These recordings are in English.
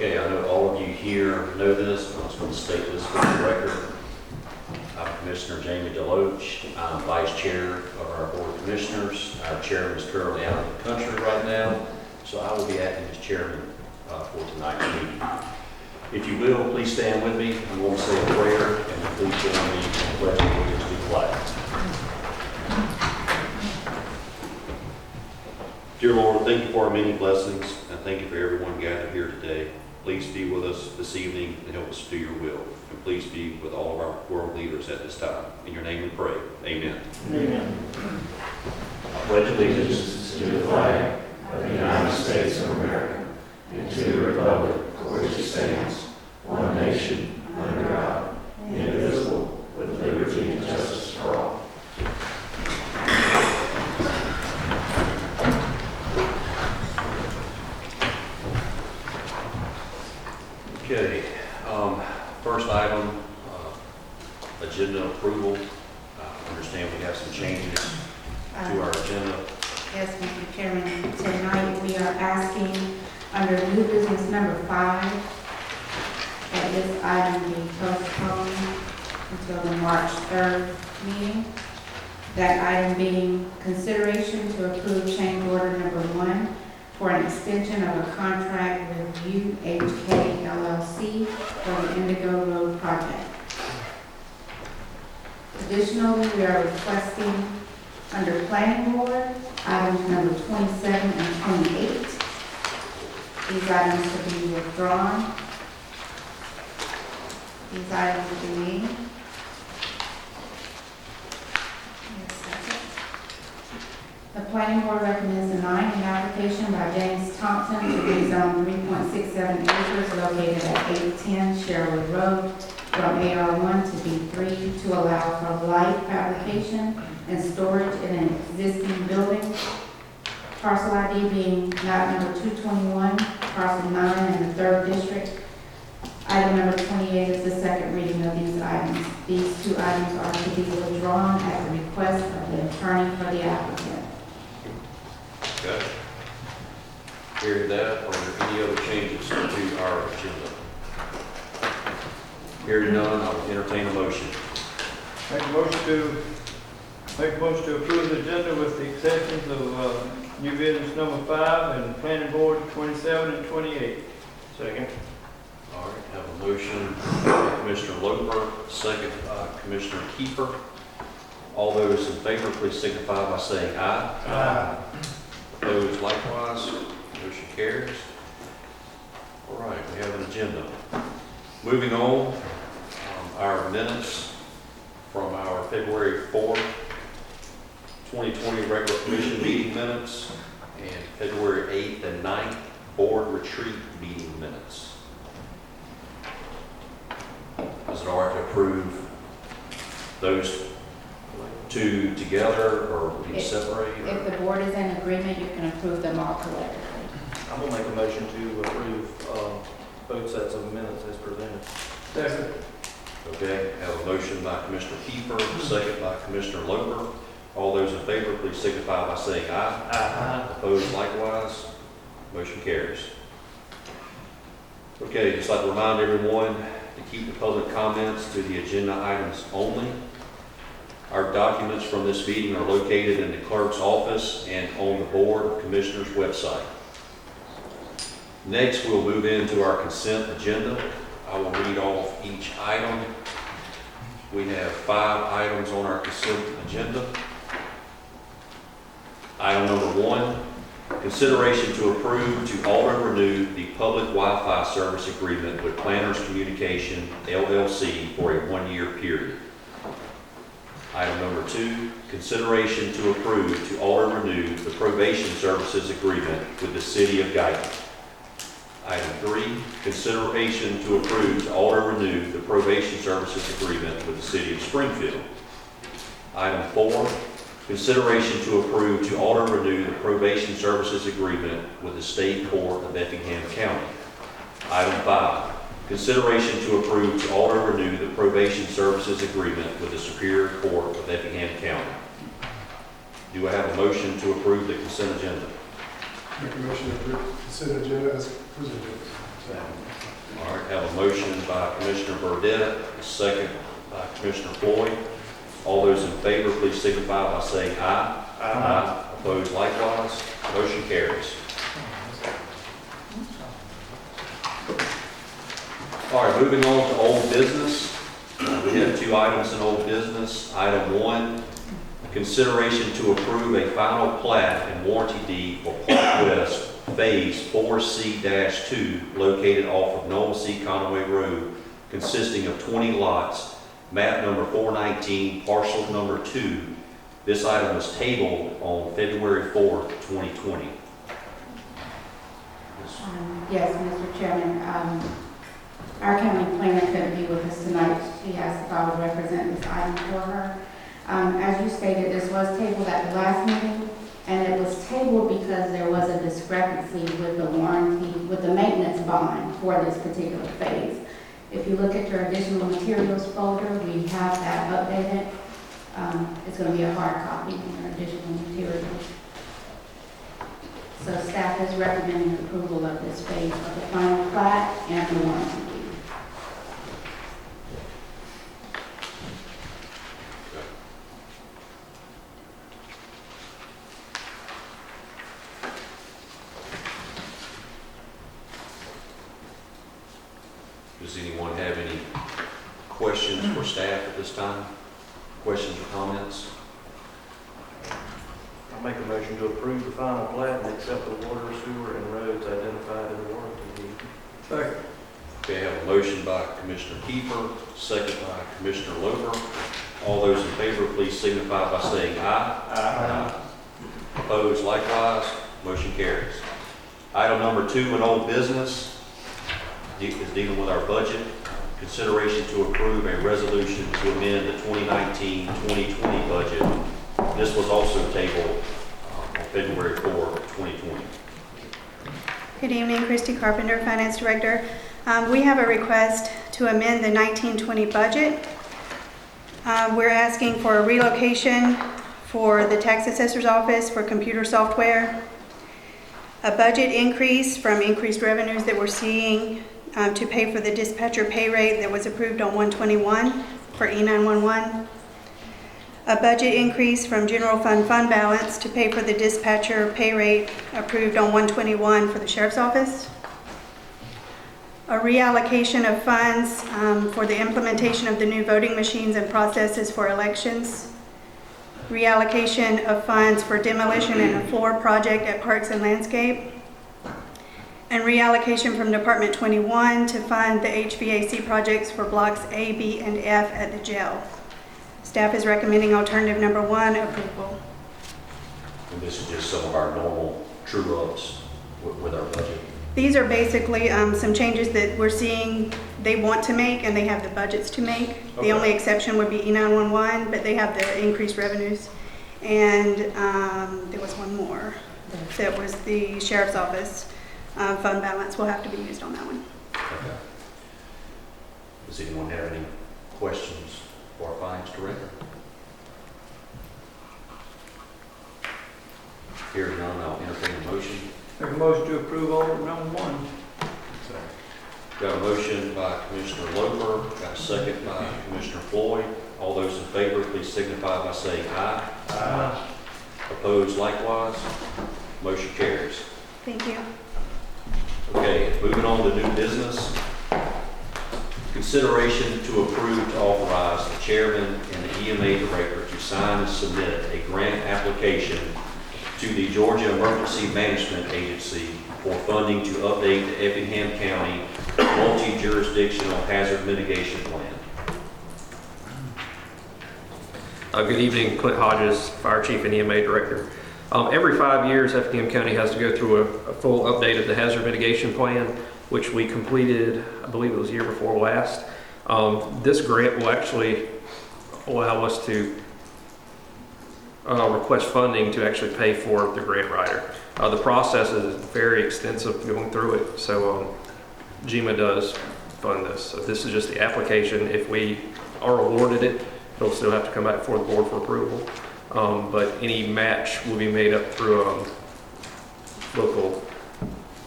Okay, I know all of you here know this, but I'm just going to state this for the record. I'm Commissioner Jamie Deloach. I'm Vice Chair of our Board of Commissioners. Our Chairman is currently out of the country right now, so I will be acting as Chairman for tonight's meeting. If you will, please stand with me. I'm going to say a prayer, and please join me in the pledge of allegiance to the flag. Dear Lord, thank you for our many blessings, and thank you for everyone gathered here today. Please be with us this evening and help us do your will. And please be with all of our world leaders at this time. In your name we pray. Amen. Amen. I pledge allegiance to the flag of the United States of America and to the republic for which it stands, one nation, under God, indivisible, with liberty and justice for all. Okay, first item, agenda approval. I understand we have some changes to our agenda. Yes, Mr. Chairman, tonight we are asking under new business number 5 that this item be postponed until the March 3rd meeting. That item being consideration to approve change order number 1 for an extension of a contract with UHK LLC for the Indigo Road project. Additionally, we are requesting under planning board, items number 27 and 28. These items to be withdrawn. These items to be named. The planning board recommends denying an application by James Thompson to rezone 3.67 acres located at 810 Sherwood Road from AR1 to B3 to allow for light fabrication and storage in an existing building. Parcel ID being map number 221, parcel 9 in the 3rd district. Item number 28 is the second reading of these items. These two items are to be withdrawn at the request of the attorney for the applicant. Okay. Hearing that, are there any other changes to our agenda? Hearing none, I will entertain a motion. Make a motion to approve the agenda with the exceptions of new business number 5 and planning board 27 and 28. Second. All right, have a motion by Commissioner Loper, second by Commissioner Kiefer. All those in favor, please signify by saying aye. Aye. Opposed likewise, motion carries. All right, we have an agenda. Moving on, our minutes from our February 4th, 2020 regular commission meeting minutes and February 8th and 9th board retreat meeting minutes. Is it all right to approve those two together or be separated? If the board is in agreement, you can approve them all collectively. I'm gonna make a motion to approve both sets of minutes as presented. Second. Okay, have a motion by Commissioner Kiefer, second by Commissioner Loper. All those in favor, please signify by saying aye. Aye. Opposed likewise, motion carries. Okay, just like to remind everyone to keep the public comments to the agenda items only. Our documents from this meeting are located in the clerk's office and on the Board of Commissioners website. Next, we'll move into our consent agenda. I will read off each item. We have 5 items on our consent agenda. Item number 1, consideration to approve to alter and renew the public Wi-Fi service agreement with Planners Communication, LLC for a 1-year period. Item number 2, consideration to approve to alter and renew the probation services agreement with the City of Guyton. Item 3, consideration to approve to alter and renew the probation services agreement with the City of Springfield. Item 4, consideration to approve to alter and renew the probation services agreement with the State Court of Effingham County. Item 5, consideration to approve to alter and renew the probation services agreement with the Superior Court of Effingham County. Do I have a motion to approve the consent agenda? Make a motion to approve consent agenda as presented. All right, have a motion by Commissioner Burdette, a second by Commissioner Floyd. All those in favor, please signify by saying aye. Aye. Opposed likewise. Motion carries. All right, moving on to old business. We have two items in old business. Item 1, consideration to approve a final plat and warranty deed for Park West Phase 4C-2 located off of Noel C. Conway Road, consisting of 20 lots, map number 419, parcel number 2. This item was tabled on February 4th, 2020. Yes, Mr. Chairman, our county planner couldn't be with us tonight. She asked if I would represent this item for her. As you stated, this was tabled at the last meeting, and it was tabled because there was a discrepancy with the warranty, with the maintenance bond for this particular phase. If you look at your additional materials folder, we have that updated. It's going to be a hard copy in your additional materials. So staff is recommending approval of this phase of the final plat and the warranty deed. Does anyone have any questions for staff at this time? Questions or comments? I'll make a motion to approve the final plat and accept the water, sewer, and roads identified in the warranty deed. Second. Okay, I have a motion by Commissioner Kiefer, second by Commissioner Loper. All those in favor, please signify by saying aye. Aye. Opposed likewise, motion carries. Item number 2 in old business is dealing with our budget. Consideration to approve a resolution to amend the 2019-2020 budget. This was also tabled on February 4, 2020. Good evening, Christy Carpenter, Finance Director. We have a request to amend the 1920 budget. We're asking for a relocation for the tax assessor's office for computer software, a budget increase from increased revenues that we're seeing to pay for the dispatcher pay rate that was approved on 121 for E911, a budget increase from general fund balance to pay for the dispatcher pay rate approved on 121 for the sheriff's office, a reallocation of funds for the implementation of the new voting machines and processes for elections, reallocation of funds for demolition and a floor project at Parks and Landscape, and reallocation from Department 21 to fund the HVAC projects for blocks A, B, and F at the jail. Staff is recommending alternative number 1 approval. And this is just some of our normal true-ups with our budget. These are basically some changes that we're seeing they want to make and they have the budgets to make. Okay. The only exception would be E911, but they have the increased revenues. And there was one more. That was the sheriff's office. Fund balance will have to be used on that one. Okay. Does anyone have any questions for our finance director? Hearing none, I'll entertain a motion. Make a motion to approve order number 1. Got a motion by Commissioner Loper, got a second by Commissioner Floyd. All those in favor, please signify by saying aye. Aye. Opposed likewise, motion carries. Thank you. Okay, moving on to new business. Consideration to approve to authorize the chairman and the EMA director to sign and submit a grant application to the Georgia Emergency Management Agency for funding to update the Effingham County Multi-Jurisdictional Hazard Mitigation Plan. Good evening, Clint Hodges, Fire Chief and EMA Director. Every 5 years, Effingham County has to go through a full update of the hazard mitigation plan, which we completed, I believe it was the year before last. This grant will actually allow us to request funding to actually pay for the grant writer. The process is very extensive going through it, so GEMA does fund this. So this is just the application. If we are awarded it, it'll still have to come back before the board for approval. But any match will be made up through local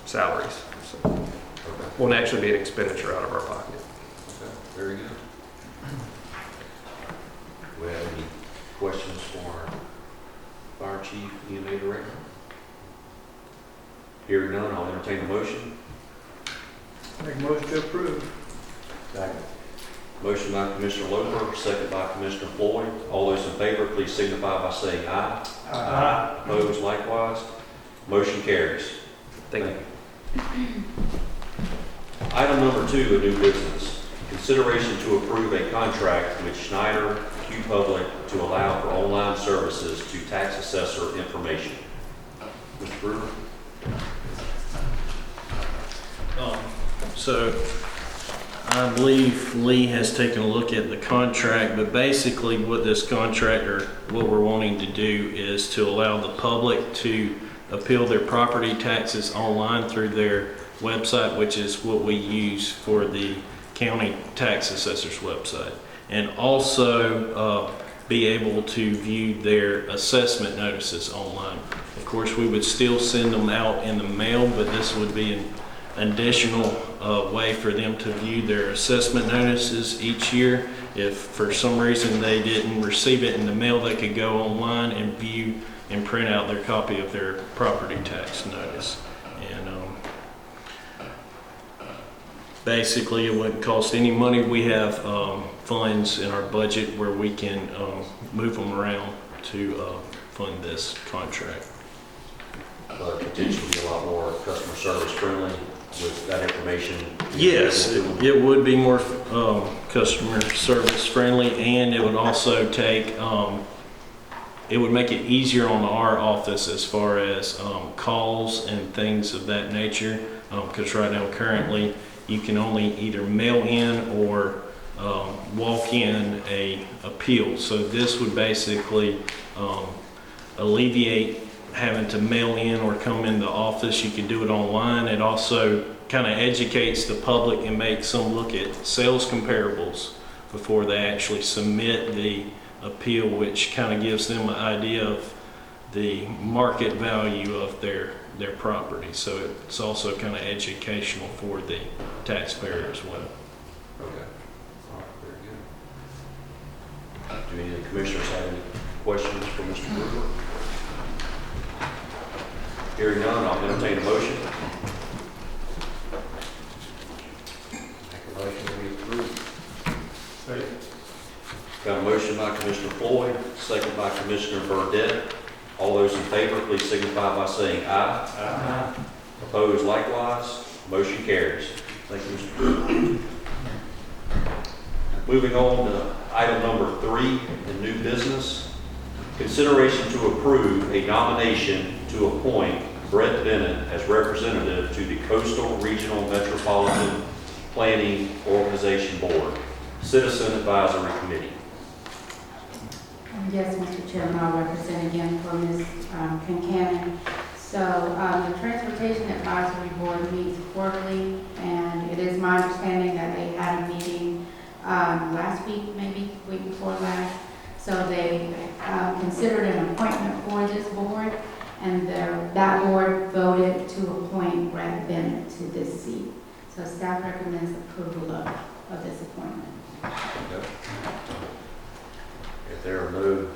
salaries. So Okay. won't actually be an expenditure out of our pocket. Okay, very good. Do we have any questions for our fire chief, EMA director? Hearing none, I'll entertain a motion. Make a motion to approve. Motion by Commissioner Loper, second by Commissioner Floyd. All those in favor, please signify by saying aye. Aye. Opposed likewise. Motion carries. Thank you. Item number 2, a new business. Consideration to approve a contract with Schneider Q Public to allow for online services to tax assessor information. Mr. Brewer? So I believe Lee has taken a look at the contract, but basically what this contract, or what we're wanting to do, is to allow the public to appeal their property taxes online through their website, which is what we use for the county tax assessor's website, and also be able to view their assessment notices online. Of course, we would still send them out in the mail, but this would be an additional way for them to view their assessment notices each year. If for some reason they didn't receive it in the mail, they could go online and view and print out their copy of their property tax notice. And basically it wouldn't cost any money. We have funds in our budget where we can move them around to fund this contract. But potentially be a lot more customer service friendly with that information. Yes, it would be more customer service friendly, and it would also take, it would make it easier on our office as far as calls and things of that nature, because right now currently you can only either mail in or walk in a appeal. So this would basically alleviate having to mail in or come in the office. You can do it online. It also kind of educates the public and makes them look at sales comparables before they actually submit the appeal, which kind of gives them an idea of the market value of their property. So it's also kind of educational for the taxpayer as well. Okay. All right, very good. Do any of the commissioners have any questions for Mr. Brewer? Hearing none, I'll entertain a motion. Make a motion to be approved. Second. Got a motion by Commissioner Floyd, second by Commissioner Burdette. All those in favor, please signify by saying aye. Aye. Opposed likewise. Motion carries. Thank you, Mr. Brewer. Moving on to item number 3, the new business. Consideration to approve a nomination to appoint Brett Bennett as representative to the Coastal Regional Metropolitan Planning Organization Board, Citizen Advisory Committee. Yes, Mr. Chairman, I'll represent again for Ms. Concanon. So the Transportation Advisory Board meets quarterly, and it is my understanding that they had a meeting last week, maybe week before last. So they considered an appointment for this board, and that board voted to appoint Brad Bennett to this seat. So staff recommends approval of this appointment. Okay. If there are no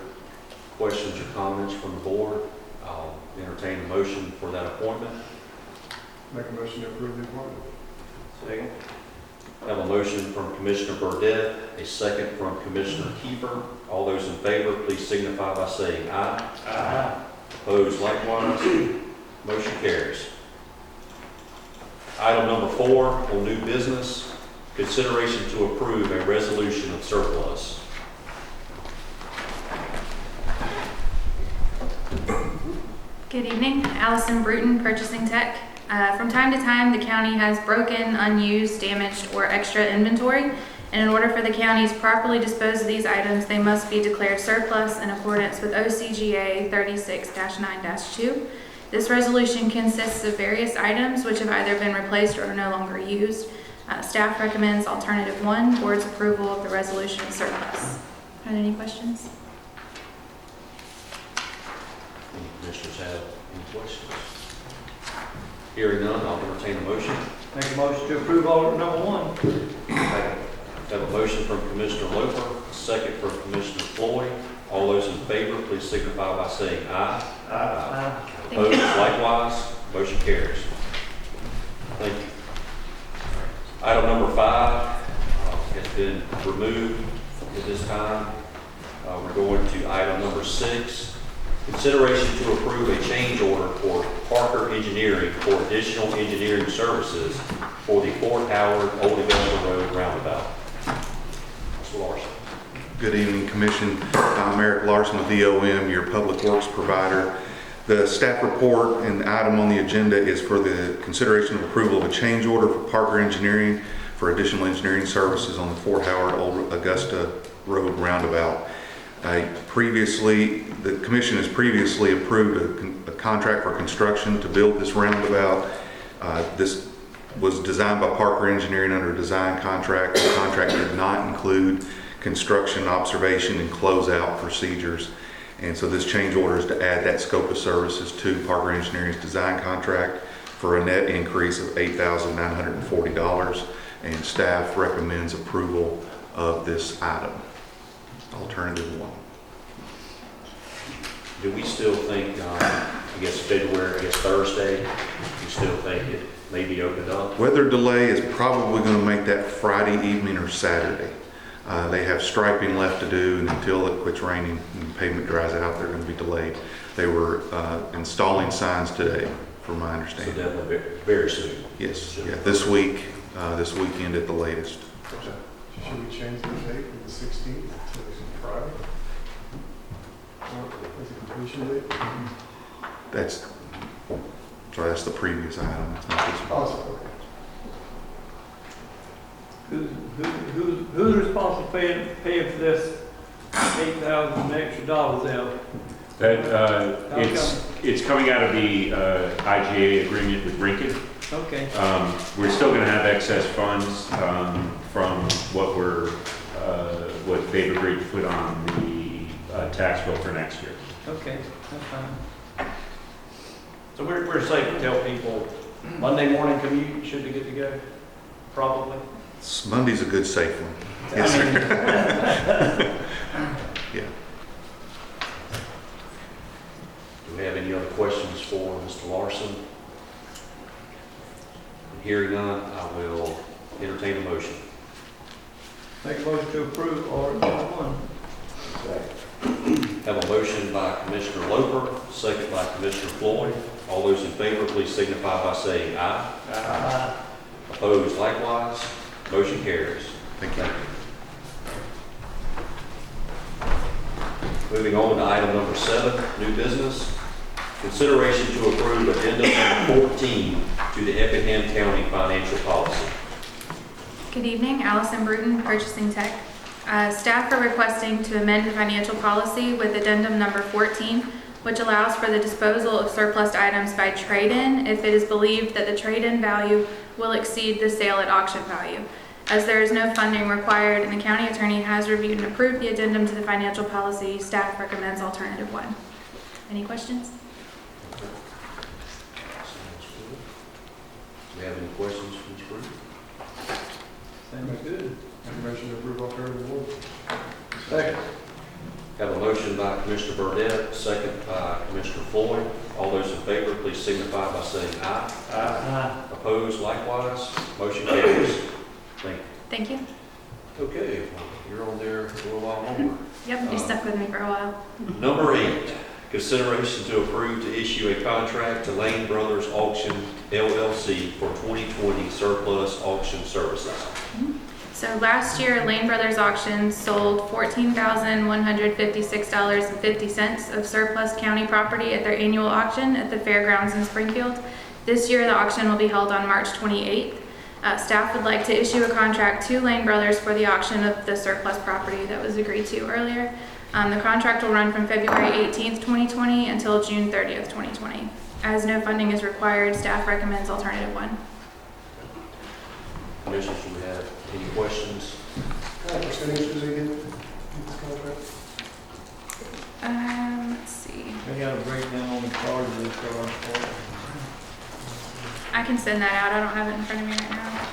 questions or comments from the board, I'll entertain a motion for that appointment. Make a motion to approve the appointment. Second. I have a motion from Commissioner Burdette, a second from Commissioner Kiefer. All those in favor, please signify by saying aye. Aye. Opposed likewise. Motion carries. Item number 4 on new business, consideration to approve a resolution of surplus. Good evening, Allison Bruton, Purchasing Tech. From time to time, the county has broken, unused, damaged, or extra inventory, and in order for the counties to properly dispose of these items, they must be declared surplus in accordance with OCGA 36-9-2. This resolution consists of various items which have either been replaced or are no longer used. Staff recommends alternative 1, board's approval of the resolution of surplus. Are there any questions? Any commissioners have any questions? Hearing none, I'll entertain a motion. Make a motion to approve order number 1. Have a motion from Commissioner Loper, a second from Commissioner Floyd. All those in favor, please signify by saying aye. Aye. Thank Opposed, you. likewise, motion carries. Thank you. Item number 5 has been removed at this time. We're going to item number 6. Consideration to approve a change order for Parker Engineering for additional engineering services for the Fort Howard Old Augusta Road roundabout. Mr. Larson. Good evening, Commission. I'm Eric Larson with EOM, your public works provider. The staff report and item on the agenda is for the consideration of approval of a change order for Parker Engineering for additional engineering services on the Fort Howard Old Augusta Road roundabout. The Commission has previously approved a contract for construction to build this roundabout. This was designed by Parker Engineering under a design contract. The contract did not include construction, observation, and closeout procedures. And so this change order is to add that scope of services to Parker Engineering's design contract for a net increase of $8,940. And staff recommends approval of this item. Alternative 1. Do we still think, Thursday, you still think it may be opened up? Weather delay is probably going to make that Friday evening or Saturday. They have striping left to do, and until it quits raining and the pavement dries out, they're going to be delayed. They were installing signs today, from my So understanding. definitely very soon. Yes, yeah, this weekend at the latest. Should we change the date from the 16th to Friday? Or is it completion date? That's the previous item. It's not this one. Oh, okay. Who's responsible for paying for this $8,000 extra dollars out? It's coming out of the IGA agreement with Rinkin. Okay. We're still going to have excess funds from what they've agreed to put on the tax bill for next year. Okay, that's fine. So we're safe to tell people Monday morning commute should be good to go, probably. Monday's a good safe one. Yes, sir. Yeah. Do we have any other questions for Mr. Larson? Hearing none, I will entertain a motion. Make a motion to approve order number 1. Have a motion by Commissioner Loper, second by Commissioner Floyd. All those in favor, please signify by saying aye. Aye. Opposed, likewise. Motion carries. Thank you. Moving on to item number 7, new business. Consideration to approve addendum number 14 to the Effingham County Financial Policy. Good evening, Allison Bruton, Purchasing Tech. Staff are requesting to amend the financial policy with addendum number 14, which allows for the disposal of surplus items by trade-in if it is believed that the trade-in value will exceed the sale at auction value. As there is no funding required and the county attorney has reviewed and approved the addendum to the financial policy, staff recommends alternative 1. Any questions? Do we have any questions from this group? Sounds good. Make a motion to approve alternative 1. Second. Have a motion by Commissioner Burdette, second by Commissioner Floyd. All those in favor, please signify by saying aye. Aye. Opposed, likewise. Motion carries. Thank you. Thank you. Okay, you're on there a little while longer. Yep, you stuck with me for a while. Number 8, consideration to approve to issue a contract to Lane Brothers Auction LLC for 2020 surplus auction services. So last year, Lane Brothers Auctions sold $14,156.50 of surplus county property at their annual auction at the fairgrounds in Springfield. This year, the auction will be held on March 28th. Staff would like to issue a contract to Lane Brothers for the auction of the surplus property that was agreed to earlier. The contract will run from February 18th, 2020 until June 30th, 2020. As no funding is required, staff recommends alternative 1. Commissioners, do we have any questions? What percentages again in this contract? Let's see. They got a breakdown on the charges of this car. I can send that out. I don't have it in front of me right now.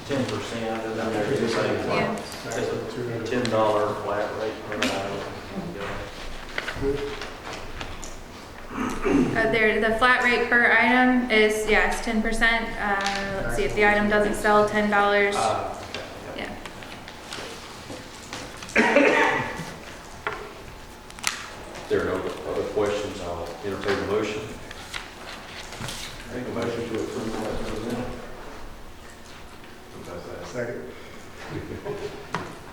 $10, and then there's the same Yeah. It's a $10 flat rate per item. The flat rate per item is, yeah, it's 10%. Let's see, if the item doesn't sell, $10. Yeah. If there are no other questions, I'll entertain a motion. Make a motion to approve as presented. Second.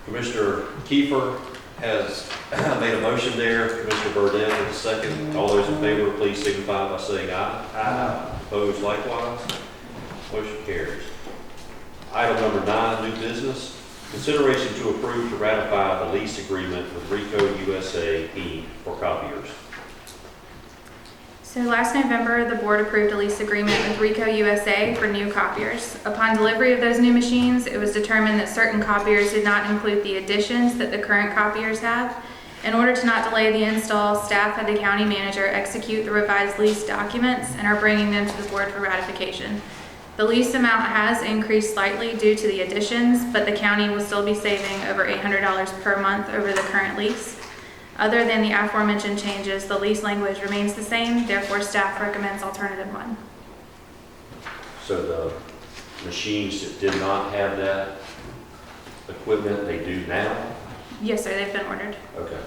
Commissioner Kiefer has made a motion there. Commissioner Burdette has a second. All those in favor, please signify by saying aye. Aye. Opposed likewise. Motion carries. Item number 9, new business. Consideration to approve to ratify the lease agreement with Rico USA Inc. for copiers. So last November, the board approved a lease agreement with Rico USA for new copiers. Upon delivery of those new machines, it was determined that certain copiers did not include the additions that the current copiers have. In order to not delay the install, staff had the county manager execute the revised lease documents and are bringing them to the board for ratification. The lease amount has increased slightly due to the additions, but the county will still be saving over $800 per month over the current lease. Other than the aforementioned changes, the lease language remains the same, therefore staff recommends alternative 1. So the machines that did not have that equipment, they do now? Yes, sir, they've been ordered. Okay.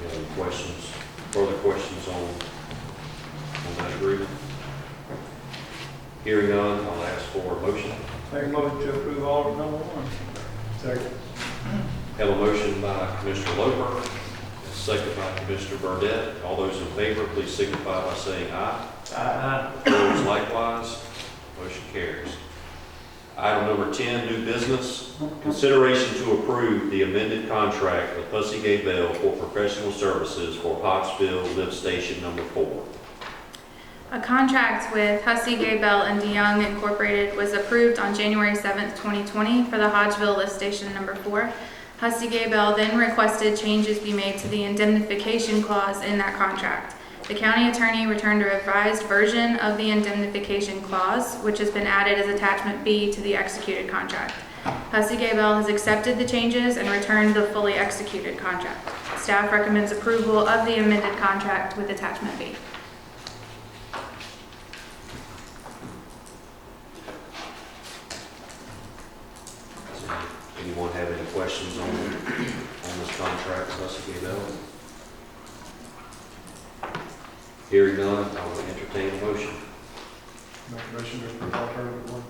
Any questions, further questions on that agreement? Hearing none, I'll ask for a motion. Make a motion to approve order number 1. Second. Have a motion by Commissioner Loper, a second by Commissioner Burdette. All those in favor, please signify by saying aye. Aye. Opposed likewise. Motion carries. Item number 10, new business. Consideration to approve the amended contract with Hussey Gay Bell for professional services for Hodgsville Lift Station number 4. A contract with Hussey, Gay Bell, and DeYoung Incorporated was approved on January 7th, 2020 for the Hodgeville Lift Station number 4. Hussey, Gay Bell then requested changes be made to the indemnification clause in that contract. The county attorney returned a revised version of the indemnification clause, which has been added as attachment B to the executed contract. Hussey, Gay Bell has accepted the changes and returned the fully executed contract. Staff recommends approval of the amended contract with attachment B. Anyone have any questions on this contract with Hussey Gay Bell? Hearing none, I will entertain a motion. Make a motion to approve alternative 1.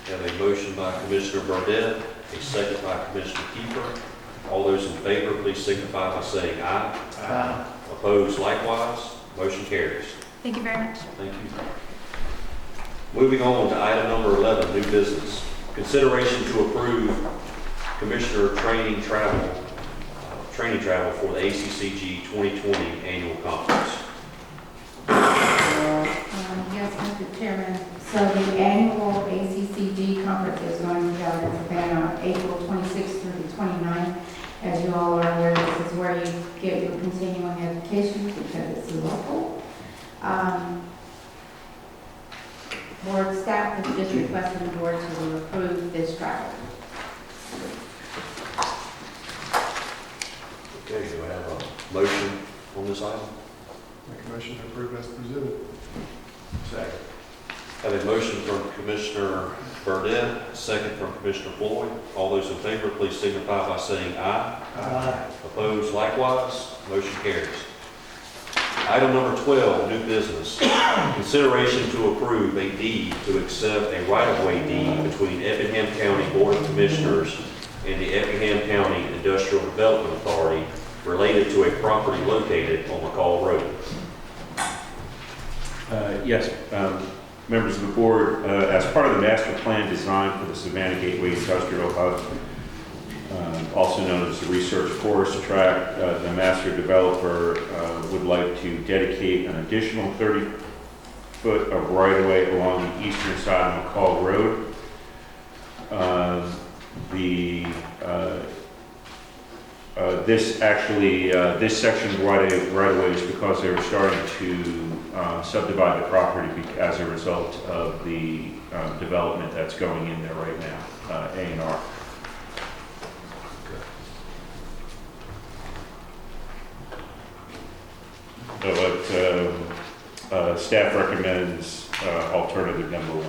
Have a motion by Commissioner Burdette, a second by Commissioner Kiefer. All those in favor, please signify by saying aye. Aye. Opposed likewise. Motion carries. Thank you very much. Thank you. Moving on to item number 11, new business. Consideration to approve Commissioner training travel for the ACCG 2020 annual conference. Yes, Mr. Chairman. So the annual ACCG conference is going to be held in Savannah on April 26th through the 29th. As you all are aware, this is where you get your continuing education because it's local. Board staff has just requested the board to approve this travel. Okay, do I have a motion on this item? Make a motion to approve as presented. Second. Have a motion from Commissioner Burdette, a second from Commissioner Floyd. All those in favor, please signify by saying aye. Aye. Opposed likewise. Motion carries. Item number 12, new business. Consideration to approve a deed to accept a right-of-way deed between Effingham County Board of Commissioners and the Effingham County Industrial Development Authority related to a property located on McCall Road. Yes, members of the board, as part of the master plan design for the Savannah Gateway Industrial Hub, also known as the Research Forest Tract, the master developer would like to dedicate an additional 30 foot of right-of-way along the eastern side of McCall Road. This section right away is because they were starting to subdivide the property as a result of the development that's going in there right now, A&R. But staff recommends alternative number 1.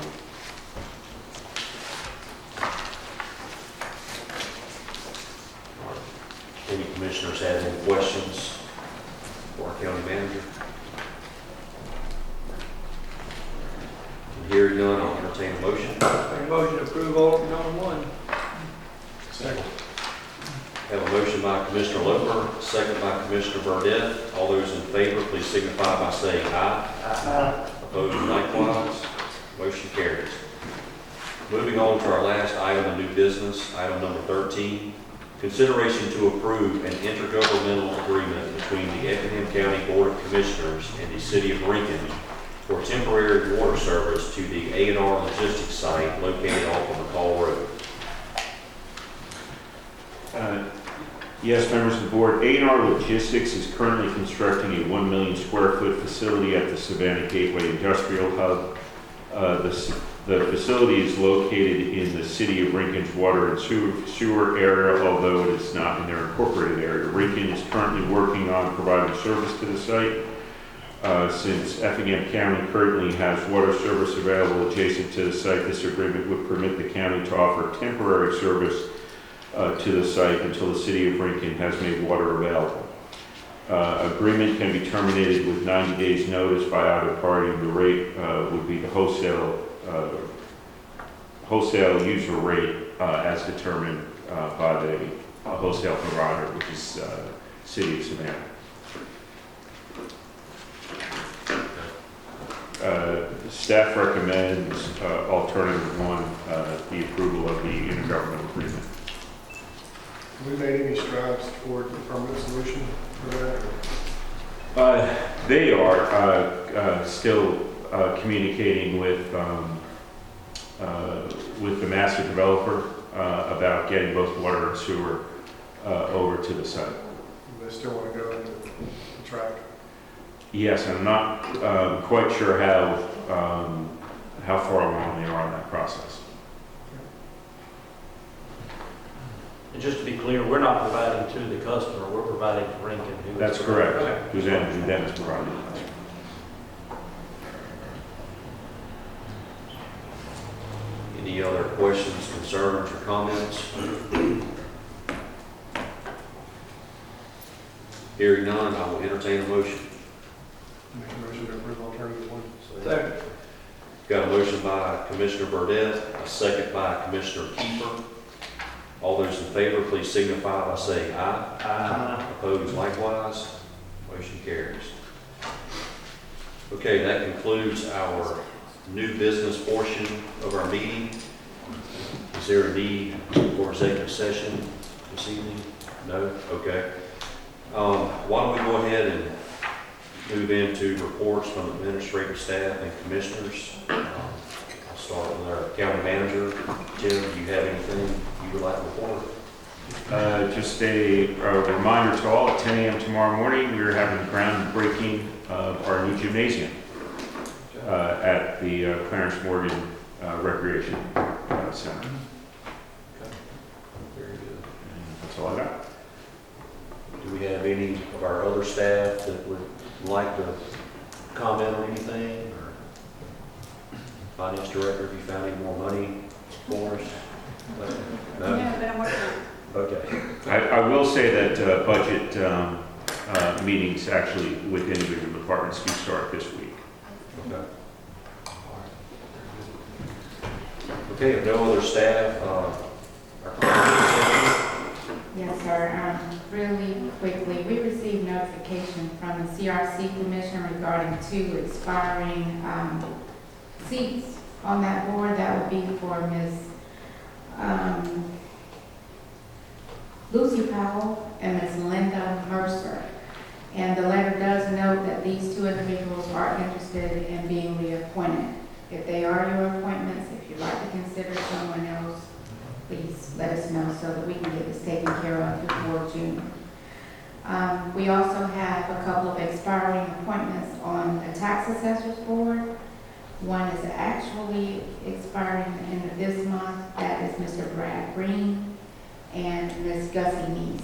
Any commissioners have any questions for our county manager? Hearing none, I'll entertain a motion. Make a motion to approve order number 1. Second. Have a motion by Commissioner Loper, second by Commissioner Burdette. All those in favor, please signify by saying aye. Aye. Opposed, likewise. Motion carries. Moving on to our last item of new business, item number 13. Consideration to approve an intergovernmental agreement between the Effingham County Board of Commissioners and the City of Lincoln for temporary water service to the A&R Logistics site located off of McCall Road. Yes, members of the board, A&R Logistics is currently constructing a 1 million square foot facility at the Savannah Gateway Industrial Hub. The facility is located in the City of Lincoln's water and sewer area, although it is not in their incorporated area. Lincoln is currently working on providing service to the site. Since Effingham County currently has water service available adjacent to the site, this agreement would permit the county to offer temporary service to the site until the City of Lincoln has made water available. Agreement can be terminated with 90 days notice by either party. The rate would be the wholesale user rate as determined by the wholesale provider, which is City of Savannah. Staff recommends alternative 1, the approval of the intergovernmental agreement. Have we made any strides toward a permanent solution for that? They are still communicating with the master developer about getting both water and sewer over to the site. They still want to go into the track. Yes, I'm not quite sure how far along they are in that process. And just to be clear, we're not providing to the customer, we're providing to Lincoln. That's correct. Who then is providing the customer. Any other questions, concerns, or comments? Hearing none, I will entertain a motion. Make a motion to approve alternative 1. Second. Got a motion by Commissioner Burdette, a second by Commissioner Kiefer. All those in favor, please signify by saying aye. Aye. Opposed, likewise. Motion carries. Okay, that concludes our new business portion of our meeting. Is there a need for executive session this evening? No? Okay. Why don't we go ahead and move into reports from administrative staff and commissioners. I'll start with our county manager. Tim, do you have anything you would like to report? Just a reminder to all, at 10 a.m. tomorrow morning, we're having the groundbreaking of our new gymnasium at the Clarence Morgan Recreation Center. Very good. And that's all I got. Do we have any of our other staff that would like to comment on anything? Or Finance Director, have you found any more money for us? No? Yeah, but I'm working on it. Okay. I will say that budget meetings actually with individual departments do start this week. Okay. Okay, if no other staff, Yes, sir. Really quickly, we received notification from the CRC Commission regarding 2 expiring seats on that board. That would be for Ms. Lucy Powell and Ms. Linda Mercer. And the letter does note that these 2 individuals are interested in being reappointed. If they are your appointments, if you'd like to consider someone else please let us know so that we can get this taken care of before June. We also have a couple of expiring appointments on the tax assessors board. One is actually expiring at the end of this month. That is Mr. Brad Green and Ms. Gussie Neese.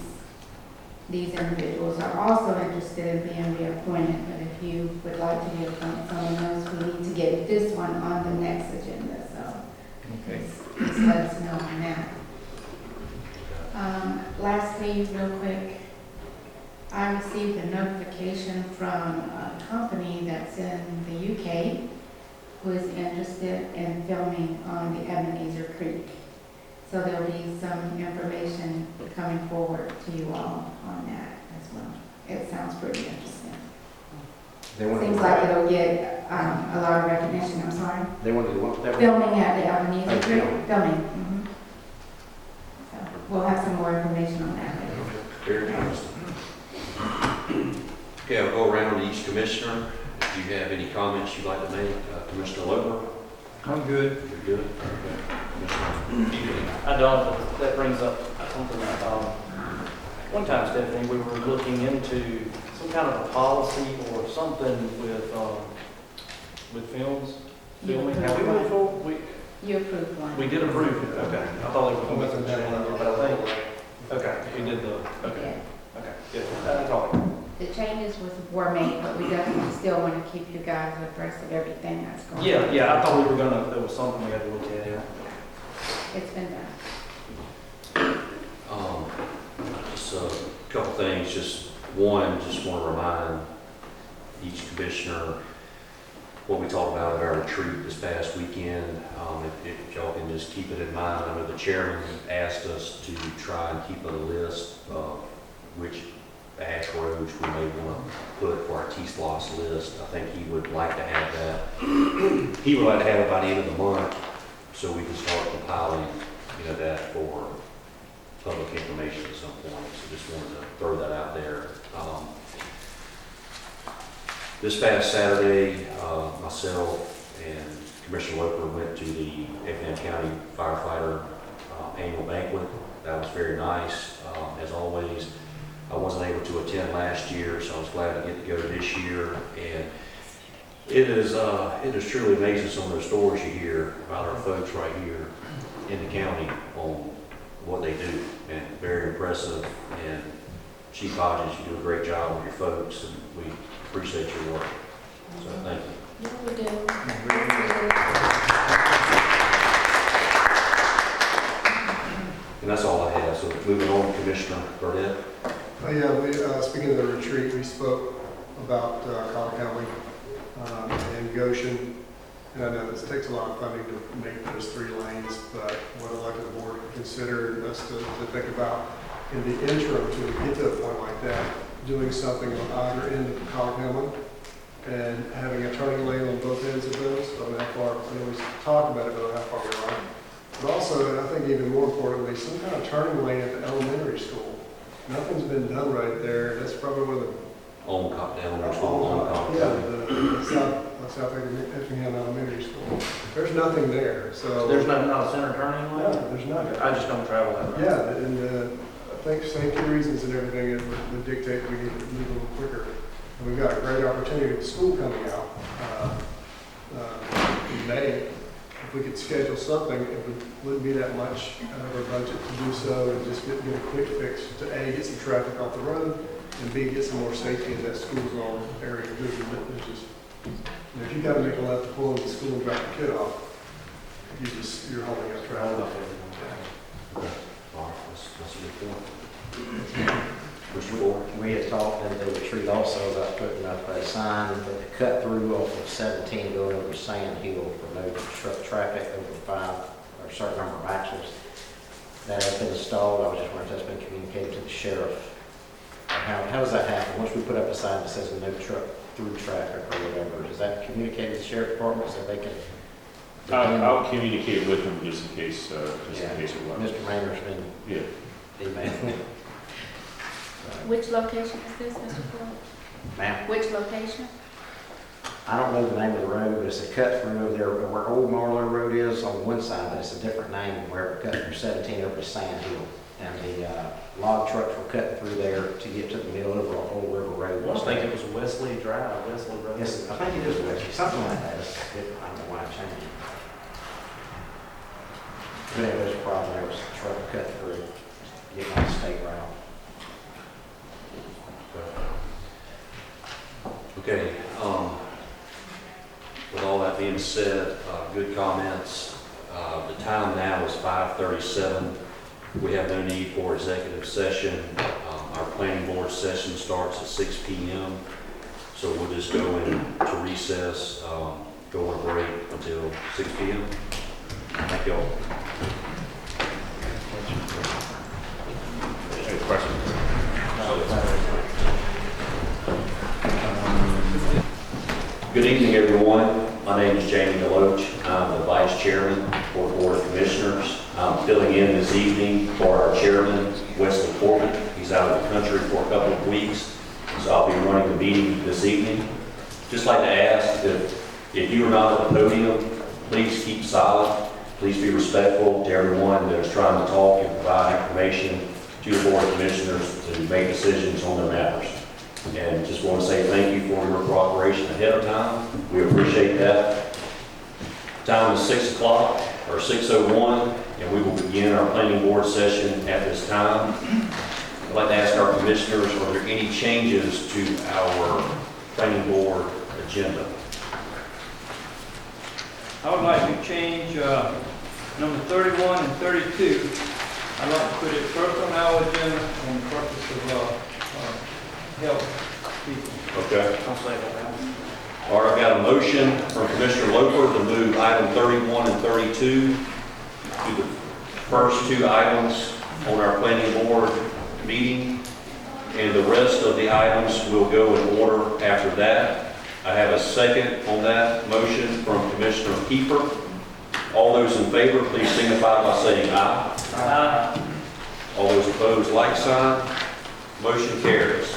These individuals are also interested in being reappointed, but if you would like to reappoint someone else, we need to get this one on the next agenda, so please let us know on that. Lastly, real quick, I received a notification from a company that's in the UK who is interested in filming on the Ebenezer Creek. So there'll be some information coming forward to you all on that as well. It sounds pretty interesting. Seems like it'll get a lot of recognition. I'm sorry. They want to do what? Filming at the Ebenezer Oh, Creek. filming. Filming. So we'll have some more information on that later. Very interesting. Okay, I'll go around to each commissioner. If you have any comments you'd like to make, Commissioner Loper? I'm good. You're good? Okay. Commissioner Effingham? I don't, but that brings up something that, one time, Stephanie, we were looking into some kind of a policy or something with films, filming. Have we moved forward? You approved one. We did approve it, okay. I thought it was with the change, but I think, okay, we did the, okay, okay, good. That's all. The changes were made, but we definitely still want to keep you guys abreast of everything that's going on. Yeah, I thought we were gonna, there was something we had to look at, yeah. It's been done. Just a couple things. Just one, just want to remind each commissioner what we talked about at our retreat this past weekend. If y'all can just keep it in mind. I know the chairman asked us to try and keep a list of which ash roads we may want to put for our T-SLOS list. I think he would like to have that. He would like to have it by the end of the month so we can start compiling, that for public information at some point. So just wanted to throw that out there. This past Saturday, myself and Commissioner Loper went to the Effingham County Firefighter annual banquet. That was very nice. As always, I wasn't able to attend last year, so I was glad to get to go this year. And it is truly amazing some of the stories you hear about our folks right here in the county on what they do, and very impressive. And Chief Hodges, you do a great job with your folks, and we appreciate your work. So thank you. Yeah, we do. And that's all I have. So moving on, Commissioner Burnett. Speaking of the retreat, we spoke about Collier County and Goshen. And I know this takes a lot of funding to make those 3 lanes, but what I'd like the board to consider us to think about in the interim to get to a point like that, doing something on either end of Collier County and having a turning lane on both ends of those. I don't know how far, I know we talked about it, but how far we are. But also, and I think even more importantly, some kind of turning lane at the elementary school. Nothing's been done right there. That's probably where the South Effingham Elementary School. There's nothing there, so. There's not a center turning lane? No, there's nothing. I just don't travel that way. Yeah, and I think safety reasons and everything it would dictate we need to move a little quicker. And we've got a great opportunity with school coming out in May. If we could schedule something, it wouldn't be that much out of our budget to do so and just get a quick fix to A, get some traffic off the road, and B, get some more safety in that school zone area. There's just, if you got to make a left to pull into school and drop the kid off, you're holding up traffic. Okay. All right, that's a good point. Mr. Ford? We had talked in the retreat also about putting up a sign at the cut through off of 17 going over Sand Hill for no truck traffic over 5 or a certain number of axles. That has been installed. I was just wondering if that's been communicated to the sheriff. How does that happen? Once we put up a sign that says no truck through traffic or whatever, does that communicate to the sheriff department so they can? I'll communicate with them just in case it was. Mr. Rayner's been emailing. Which location is this, Mr. Ford? Ma'am? Which location? I don't know the name of the road, but it's a cut through over there where Old Marlow Road is on one side, but it's a different name than where it cut through 17 over to Sand Hill. And the log trucks were cutting through there to get to the middle of Old River Road. I think it was Wesley Drive, Wesley Road. Yes, I think it is Wesley, something like that. I don't know why it changed. But anyway, there's a problem there, was a truck cut through, getting on the state route. Okay, with all that being said, good comments. The time now is 5:37. We have no need for executive session. Our planning board session starts at 6 p.m. So we'll just go into recess, go on break until 6 p.m. Thank you all. Any questions? Good evening, everyone. My name is Jamie Deloach. I'm the Vice Chairman for the Board of Commissioners. I'm filling in this evening for our Chairman, Wesley Corbett. He's out of the country for a couple of weeks, so I'll be running the meeting this evening. Just like to ask that if you are not at the podium, please keep silent. Please be respectful to everyone that is trying to talk and provide information to the Board of Commissioners to make decisions on their matters. And just want to say thank you for your cooperation ahead of time. We appreciate that. Time is 6 o'clock or 6:01, and we will begin our planning board session at this time. I'd like to ask our commissioners, are there any changes to our planning board agenda? I would like to change number 31 and 32. I'd like to put it first on our agenda on the purpose of help people. Okay. I'll say that. All right, I've got a motion from Commissioner Loper to move item 31 and 32 to the first two items on our planning board meeting, and the rest of the items will go in order after that. I have a second on that motion from Commissioner Kiefer. All those in favor, please signify by saying aye. Aye. All those opposed, like sign. Motion carries.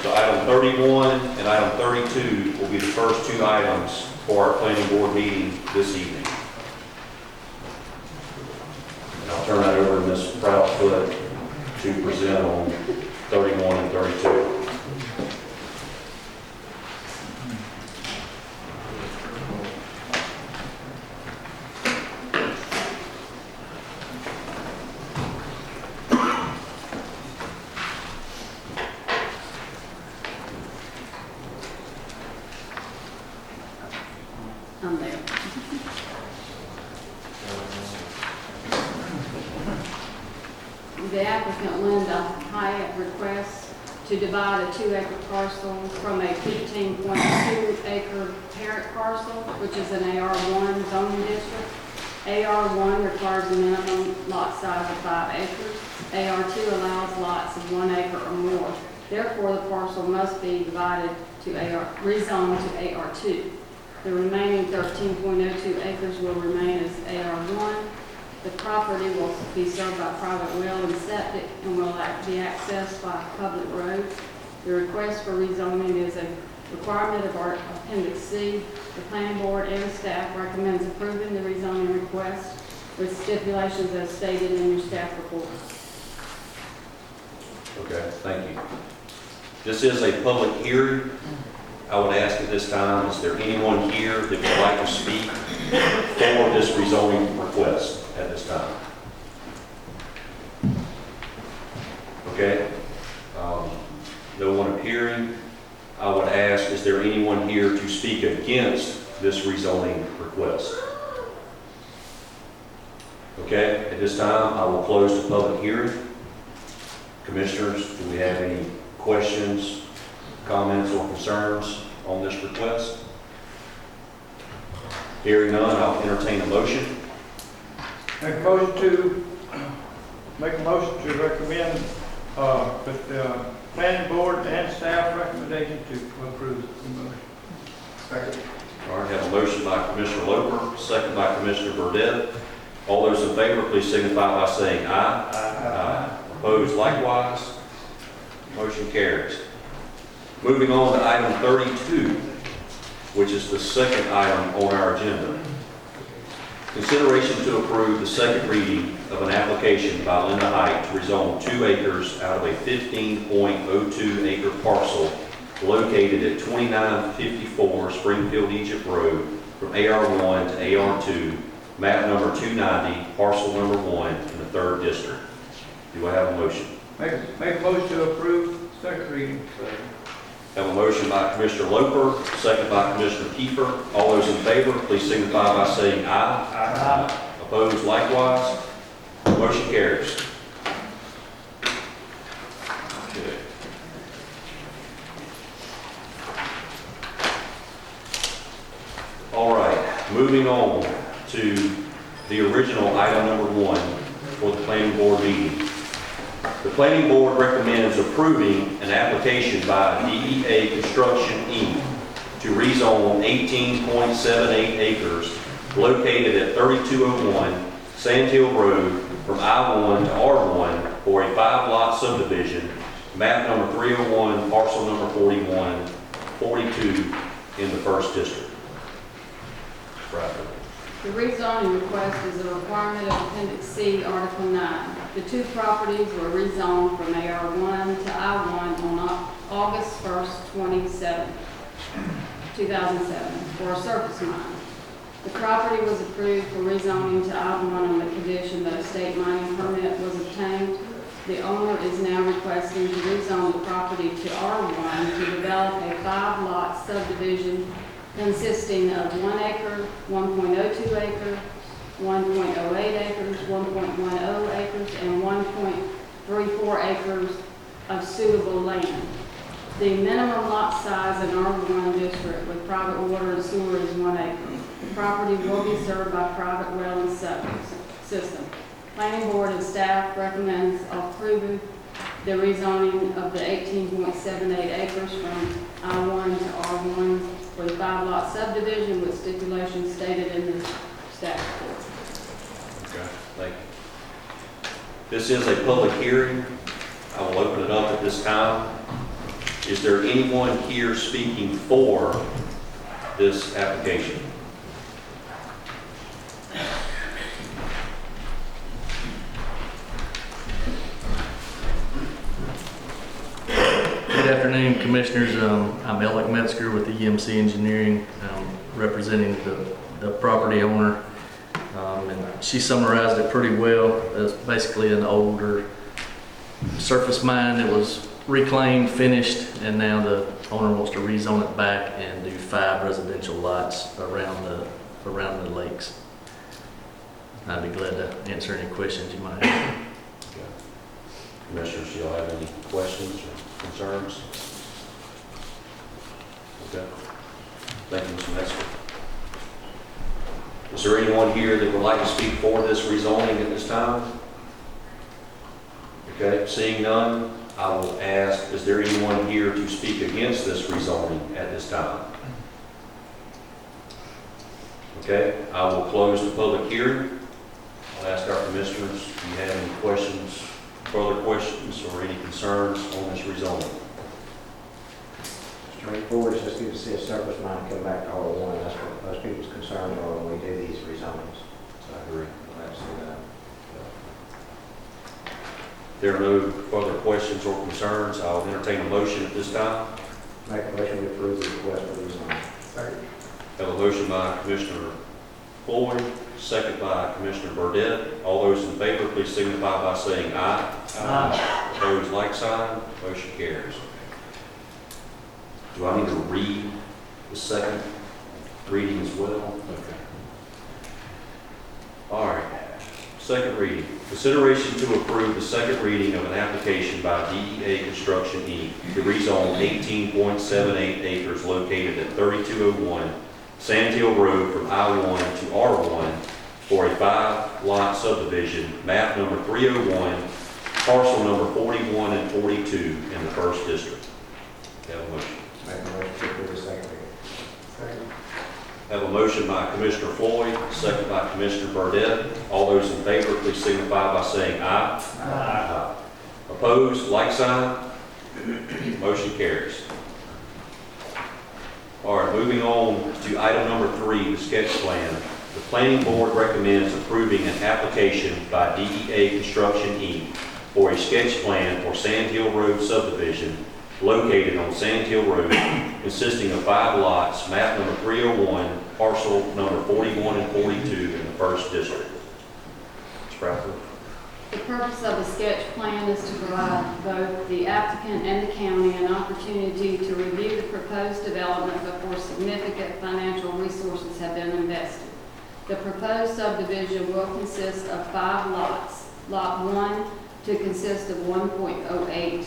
So item 31 and item 32 will be the first two items for our planning board meeting this evening. And I'll turn that over to Ms. Proudfoot to present on 31 and 32. I'm there. The applicant Linda Hyatt requests to divide a 2-acre parcel from a 15.2 acre parent parcel, which is an AR1 zoning district. AR1 requires a minimum lot size of 5 acres. AR2 allows lots of 1 acre or more. Therefore, the parcel must be divided to rezoned to AR2. The remaining 13.02 acres will remain as AR1. The property will be served by private well and septic and will be accessed by public roads. The request for rezoning is a requirement of our Appendix C. The planning board and staff recommends approving the rezoning request with stipulations as stated in your staff report. Okay, thank you. This is a public hearing. I would ask at this time, is there anyone here that would like to speak for this rezoning request at this time? Okay. No one appearing. I would ask, is there anyone here to speak against this rezoning request? Okay, at this time, I will close the public hearing. Commissioners, do we have any questions, comments, or concerns on this request? Hearing none, I'll entertain a motion. Make a motion to recommend with the planning board and staff recommendation to approve the motion. Second. All right, have a motion by Commissioner Loper, second by Commissioner Burdette. All those in favor, please signify by saying aye. Aye. Opposed likewise. Motion carries. Moving on to item 32. which is the second item on our agenda. Consideration to approve the second reading of an application by Linda Height to rezone 2 acres out of a 15.02 acre parcel located at 2954 Springfield Egypt Road from AR1 to AR2, map number 290, parcel number 1 in the 3rd district. Do I have a motion? Make a motion to approve second reading. Have a motion by Commissioner Loper, second by Commissioner Kiefer. All those in favor, please signify by saying aye. Aye. Opposed likewise. Motion carries. Okay. All right, moving on to the original item number 1 for the planning board meeting. The planning board recommends approving an application by DEA Construction Inc. to rezone 18.78 acres located at 3201 Sandhill Road from I-1 to R1 for a 5-lot subdivision, map number 301, parcel number 41, 42 in the 1st district. Bradford. The rezoning request is a requirement of Appendix C, Article 9. The 2 properties were rezoned from AR1 to I1 on August 1st, 2007, for a surface mine. The property was approved for rezoning to I1 on the condition that a state mining permit was obtained. The owner is now requesting to rezone the property to R1 to develop a 5-lot subdivision consisting of 1 acre, 1.02 acre, 1.08 acres, 1.10 acres, and 1.34 acres of suitable land. The minimum lot size in R1 district with private water and sewer is 1 acre. The property will be served by private well and septic system. Planning board and staff recommends approving the rezoning of the 18.78 acres from I1 to R1 for the 5-lot subdivision with stipulations stated in the staff report. Okay, thank you. This is a public hearing. I will open it up at this time. Is there anyone here speaking for this application? Good afternoon, Commissioners. I'm Alec Metzger with EMC Engineering, representing the property owner. And she summarized it pretty well. It's basically an older surface mine that was reclaimed, finished, and now the owner wants to rezone it back and do 5 residential lots around the lakes. I'd be glad to answer any questions you might have. Commissioners, do y'all have any questions or concerns? Okay. Thank you, Mr. Metzger. Is there anyone here that would like to speak for this rezoning at this time? Okay, seeing none, I will ask, is there anyone here to speak against this rezoning at this time? Okay, I will close the public hearing. I'll ask our commissioners, do you have any questions, further questions, or any concerns on this rezoning? Straightforward, it's just good to see a surface mine come back to R1. That's what most people's concerns are when we do these rezonings. I agree. Glad to see that. There are no further questions or concerns. I'll entertain a motion at this time. Make a motion to approve the request for rezoning. Second. Have a motion by Commissioner Floyd, second by Commissioner Burdette. All those in favor, please signify by saying aye. Aye. Opposed, like sign. Motion carries. Do I need to read the second reading as well? Okay. All right. Second reading. Consideration to approve the second reading of an application by DEA Construction Inc. to rezone 18.78 acres located at 3201 Sandhill Road from I-1 to R1 for a 5-lot subdivision, map number 301, parcel number 41 and 42 in the 1st district. Have a motion. Make a motion to approve the second reading. Second. Have a motion by Commissioner Floyd, second by Commissioner Burdette. All those in favor, please signify by saying aye. Aye. Opposed, like sign. Motion carries. All right, moving on to item number 3, the sketch plan. The planning board recommends approving an application by DEA Construction Inc. for a sketch plan for Sand Hill Road subdivision located on Sand Hill Road, consisting of 5 lots, map number 301, parcel number 41 and 42 in the 1st district. Ms. Bradford. The purpose of the sketch plan is to provide both the applicant and the county an opportunity to review the proposed development before significant financial resources have been invested. The proposed subdivision will consist of 5 lots. Lot 1 to consist of 1.08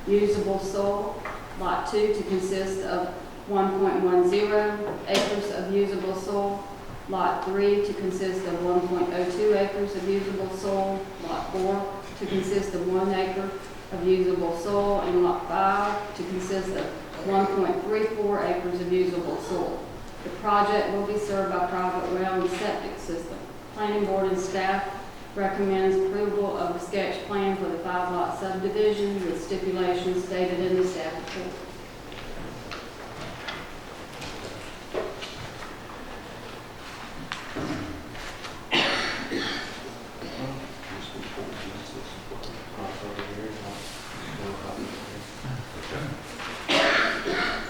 usable soil. Lot 2 to consist of 1.10 acres of usable soil. Lot 3 to consist of 1.02 acres of usable soil. Lot 4 to consist of 1 acre of usable soil. And Lot 5 to consist of 1.34 acres of usable soil. The project will be served by private well and septic system. Planning board and staff recommends approval of the sketch plan for the 5-lot subdivision with stipulations stated in the staff report.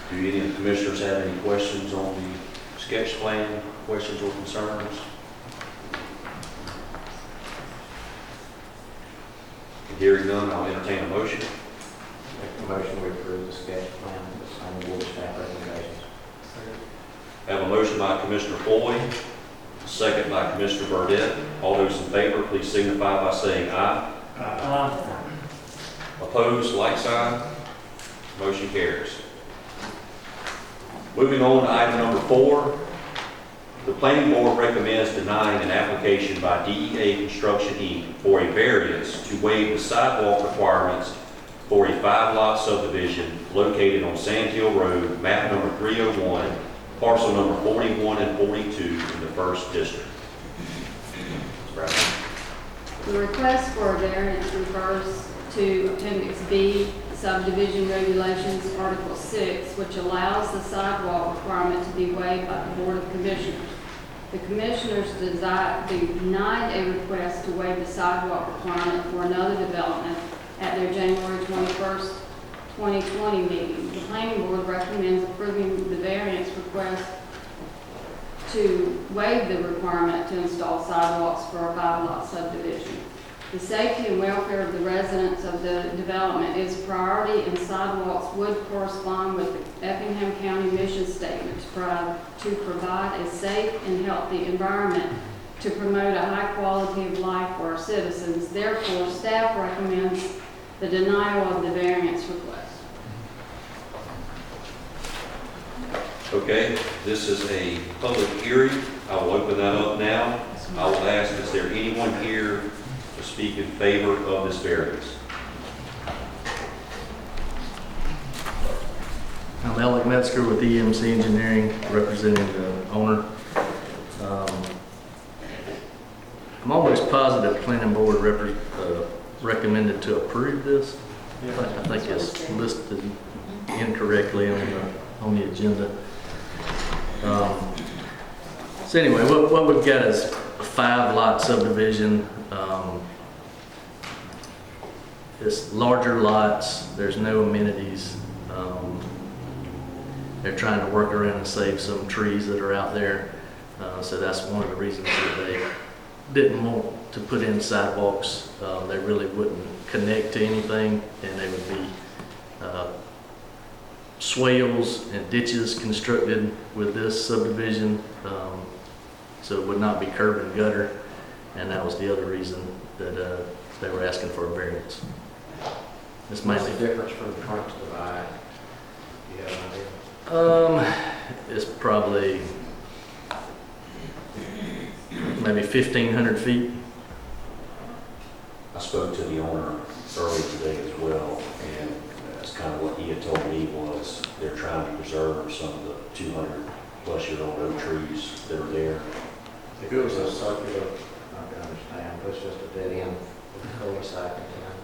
Do any of the commissioners have any questions on the sketch plan, questions or concerns? Hearing none, I'll entertain a motion. Make a motion to approve the sketch plan with the planning board staff recommendations. Have a motion by Commissioner Floyd, a second by Commissioner Burdette. All those in favor, please signify by saying aye. Aye. Opposed, like sign. Motion carries. Moving on to item number 4. The planning board recommends denying an application by DEA Construction Inc. for a variance to waive the sidewalk requirements for a 5-lot subdivision located on Sand Hill Road, map number 301, parcel number 41 and 42 in the 1st district. Ms. Bradford. The request for a variance refers to Appendix B, Subdivision Regulations, Article 6, which allows the sidewalk requirement to be waived by the Board of Commissioners. The Commissioners denied a request to waive the sidewalk requirement for another development at their January 21st, 2020 meeting. The Planning Board recommends approving the variance request to waive the requirement to install sidewalks for a 5-lot subdivision. The safety and welfare of the residents of the development is priority, and sidewalks would correspond with the Effingham County mission statement to provide a safe and healthy environment to promote a high quality of life for our citizens. Therefore, staff recommends the denial of the variance request. Okay, this is a public hearing. I will open that up now. I will ask, is there anyone here to speak in favor of this variance? I'm Alec Metzger with EMC Engineering, representing the owner. I'm almost positive planning board recommended to approve this. I think it's listed incorrectly on the agenda. So anyway, what we've got is a 5-lot subdivision. It's larger lots. There's no amenities. They're trying to work around and save some trees that are out there. So that's one of the reasons that they didn't want to put in sidewalks. They really wouldn't connect to anything, and they would be swales and ditches constructed with this subdivision. So it would not be curb and gutter, and that was the other reason that they were asking for a variance. It's mainly What's the difference from the front to the back? Do you have an idea? It's probably maybe 1,500 feet. I spoke to the owner earlier today as well, and that's kind of what he had told me was they're trying to preserve some of the 200-plus-year-old oak trees that are there. If it was a circular, I can understand, but it's just a dead end with a cul-de-sac in town.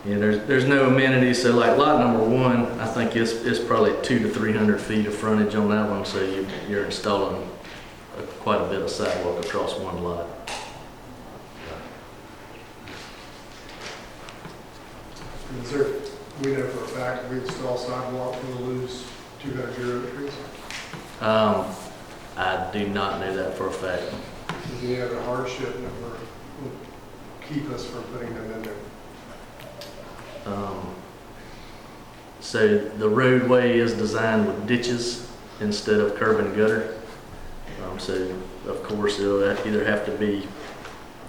Yeah, there's no amenities, so like lot number 1, I think it's probably 200 to 300 feet of frontage on that one, so you're installing quite a bit of sidewalk across one lot. Is there, we know for a fact, if we install sidewalk, we'll lose 200 euro trees? I do not know that for a fact. Is there any other hardship that would keep us from putting them in there? So the roadway is designed with ditches instead of curb and gutter. So of course it'll either have to be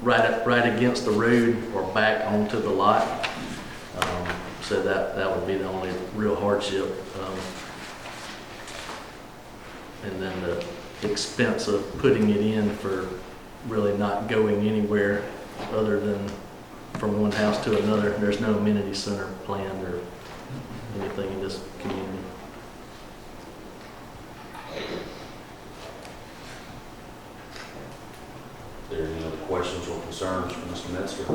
right against the road or back onto the lot. So that would be the only real hardship. And then the expense of putting it in for really not going anywhere other than from one house to another. There's no amenity center planned or anything in this community. Are there any other questions or concerns for Mr. Metzger?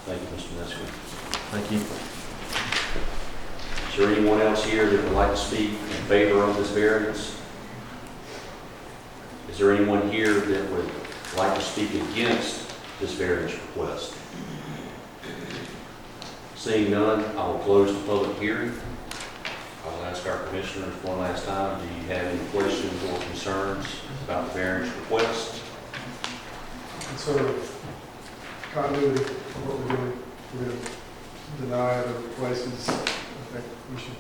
Thank you, Mr. Metzger. Thank you. Is there anyone else here that would like to speak in favor of this variance? Is there anyone here that would like to speak against this variance request? Seeing none, I will close the public hearing. I will ask our commissioners one last time, do you have any questions or concerns about the variance request? It's sort of continuity of what we're doing. We're going to deny other places. I think we should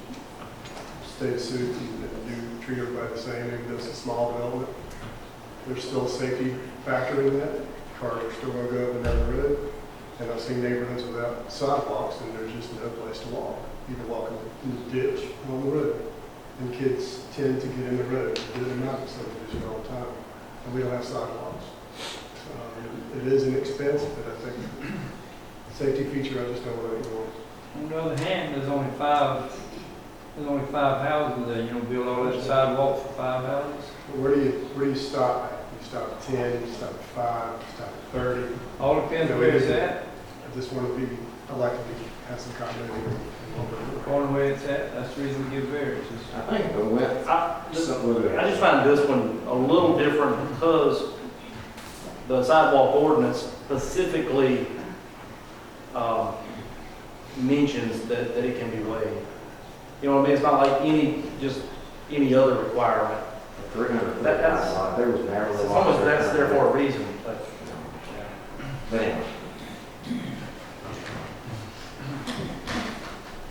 stay suit and treat everybody the same. Maybe there's a small development. There's still a safety factor in that. Cars are still going to go up and down the road. And I've seen neighborhoods without sidewalks, and there's just no place to walk. People walk in the ditch on the road. And kids tend to get in the road. They do it in mountain subdivision all the time. And we don't have sidewalks. It is an expense, but I think safety feature, I just don't want to ignore. On the other hand, there's only five houses there. You don't build all that sidewalk for 5 houses. Where do you stop at? You stop at 10, you stop at 5, you stop at 30. All depends where it's at. I just want to be, I like to have some continuity. According to where it's at, that's the reason we give variances. I think the width, I just something with I just find this one a little different because the sidewalk ordinance specifically mentions that it can be waived. You know what I mean? It's not like any other requirement. 300 foot That's- lot, there was never. It's almost that's there for a reason. But anyway.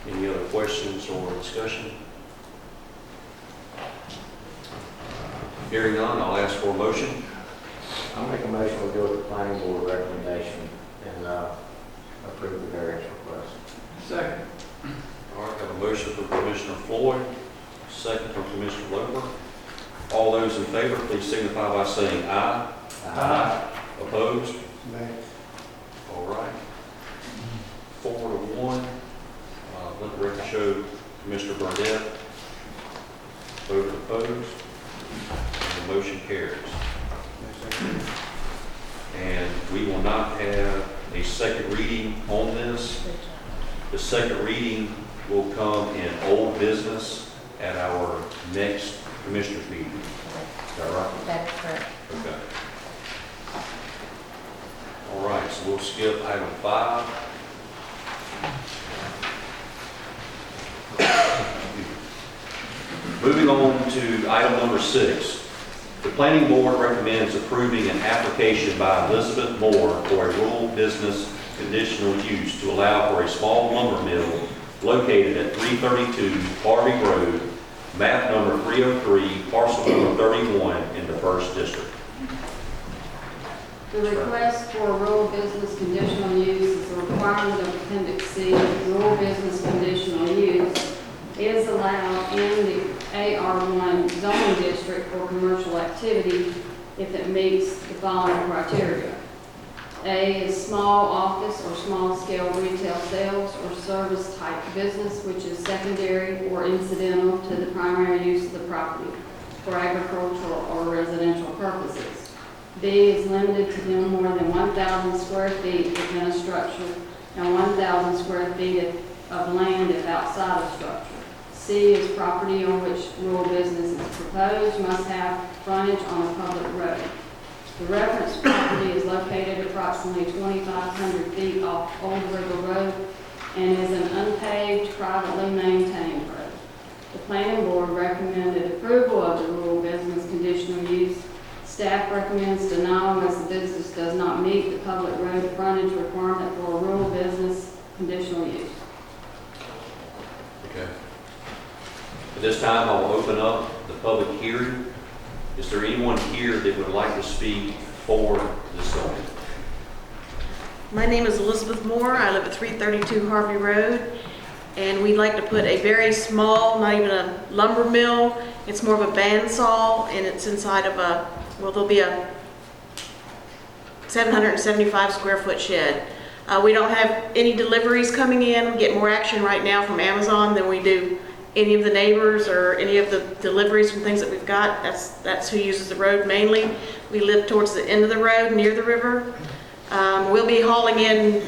Any other questions or discussion? Hearing none, I'll ask for a motion. I'll make a motion to go with the planning board recommendation and approve the variance request. Second. All right, I have a motion from Commissioner Floyd, second from Commissioner Loper. All those in favor, please signify by saying aye. Aye. Opposed? Nay. All right. 4 to 1. Let the record show Commissioner Burnett voted opposed. And the motion carries. And we will not have a second reading on this. The second reading will come in old business at our next Commissioners meeting. Is that right? That's correct. Okay. All right, so we'll skip item 5. Moving on to item number 6. The Planning Board recommends approving an application by Elizabeth Moore for a rural business conditional use to allow for a small lumber mill located at 332 Harvey Road, map number 303, parcel number 31 in the 1st District. The request for rural business conditional use is a requirement of Appendix C. Rural business conditional use is allowed in the AR1 zoning district for commercial activity if it meets the following criteria. A is small office or small-scale retail sales or service-type business which is secondary or incidental to the primary use of the property for agricultural or residential purposes. B is limited to no more than 1,000 square feet within a structure and 1,000 square feet of land if outside a structure. C is property on which rural business is proposed must have frontage on a public road. The reference property is located approximately 2,500 feet off Old River Road and is an unpaved, privately maintained road. The planning board recommended approval of the rural business conditional use. Staff recommends denial as the business does not meet the public road frontage requirement for a rural business conditional use. Okay. At this time, I will open up the public hearing. Is there anyone here that would like to speak for this zoning? My name is Elizabeth Moore. I live at 332 Harvey Road, and we'd like to put a very small, not even a lumber mill. It's more of a bandsaw, and it's inside of a, well, there'll be a 775 square foot shed. We don't have any deliveries coming in. We get more action right now from Amazon than we do any of the neighbors or any of the deliveries from things that we've got. That's who uses the road mainly. We live towards the end of the road near the river. We'll be hauling in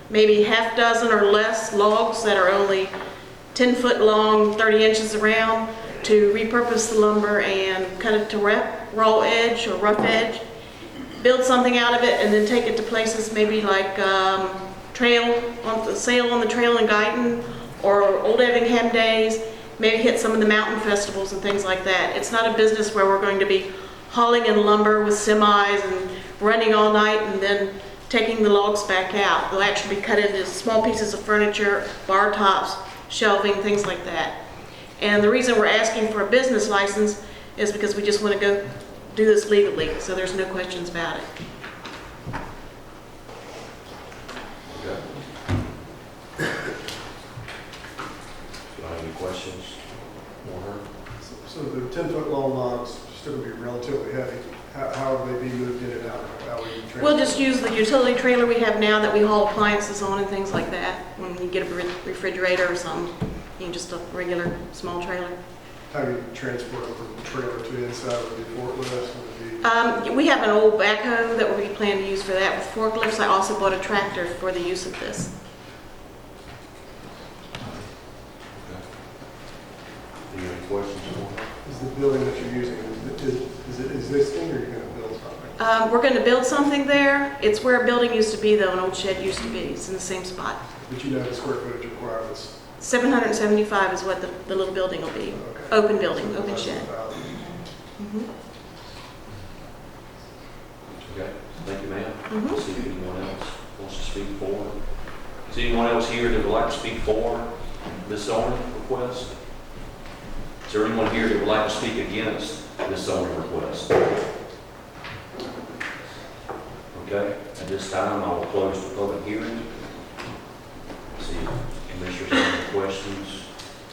maybe half dozen or less logs that are only 10 foot long, 30 inches around, to repurpose the lumber and cut it to raw edge or rough edge, build something out of it, and then take it to places maybe like sail on the trail in Guyton or Old Effingham days, maybe hit some of the mountain festivals and things like that. It's not a business where we're going to be hauling in lumber with semis and running all night and then taking the logs back out. They'll actually be cut into small pieces of furniture, bar tops, shelving, things like that. And the reason we're asking for a business license is because we just want to go do this legally, so there's no questions about it. Okay. Do I have any questions for her? So the 10-foot long logs still going to be relatively heavy. How will they be moved in and out? How will you transport? We'll just use the utility trailer we have now that we haul appliances on and things like that. When you get a refrigerator or something, you can just a regular small trailer. How do you transport them from the trailer to the inside? Would it be forklifts? Would it be... We have an old backhoe that we plan to use for that with forklifts. I also bought a tractor for the use of this. Do you have any questions for her? Is the building that you're using, is it existing or are you going to build something? We're going to build something there. It's where a building used to be, though, an old shed used to be. It's in the same spot. But you know the square footage requirements? 775 is what the little building will be. Okay. Open building, open shed. Mm-hmm. Okay, thank you, ma'am. Mhm. See if anyone else wants to speak for. Is anyone else here that would like to speak for this zoning request? Is there anyone here that would like to speak against this zoning request? Okay, at this time, I will close the public hearing. See if commissioners have any questions,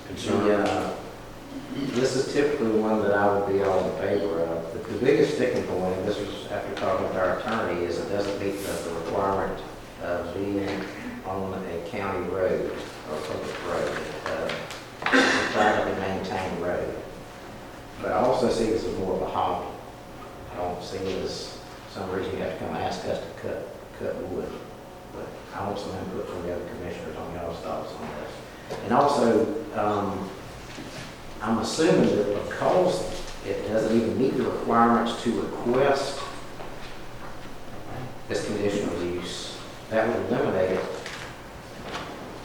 concerns. This is typically one that I would be all in favor of. The biggest sticking point, and this was after talking with our attorney, is it doesn't meet the requirement of being on a county road or public road, a privately maintained road. But I also see this as more of a hobby. I don't see it as some reason you have to come ask us to cut wood. But I want some input from the other commissioners on y'all's thoughts on this. And also, I'm assuming that because it doesn't even meet the requirements to request this conditional use, that would eliminate it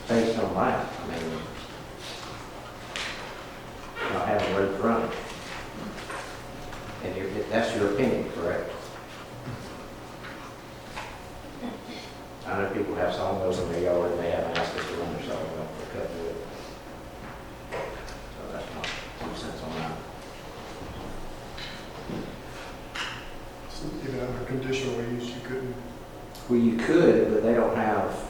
based on that. I mean, not having road frontage. And that's your opinion, correct? I know people have sawmills in their yard and they haven't asked us to run their sawmill for cut wood. So that's not 2 cents on that. So even under conditional use, you couldn't... Well, you could, but they don't have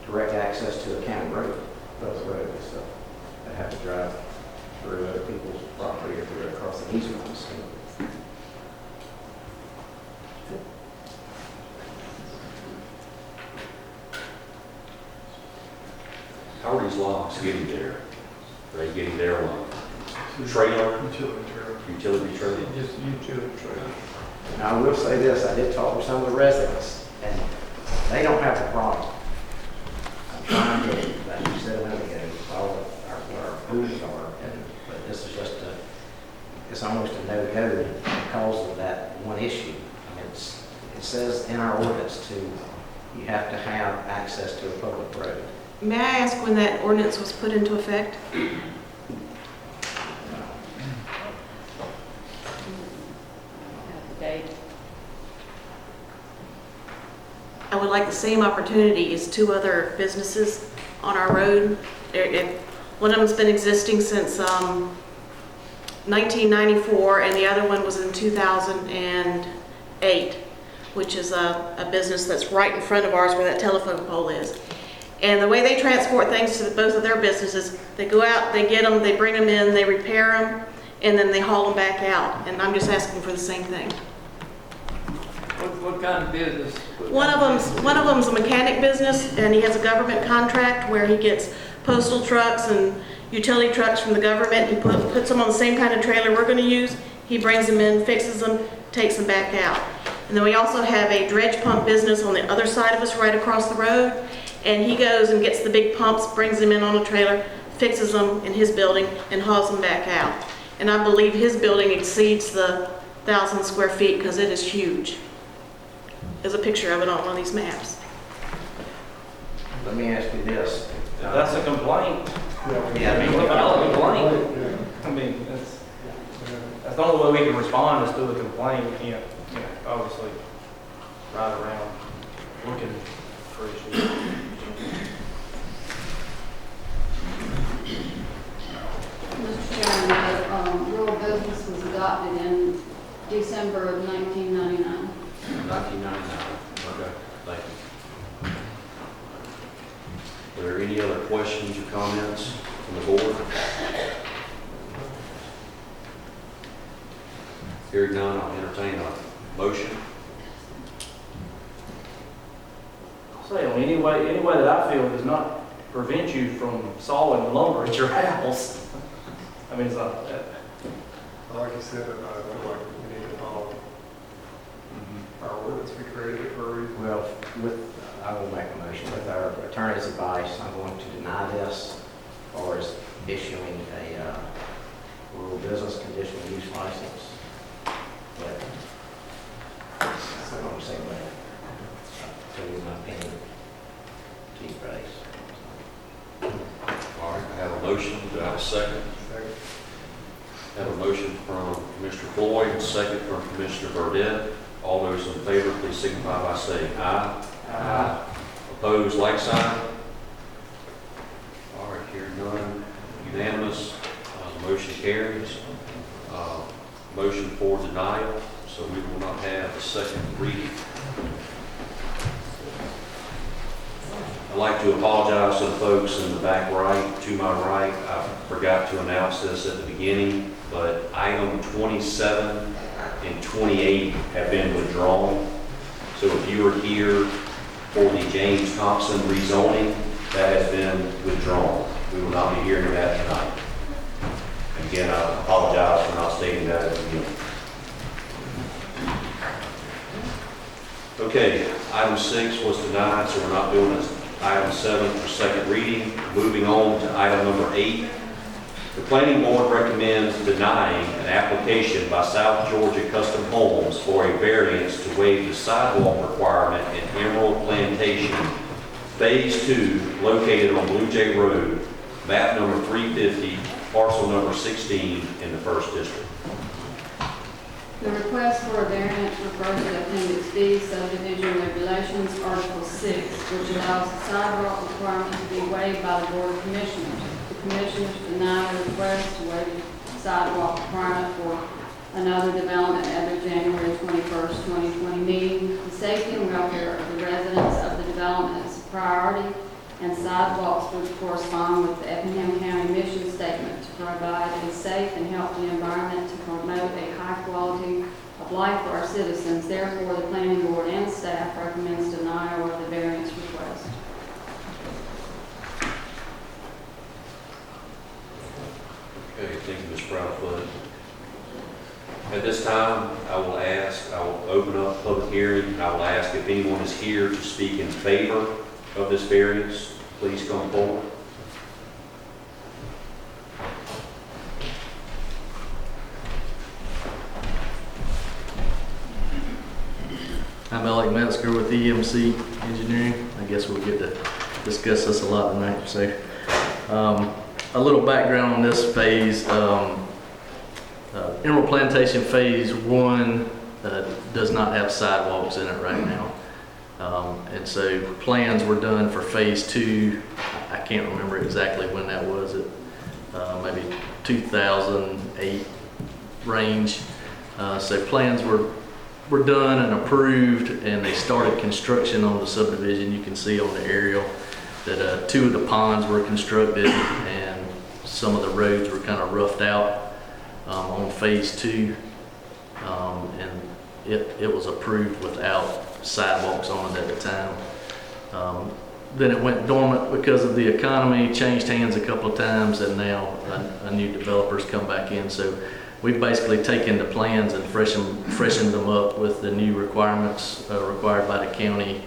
direct access to a county road, public road, so they have to drive through other people's property or through across the easements. How are these logs getting there? Are they getting there on trailer? Utility trailer. Utility trailer? Just utility trailer. Now, I will say this, I did talk with some of the residents, and they don't have a problem. I'm trying to, like you said a minute ago, all what our pools are, but this is just it's almost a no-go because of that one issue. I mean, it says in our ordinance you have to have access to a public road. May I ask when that ordinance was put into effect? Date. I would like the same opportunity as 2 other businesses on our road. One of them's been existing since 1994, and the other one was in 2008, which is a business that's right in front of ours where that telephone pole is. And the way they transport things to both of their businesses, they go out, they get them, they bring them in, they repair them, and then they haul them back out. And I'm just asking for the same thing. What kind of business? One of them's a mechanic business, and he has a government contract where he gets postal trucks and utility trucks from the government. He puts them on the same kind of trailer we're going to use. He brings them in, fixes them, takes them back out. And then we also have a dredge pump business on the other side of us, right across the road. And he goes and gets the big pumps, brings them in on a trailer, fixes them in his building, and hauls them back out. And I believe his building exceeds the 1,000 square feet because it is huge. There's a picture of it on one of these maps. Let me ask you this. If that's a complaint, Yeah, I mean, we file a complaint. I mean, that's the only way we can respond is through a complaint. We can't, obviously ride around looking for issues. Mr. Chairman, the rural business was adopted in December of 1999. 1999. Okay, thank you. Are there any other questions or comments from the board? Hearing none, I'll entertain a motion. I'll say, any way that I feel does not prevent you from sawing lumber at your house. I mean, it's not that. Like you said, I feel like we need to follow our ordinance. We created it for a reason. Well, I will make a motion. With our attorney's advice, I'm going to deny this as far as issuing a rural business conditional use license. But I'm going to say that. I'll tell you my opinion. Keep race. All right, I have a motion. Do I have a second? Second. I have a motion from Commissioner Floyd, a second from Commissioner Burdette. All those in favor, please signify by saying aye. Aye. Opposed, like sign. All right, hearing none, unanimous. The motion carries. Motion for denial, so we will not have a second reading. I'd like to apologize to the folks in the back right, to my right. I forgot to announce this at the beginning, but item 27 and 28 have been withdrawn. So if you are here for the James Thompson rezoning, that has been withdrawn. We will not be hearing that tonight. And again, I apologize for not stating that at the beginning. Okay, item 6 was denied, so we're not doing this. Item 7 for second reading. Moving on to item number 8. The Planning Board recommends denying an application by South Georgia Custom Homes for a variance to waive the sidewalk requirement in Emerald Plantation, Phase 2, located on Blue Jay Road, map number 350, parcel number 16 in the 1st District. The request for a variance refers to Appendix B, subdivision regulations, Article 6, which allows the sidewalk requirement to be waived by the Board of Commissioners. The Commissioners deny the request to waive the sidewalk requirement for another development at their January 21st, 2020 meeting. The safety and welfare of the residents of the development is a priority, and sidewalks would correspond with the Effingham County mission statement to provide a safe and healthy environment to promote a high quality of life for our citizens. Therefore, the Planning Board and staff recommends denial of the variance request. Okay, thank you, Ms. Proudfoot. At this time, I will open up public hearing, and I will ask if anyone is here to speak in favor of this variance, please come forward. I'm Alec Metzger with EMC Engineering. I guess we'll get to discuss this a lot tonight. So, a little background on this phase. Emerald Plantation Phase 1 does not have sidewalks in it right now. And so plans were done for Phase 2. I can't remember exactly when that was. Maybe 2008 range. So plans were done and approved, and they started construction on the subdivision. You can see on the aerial that 2 of the ponds were constructed and some of the roads were kind of roughed out on Phase 2, and it was approved without sidewalks on it at the time. Then it went dormant because of the economy, changed hands a couple of times, and now a new developer's come back in. So we've basically taken the plans and freshened them up with the new requirements required by the county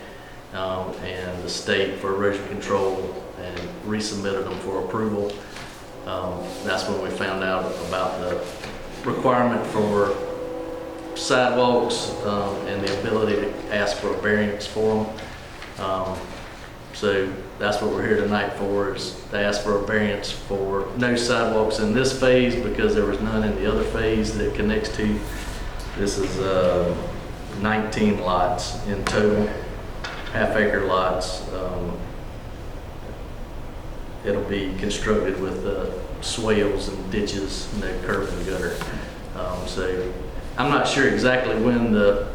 and the state for erosion control, and resubmitted them for approval. That's when we found out about the requirement for sidewalks and the ability to ask for a variance for them. So that's what we're here tonight for, is to ask for a variance for no sidewalks in this phase because there was none in the other phase that it connects to. This is 19 lots in total, half-acre lots. It'll be constructed with swales and ditches, no curb and gutter. So I'm not sure exactly when the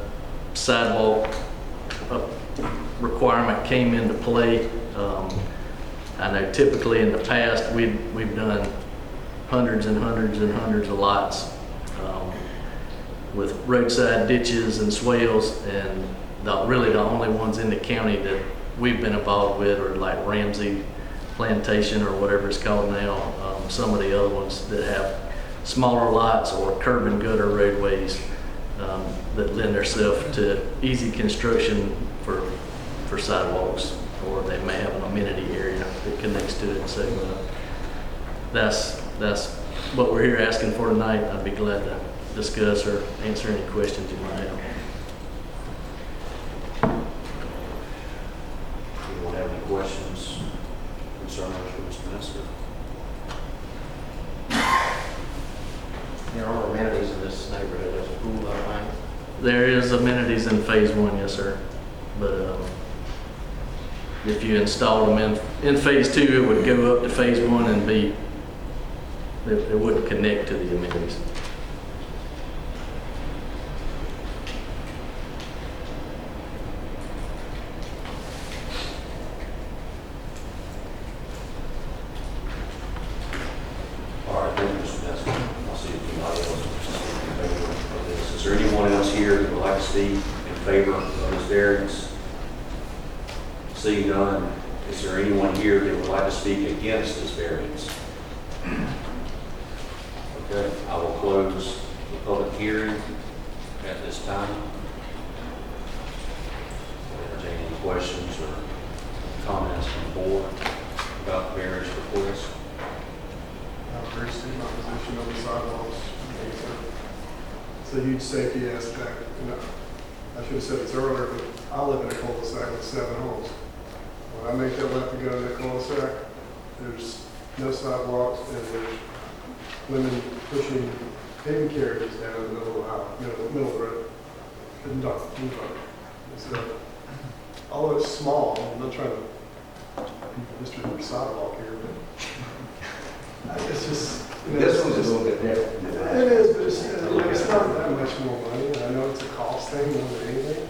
sidewalk requirement came into play. I know typically in the past we've done hundreds and hundreds and hundreds of lots with roadside ditches and swales, and really the only ones in the county that we've been involved with are like Ramsey Plantation or whatever it's called now. Some of the other ones that have smaller lots or curb and gutter roadways that lend themselves to easy construction for sidewalks, or they may have an amenity area that connects to it. So that's what we're here asking for tonight. I'd be glad to discuss or answer any questions you might have. Anyone have any questions, concerns for Mr. Metzger? There are amenities in this neighborhood. There's a pool, I think. There is amenities in Phase 1, yes, sir. But if you install them in Phase 2, it would go up to Phase 1 and it wouldn't connect to the amenities. All right, thank you, Mr. Metzger. I'll see if anybody else wants to speak in favor of this. Is there anyone else here that would like to speak in favor of this variance? Seeing none, is there anyone here that would like to speak against this variance? Okay, I will close the public hearing at this time. I'll entertain any questions or comments from the board about the variance request. I've very seen my position on the sidewalks. It's a huge safety aspect. And I should have said this earlier, but I live in a cul-de-sac with 7 homes. When I make that left to go to that cul-de-sac, there's no sidewalks, and there's women pushing baby carriages down in the middle of the house, middle of the road. And dark. So, although it's small, I'm not trying to be Mr. Sidewalk here, but it's just, This one's a little bit different. it is, but it's not that much more money. And I know it's a cost thing more than anything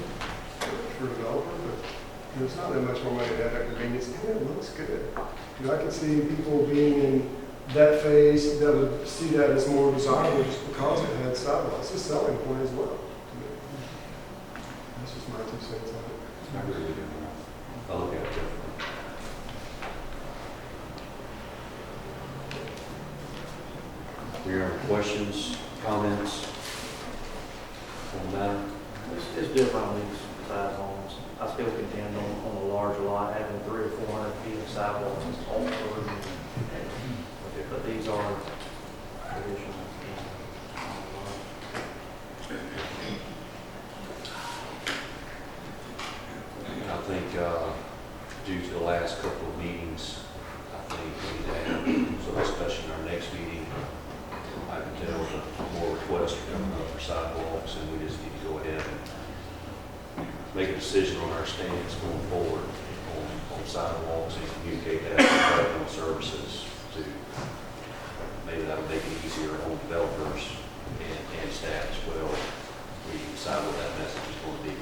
for a developer, but there's not that much more money to have that convenience, and it looks good. I can see people being in that phase that would see that as more desirable just because it had sidewalks. It's a selling point as well. That's just my 2 cents on it. I agree with you. I'll look at it differently. Are there any questions, comments? the matter? It's different on these size homes. I still contend on a larger lot, having 300 or 400 feet of sidewalks is all through. But these are traditional. I think due to the last couple of meetings, I think we need to have some discussion in our next meeting. I can tell more requests are coming up for sidewalks, and we just need to go ahead and make a decision on our stance going forward on sidewalks and communicate that to professional services to maybe that'll make it easier on developers and staff as well. We decide what that message is going to be.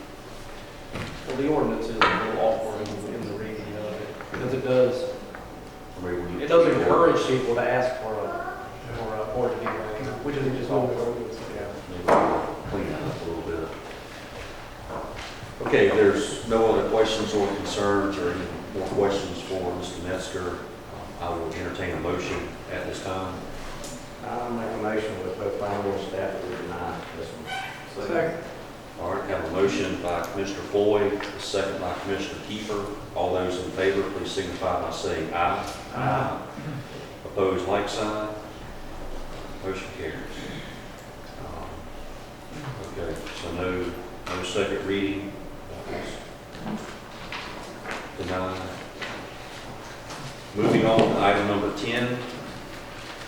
Well, the ordinance is a little awkward in the reading of it, because it does encourage people to ask for it to be ranked, which is just all. Maybe clean that up a little bit. Okay, if there's no other questions or concerns or any more questions for Mr. Metzger, I will entertain a motion at this time. I'll make a motion with both planning board staff to deny this one. Second. All right, have a motion by Commissioner Floyd, a second by Commissioner Kiefer. All those in favor, please signify by saying aye. Aye. Opposed, like sign. Motion carries. Okay, so no second reading. That was denied. Moving on to item number 10.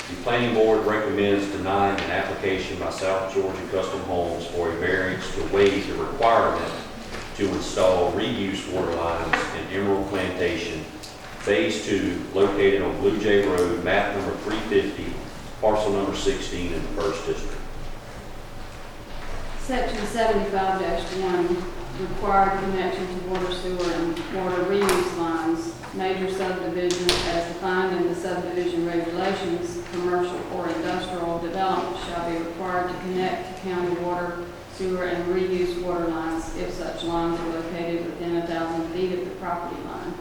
The planning board recommends denying an application by South Georgia Custom Homes for a variance to waive the requirement to install reuse water lines in Emerald Plantation, Phase 2, located on Blue Jay Road, map number 350, parcel number 16 in the 1st District. Section 75-1, required connection to water, sewer, and water reuse lines. Major subdivisions as defined in the subdivision regulations, commercial or industrial development shall be required to connect to county water, sewer, and reuse water lines if such lines are located within 1,000 feet of the property line.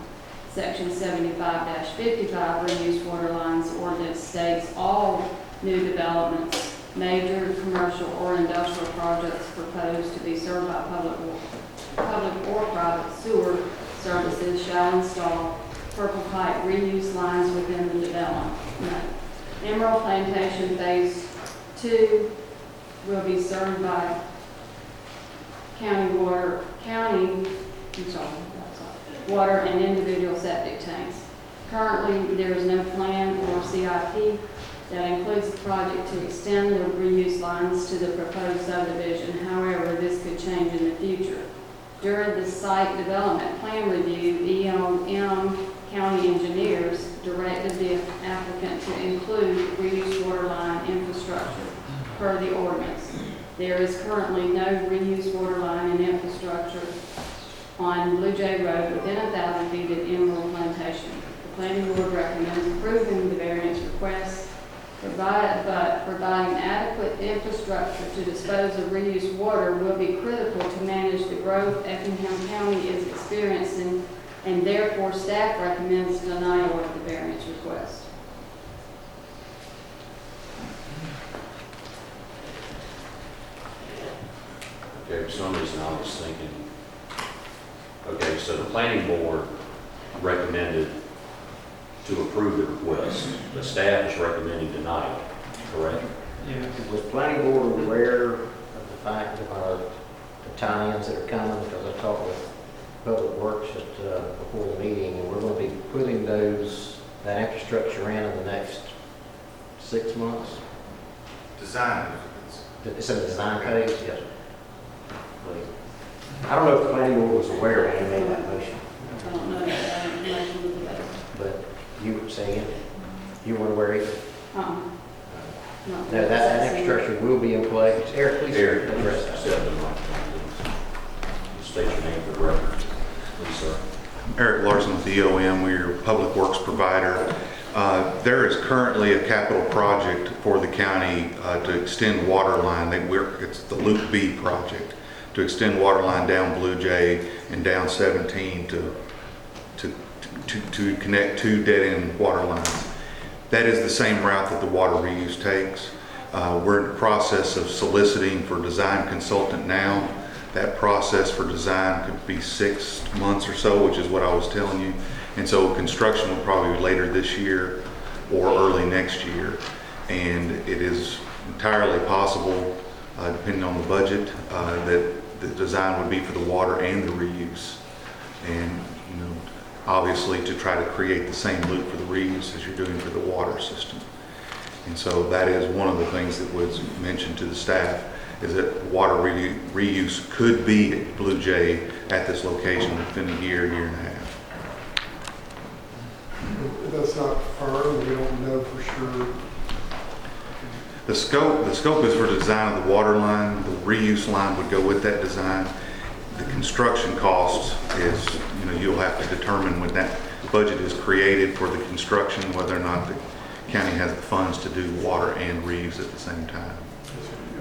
Section 75-55, reuse water lines ordinance states all new developments, major commercial or industrial projects proposed to be served by public or private sewer services shall install purple pipe reuse lines within the development. Emerald Plantation Phase 2 will be served by water and individual septic tanks. Currently, there is no plan or CIP that includes the project to extend the reuse lines to the proposed subdivision. However, this could change in the future. During the site development plan review, EOM County engineers directed the applicant to include reuse water line infrastructure per the ordinance. There is currently no reuse water line and infrastructure on Blue Jay Road within 1,000 feet of Emerald Plantation. The planning board recommends approving the variance request, but providing adequate infrastructure to dispose of reuse water will be critical to manage the growth Effingham County is experiencing, and therefore staff recommends denial of the variance request. Okay, for some reason I was thinking, okay, so the planning board recommended to approve the request. The staff is recommending denial, correct? Yeah. Was planning board aware of the fact about the tie-ins that are coming? Because I talked with Public Works just before the meeting, and we're going to be putting that infrastructure in the next 6 months. Design. It's in the design phase, yes. I don't know if the planning board was aware when they made that motion, I don't know that information was available. but you were saying you weren't aware either. Not No, that infrastructure will be in place. Eric, please address that. State your name for the record, please, sir. Eric Larson with EOM, we're your public works provider. There is currently a capital project for the county to extend water line. It's the Loop B project to extend water line down Blue Jay and down 17 to connect two dead-end water lines. That is the same route that the water reuse takes. We're in the process of soliciting for design consultant now. That process for design could be 6 months or so, which is what I was telling you. And so construction will probably be later this year or early next year. And it is entirely possible, depending on the budget, that the design would be for the water and the reuse. And, you know, obviously to try to create the same loop for the reuse as you're doing for the water system. And so that is one of the things that was mentioned to the staff, is that water reuse could be at Blue Jay at this location within a year and a half. That's not firm, we don't know for sure. The scope is for design of the water line. The reuse line would go with that design. The construction cost is, you know, you'll have to determine when that budget is created for the construction, whether or not the county has the funds to do water and reuse at the same time.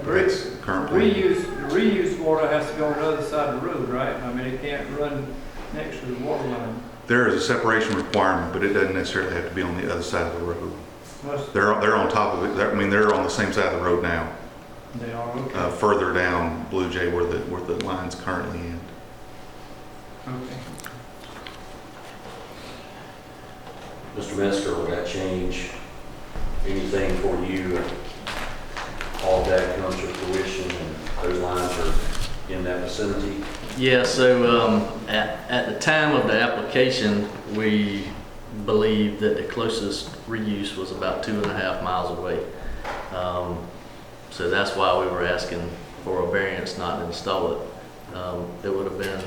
That's currently. The reuse water has to go on the other side of the road, right? I mean, it can't run next to the water line. There is a separation requirement, but it doesn't necessarily have to be on the other side of the road. They're on top of it. I mean, they're on the same side of the road now. They are, okay. Further down Blue Jay where the line's currently end. Okay. Mr. Metzger, will that change anything for you? All of that comes to fruition and those lines are in that vicinity? Yeah, so at the time of the application, we believed that the closest reuse was about 2.5 miles away. So that's why we were asking for a variance not to install it. It would have been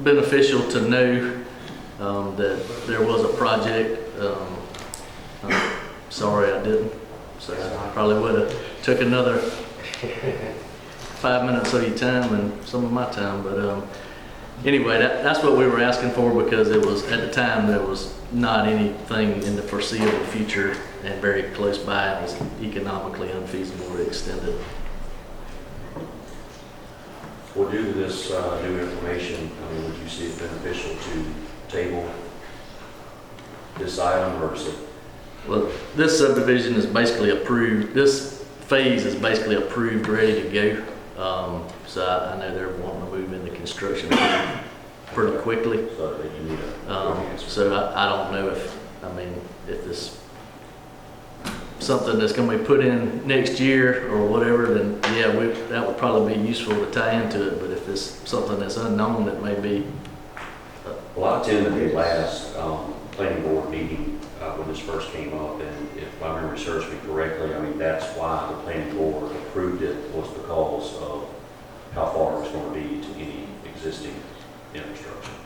beneficial to know that there was a project. I'm sorry I didn't. So I probably would have took another 5 minutes of your time and some of my time, but anyway, that's what we were asking for, because it was, at the time, there was not anything in the foreseeable future and very close by. It was economically unfeasible to extend it. Well, due to this new information, I mean, would you see it beneficial to table this item, or is it? Well, this subdivision is basically approved. This phase is basically approved, ready to go. So I know they're wanting to move into construction pretty quickly. So that you need a So I don't know if this something that's going to be put in next year or whatever, then yeah, that would probably be useful to tie into it. But if it's something that's unknown, that may be. Well, I attended the last planning board meeting when this first came up, and if my memory serves me correctly, I mean, that's why the planning board approved it, was because of how far it was going to be to any existing infrastructure.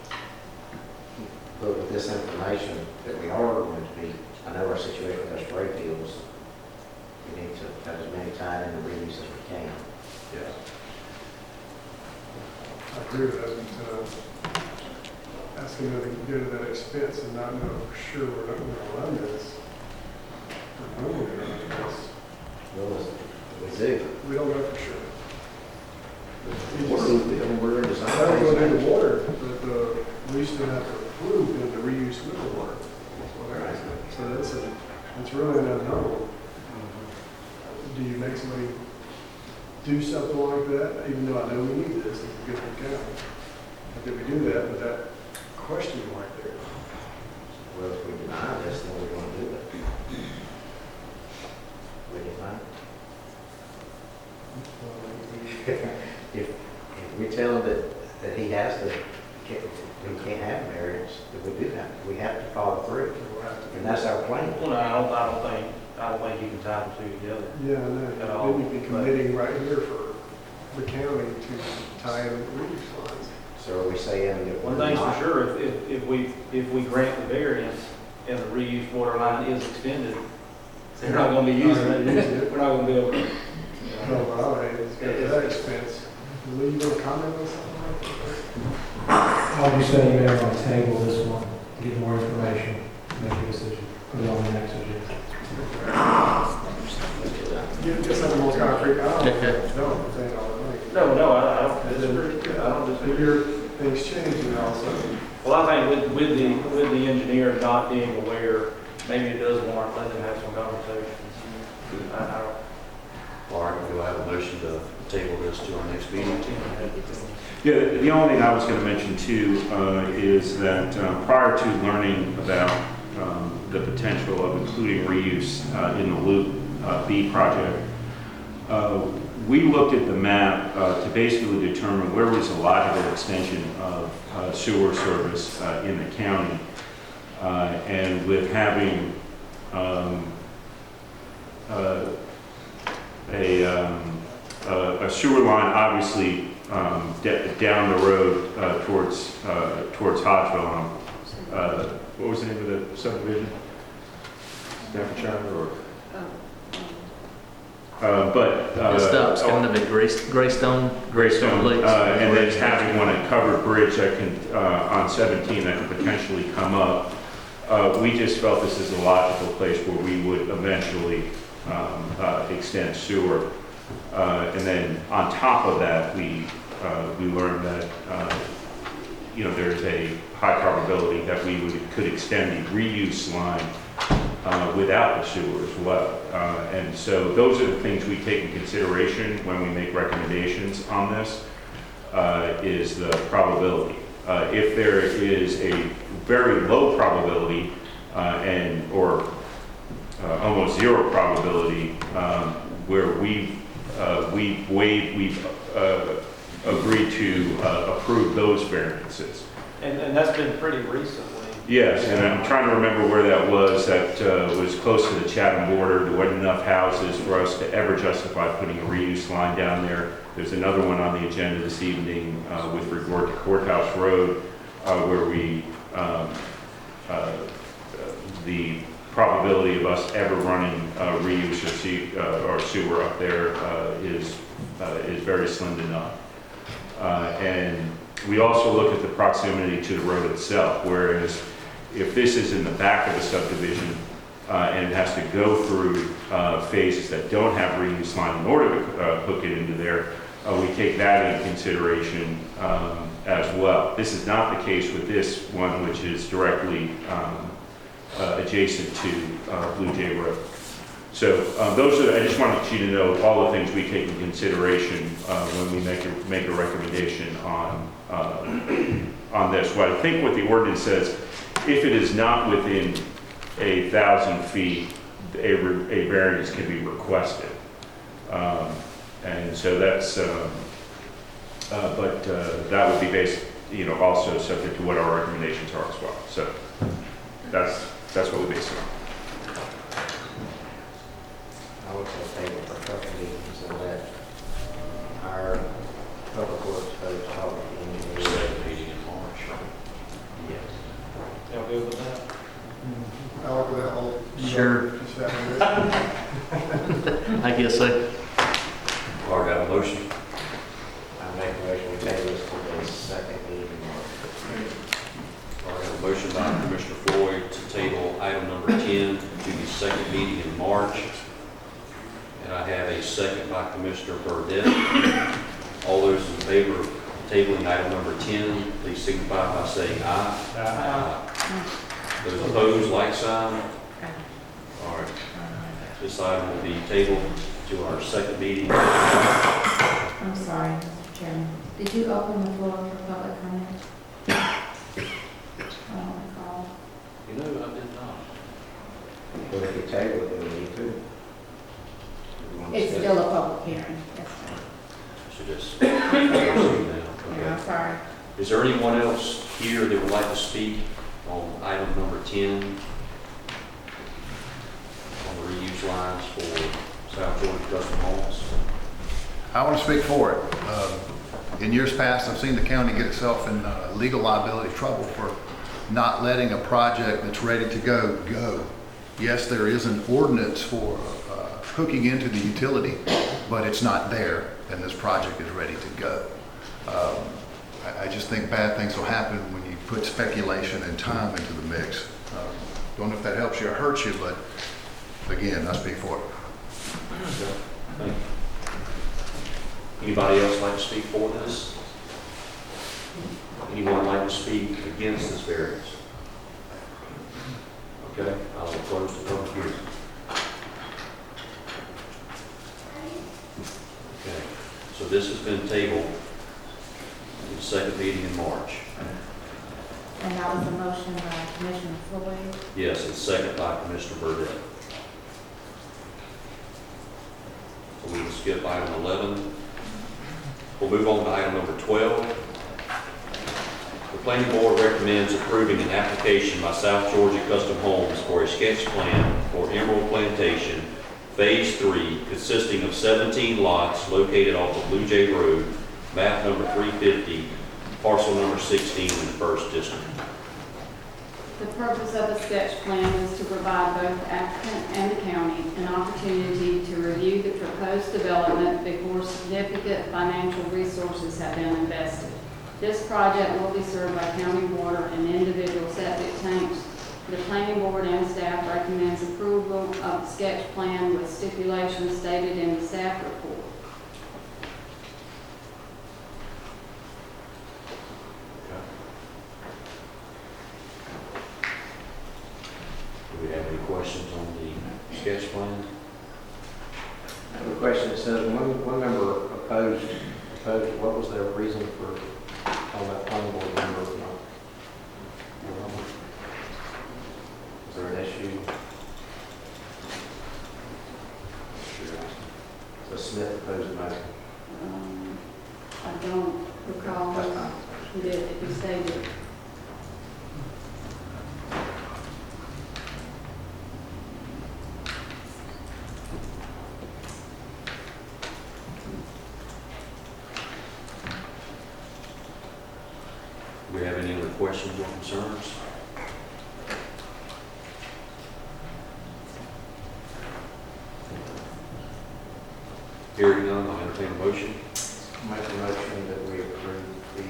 But with this information that we are going to be, I know our situation with our spray fields, we need to have as many tied in the reuse as we can. Yeah. I agree with that. Asking them to go to that expense and not know for sure we're not going to run this. We're going to run this. Well, we do. We don't know for sure. We're in design. I don't go into the water, but we still have to approve them to reuse with the water. So that's really an unknown. Do you make somebody do something like that, even though I know we need this, it's a good account? How did we do that with that question right there? Well, if we deny this, then we're going to do it. We deny it. If we tell him that he has to, we can't have variance, then we have to follow through. And that's our plan. Well, no, I don't think you can tie the two together. Yeah, I know. Then you'd be committing right here for the county to tie in the reuse lines. So are we saying that One thing's for sure, if we grant the variance and the reuse water line is extended, they're not going to be using it. We're not going to be able to. No, but all right, it's got that expense. Lee, you want to comment on something like that? I'll be saying you're going to table this one, get more information, make a decision, put it on the next agenda. Get something more concrete. I don't Okay. know. Saying all the money. No, I don't disagree. I don't disagree. Your things changing also. Well, I think with the engineer not being aware, maybe it does warrant letting them have some conversations. All right, do I have a motion to table this to our next meeting? Yeah, the only thing I was going to mention too is that prior to learning about the potential of including reuse in the Loop B project, we looked at the map to basically determine where was the logical extension of sewer service in the county. And with having a sewer line obviously down the road towards Hodgeville. What was the name of the subdivision? Staffordshire or? It stops kind of at Greystone Lakes. And then having one at Covered Bridge that can, on 17, that could potentially come up. We just felt this is a logical place where we would eventually extend sewer. And then on top of that, we learned that there's a high probability that we could extend the reuse line without the sewer as well. And so those are the things we take in consideration when we make recommendations on this, is the probability. If there is a very low probability or almost zero probability where we've agreed to approve those variances. And that's been pretty recently. Yes, and I'm trying to remember where that was. That was close to the Chatham border. There wasn't enough houses for us to ever justify putting a reuse line down there. There's another one on the agenda this evening with regard to Courthouse Road, where the probability of us ever running reuse or sewer up there is very slim to none. And we also look at the proximity to the road itself, whereas if this is in the back of a subdivision and it has to go through phases that don't have reuse line in order to hook it into there, we take that into consideration as well. This is not the case with this one, which is directly adjacent to Blue Jay Road. So I just wanted you to know all the things we take in consideration when we make a recommendation on this. What I think what the ordinance says, if it is not within 1,000 feet, a variance can be requested. And so that's, but that would be based, also subject to what our recommendations are as well. So that's what we base it on. I would say table for a couple of meetings so that our public works folks talk to the engineer meeting in March. Yes. Y'all good with that? I'll look at that whole. Sure. I guess so. All right, got a motion? I make a motion we table this to the second meeting in March. All right, a motion by Commissioner Floyd to table item number 10 to the second meeting in March. And I have a second by Commissioner Burdette. All those in favor of tabling item number 10, please signify by saying aye. Aye. Those opposed, like sign. All right. This item will be tabled to our second meeting. I'm sorry, Mr. Chairman. Did you open the floor for public comment? I don't recall. I did not. But if you table it, then we need to. It's still a public hearing. Yes, sir. Should just. Yeah, I'm sorry. Is there anyone else here that would like to speak on item number 10? On the reuse lines for South Georgia Custom Homes? I want to speak for it. In years past, I've seen the county get itself in legal liability trouble for not letting a project that's ready to go. Yes, there is an ordinance for hooking into the utility, but it's not there, and this project is ready to go. I just think bad things will happen when you put speculation and time into the mix. Don't know if that helps you or hurts you, but again, I speak for it. Thank you. Anybody else like to speak for this? Anyone like to speak against this variance? Okay, I will close the public hearing. this has been tabled to the second meeting in March. And that was a motion by Commissioner Floyd. Yes, and second by Commissioner Burdette. So we will skip item 11. We'll move on to item number 12. The Planning Board recommends approving an application by South Georgia Custom Homes for a sketch plan for Emerald Plantation, Phase 3, consisting of 17 lots located off of Blue Jay Road, map number 350, parcel number 16 in the 1st District. The purpose of the sketch plan is to provide both the applicant and the county an opportunity to review the proposed development before significant financial resources have been invested. This project will be served by county water and individual septic tanks. The planning board and staff recommends approval of the sketch plan with stipulations stated in the staff report. Do we have any questions on the sketch plan? I have a question. It says one member opposed, what was their reason for, on that planning board member? Is there an issue? So Smith opposed the motion. I don't recall That's fine. who did, if you stated. Do we have any other questions or concerns? Hearing none, I'll entertain a motion. Make a motion that we approve the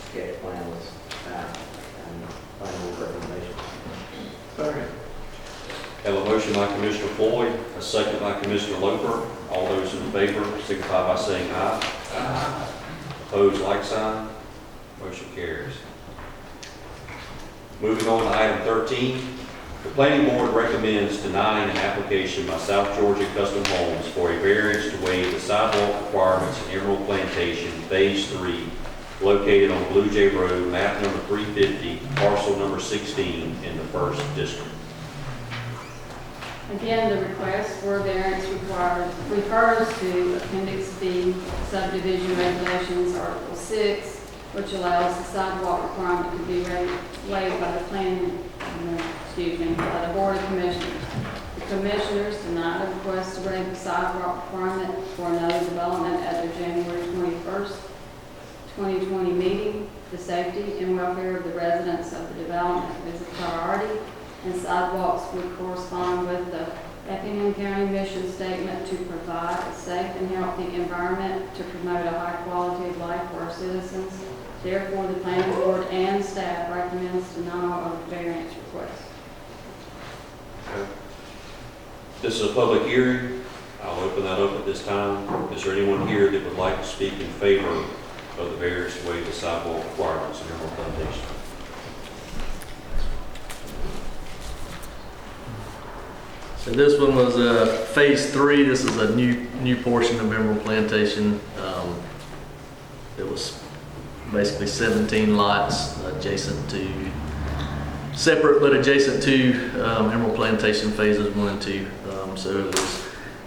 sketch plan with staff and final recommendation. Second. Have a motion by Commissioner Floyd, a second by Commissioner Loper. All those in favor signify by saying aye. Aye. Opposed, like sign. Motion carries. Moving on to item 13. The Planning Board recommends denying an application by South Georgia Custom Homes for a variance to waive the sidewalk requirements in Emerald Plantation, Phase 3, located on Blue Jay Road, map number 350, parcel number 16 in the 1st District. Again, the request for variance refers to Appendix B, subdivision regulations, Article 6, which allows the sidewalk requirement to be waived by the by the Board of Commissioners. The Commissioners denied a request to waive the sidewalk requirement for another development at their January 21st, 2020 meeting. The safety and welfare of the residents of the development is a priority, and sidewalks would correspond with the Effingham County mission statement to provide a safe and healthy environment to promote a high quality of life for our citizens. Therefore, the planning board and staff recommends denial of the variance request. Okay. This is a public hearing. I'll open that up at this time. Is there anyone here that would like to speak in favor of the variance to waive the sidewalk requirements in Emerald Plantation? So this one was Phase 3. This is a new portion of Emerald Plantation. It was basically 17 lots adjacent to, separate but adjacent to Emerald Plantation Phases 1 and 2. So there's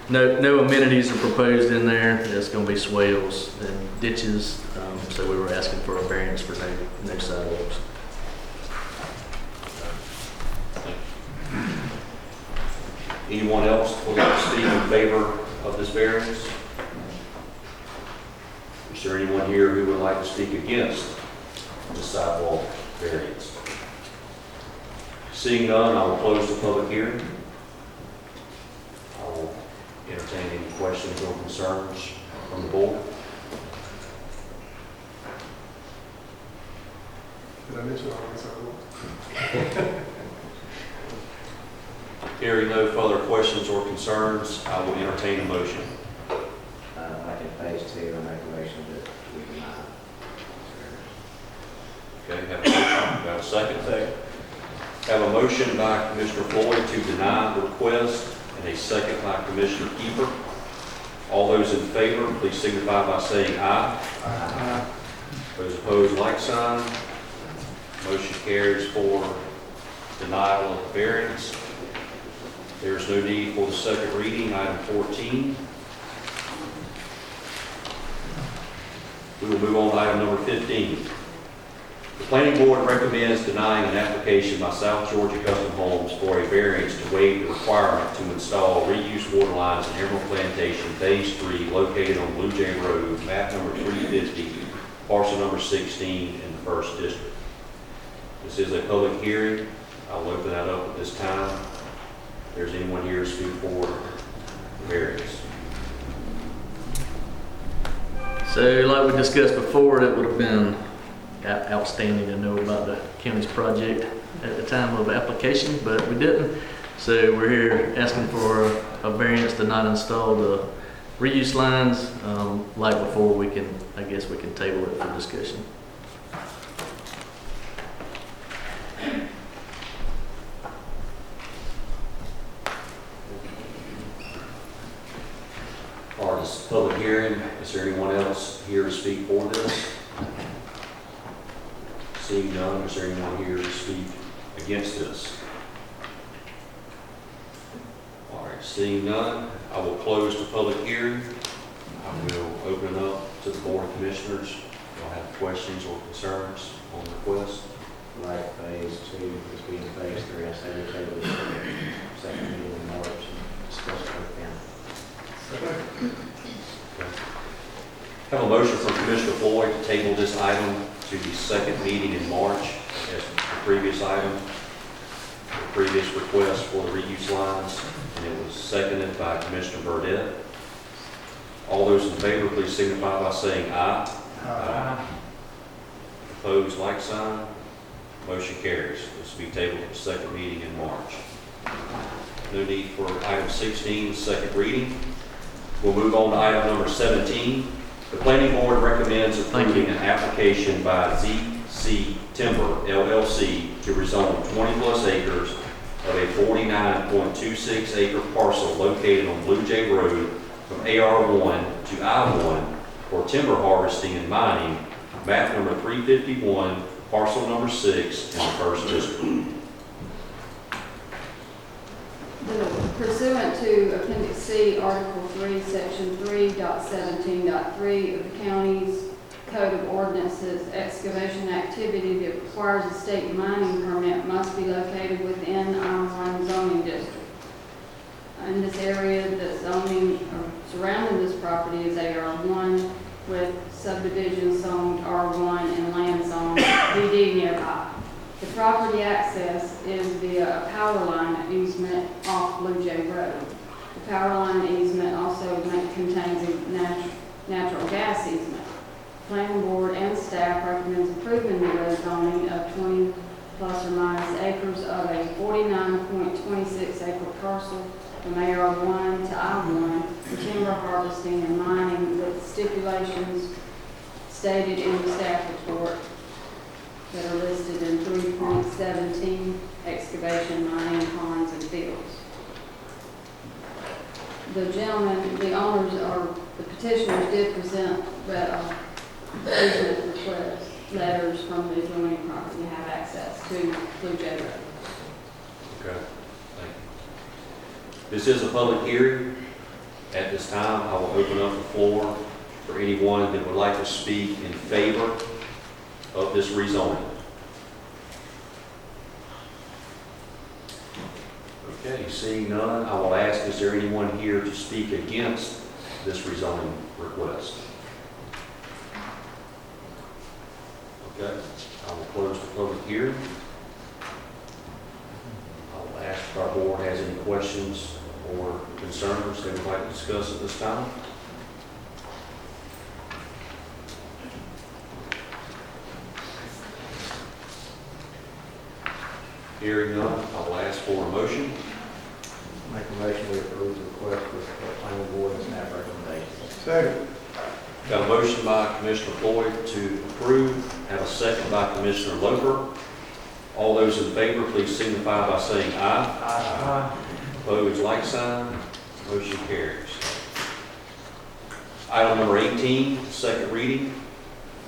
no amenities are proposed in there. There's going to be swales and ditches. So we were asking for a variance for no sidewalks. Anyone else would like to speak in favor of this variance? Is there anyone here who would like to speak against the sidewalk variance? Seeing none, I will close the public hearing. I will entertain any questions or concerns from the board. Did I mention all this? Hearing no further questions or concerns, I will entertain a motion. Like in Phase 2, I make a motion that we deny. Okay, have a motion. Got a second? Second. Have a motion by Commissioner Floyd to deny the request and a second by Commissioner Keeper. All those in favor, please signify by saying aye. Aye. Those opposed, like sign. Motion carries for denial of variance. There is no need for the second reading. Item 14. We will move on to item number 15. The Planning Board recommends denying an application by South Georgia Custom Homes for a variance to waive the requirement to install reuse water lines in Emerald Plantation Phase 3 located on Blue Jay Road, map number 350, parcel number 16 in the 1st District. This is a public hearing. I'll open that up at this time. If there's anyone here to speak for the variance. So like we discussed before, it would have been outstanding to know about the county's project at the time of application, but we didn't. So we're here asking for a variance to not install the reuse lines. Like before, I guess we can table it for discussion. Part of this public hearing, is there anyone else here to speak for this? Seeing none, is there anyone here to speak against this? All right, seeing none, I will close the public hearing. I will open it up to the Board of Commissioners. Y'all have questions or concerns on the request? Like phase 2 is being phase 3, I say we table this for the second meeting in March and discuss it with them. Have a motion from Commissioner Floyd to table this item to the second meeting in March as the previous item, the previous request for the reuse lines, and it was seconded by Commissioner Burdette. All those in favor, please signify by saying aye. Aye. Opposed, like sign. Motion carries. This will be tabled for the second meeting in March. No need for item 16, second reading. We'll move on to item number 17. The Planning Board recommends approving an application by ZC Timber LLC to rezone 20-plus acres of a 49.26 acre parcel located on Blue Jay Road from AR1 to I1 for timber harvesting and mining, map number 351, parcel number 6 in the 1st District. Pursuant to Appendix C, Article 3, Section 3.17.3 of the county's Code of Ordinances, excavation activity that requires a state mining permit must be located within our zoning district. In this area, the zoning surrounding this property is AR1 with subdivisions zoned R1 and land zoned BD nearby. The property access is via a power line easement off Blue Jay Road. The power line easement also contains a natural gas easement. Planning Board and staff recommends approving the rezoning of 20 plus or minus acres of a 49.26 acre parcel from AR1 to I1 for timber harvesting and mining with stipulations stated in the staff report that are listed in 3.17, excavation, mining, ponds, and fields. The gentleman, the owners, or the petitioners did present easement request letters from the adjoining property to have access to Blue Jay Road. Okay, thank you. This is a public hearing. At this time, I will open up the floor for anyone that would like to speak in favor of this rezoning. Okay, seeing none, I will ask, is there anyone here to speak against this rezoning request? Okay, I will close the public hearing. I will ask if our board has any questions or concerns they would like to discuss at this time. Hearing none, I will ask for a motion. Make a motion we approve the request with the planning board and staff recommendations. Second. Got a motion by Commissioner Floyd to approve, have a second by Commissioner Loper. All those in favor, please signify by saying aye. Aye. Opposed, like sign. Motion carries. Item number 18, second reading.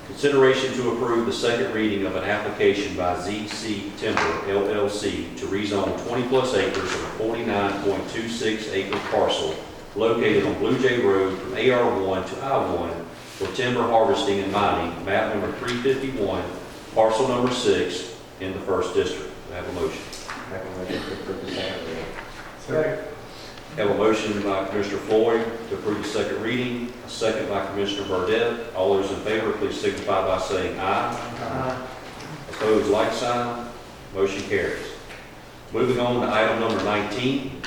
Consideration to approve the second reading of an application by ZC Timber LLC to rezone 20-plus acres of a 49.26-acre parcel located on Blue Jay Road from AR1 to I1 for timber harvesting and mining, map number 351, parcel number 6 in the first district. Do I have a motion? Make a motion to approve the second reading. Second. Have a motion by Commissioner Floyd to approve the second reading, a second by Commissioner Burdette. All those in favor, please signify by saying aye. Aye. Opposed, like sign. Motion carries. Moving on to item number 19.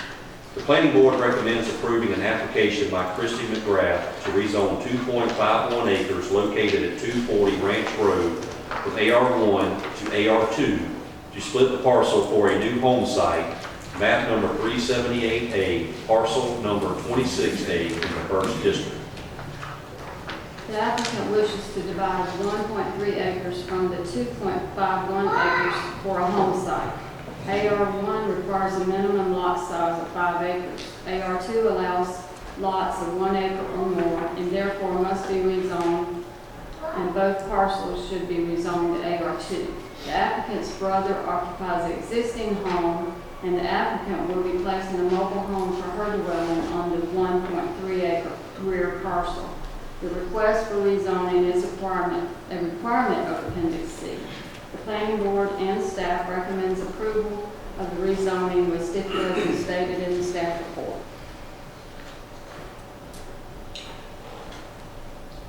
The Planning Board recommends approving an application by Christy McGrath to rezone 2.51 acres located at 240 Ranch Road from AR1 to AR2 to split the parcel for a new home site, map number 378A, parcel number 26A in the first district. The applicant wishes to divide 1.3 acres from the 2.51 acres for a home site. AR1 requires a minimum lot size of 5 acres. AR2 allows lots of 1 acre or more and therefore must be rezoned, and both parcels should be rezoned to AR2. The applicant's brother occupies the existing home, and the applicant will be placing a mobile home for her dwelling on the 1.3 acre rear parcel. The request for rezoning is a requirement of Appendix C. The Planning Board and staff recommends approval of the rezoning with stipulations stated in the staff report.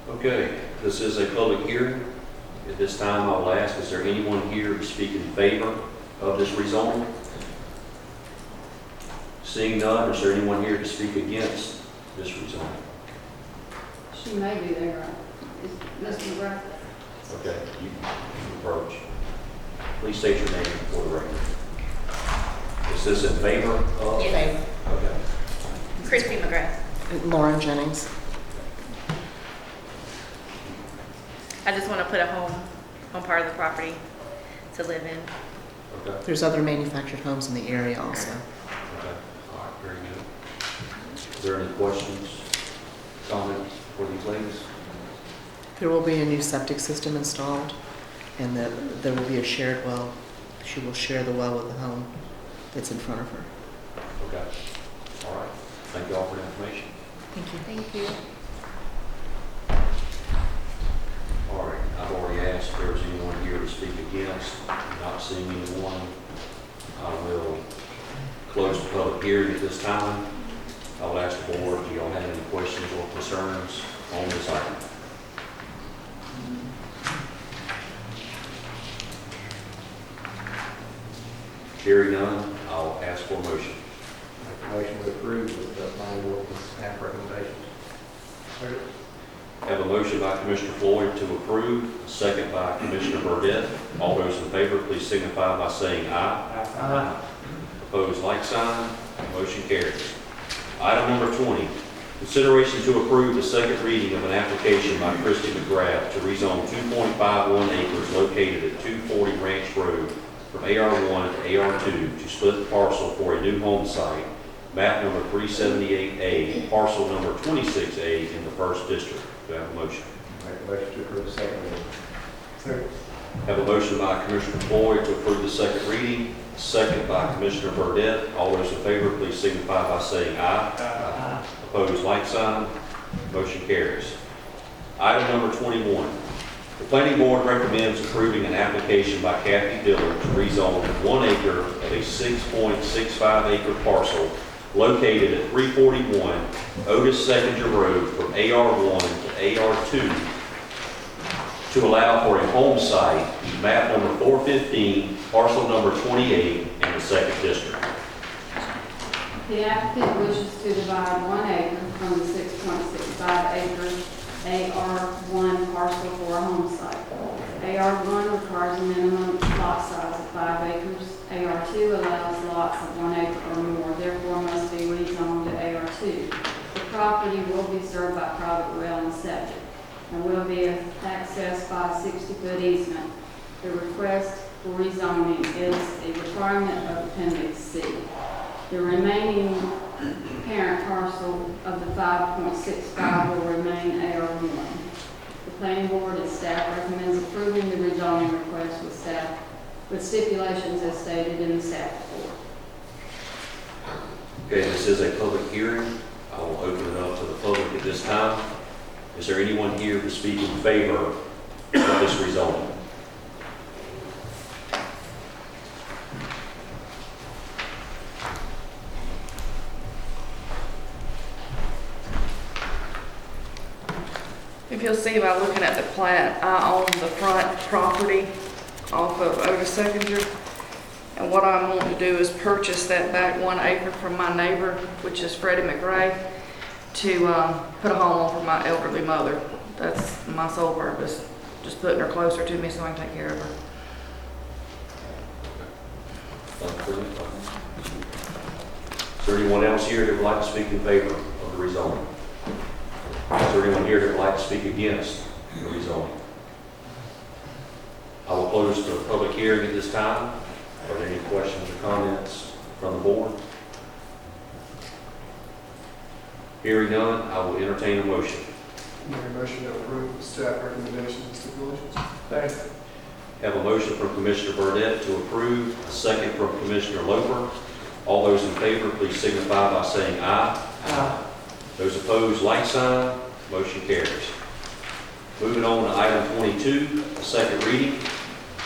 Okay, this is a public hearing. At this time, I will ask, is there anyone here to speak in favor of this rezoning? Seeing none, is there anyone here to speak against this rezoning? She may be there. Is Mr. McGrath? Okay, you approach. Please state your name for the record. Is this in favor of? In favor. Okay. Christy McGrath. Lauren Jennings. I just want to put a home on part of the property to live in. Okay. There's other manufactured homes in the area also. Okay. All right, very good. Is there any questions, comments for these ladies? There will be a new septic system installed, and there will be a shared well. She will share the well with the home that's in front of her. Okay. All right. Thank you all for the information. Thank you. Thank you. All right. I've already asked if there was anyone here to speak against. Not seeing anyone, I will close the public hearing at this time. I will ask the board, do y'all have any questions or concerns on this item? Hearing none, I'll ask for a motion. Make a motion to approve with the planning board with staff recommendations. Have a motion by Commissioner Floyd to approve, a second by Commissioner Burdette. All those in favor, please signify by saying aye. Aye. Opposed, like sign. Motion carries. Item number 20, consideration to approve the second reading of an application by Christy McGrath to rezone 2.51 acres located at 240 Ranch Road from AR1 to AR2 to split the parcel for a new home site, map number 378A, parcel number 26A in the first district. Do I have a motion? Make a motion to approve the second reading. Second. Have a motion by Commissioner Floyd to approve the second reading, second by Commissioner Burdette. All those in favor, please signify by saying aye. Aye. Opposed, like sign. Motion carries. Item number 21. The Planning Board recommends approving an application by Kathy Dillard to rezone 1 acre of a 6.65 acre parcel located at 341 Otis Seconder Road from AR1 to AR2 to allow for a home site, map number 415, parcel number 28 in the second district. The applicant wishes to divide 1 acre from the 6.65 acre AR1 parcel for a home site. AR1 requires a minimum lot size of 5 acres. AR2 allows lots of 1 acre or more, therefore must be rezoned to AR2. The property will be served by private well and septic and will be accessed by a 60-foot easement. The request for rezoning is a requirement of Appendix C. The remaining parent parcel of the 5.65 will remain AR1. The planning board and staff recommends approving the rezoning request with stipulations as stated in the staff report. Okay, this is a public hearing. I will open it up to the public at this time. Is there anyone here to speak in favor of this rezoning? If you'll see by looking at the plat, I own the front property off of Otis Seconder. And what I'm wanting to do is purchase that back 1 acre from my neighbor, which is Freddie McRae, to put a home on for my elderly mother. That's my sole purpose, just putting her closer to me so I can take care of her. Is there anyone else here that would like to speak in favor of the rezoning? Is there anyone here that would like to speak against the rezoning? I will close the public hearing at this time. Are there any questions or comments from the board? Hearing none, I will entertain a motion. Make a motion to approve staff recommendations and stipulations. Thanks. Have a motion from Commissioner Burdette to approve, a second from Commissioner Loper. All those in favor, please signify by saying aye. Aye. Those opposed, like sign. Motion carries. Moving on to item 22, the second reading.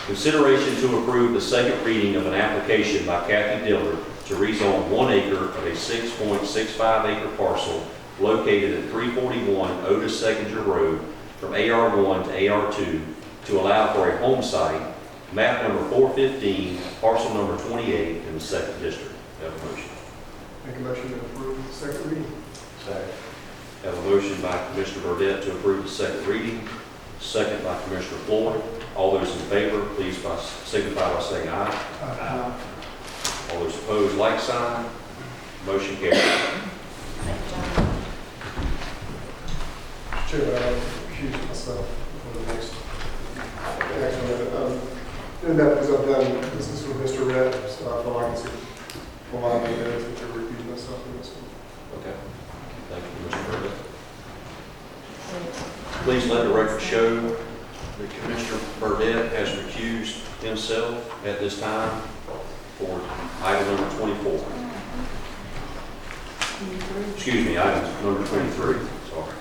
Consideration to approve the second reading of an application by Kathy Dillard to rezone 1 acre of a 6.65 acre parcel located at 341 Otis Seconder Road from AR1 to AR2 to allow for a home site, map number 415, parcel number 28 in the 2nd District. Have a motion. Make a motion to approve the second reading. Second. Have a motion by Commissioner Burdette to approve the second reading, second by Commissioner Floyd. All those in favor, please signify by saying aye. Aye. All those opposed, like sign. Motion carries. Chairman, I'll recuse myself for the next one. And that because I've done business with Mr. Redd, so I feel like it's a lot of minutes to recuse myself in this one. Okay. Thank you, Commissioner Burdette. Please let the record show that Commissioner Burdette has recused himself at this time for item number 24. Excuse me, item number 23. Sorry.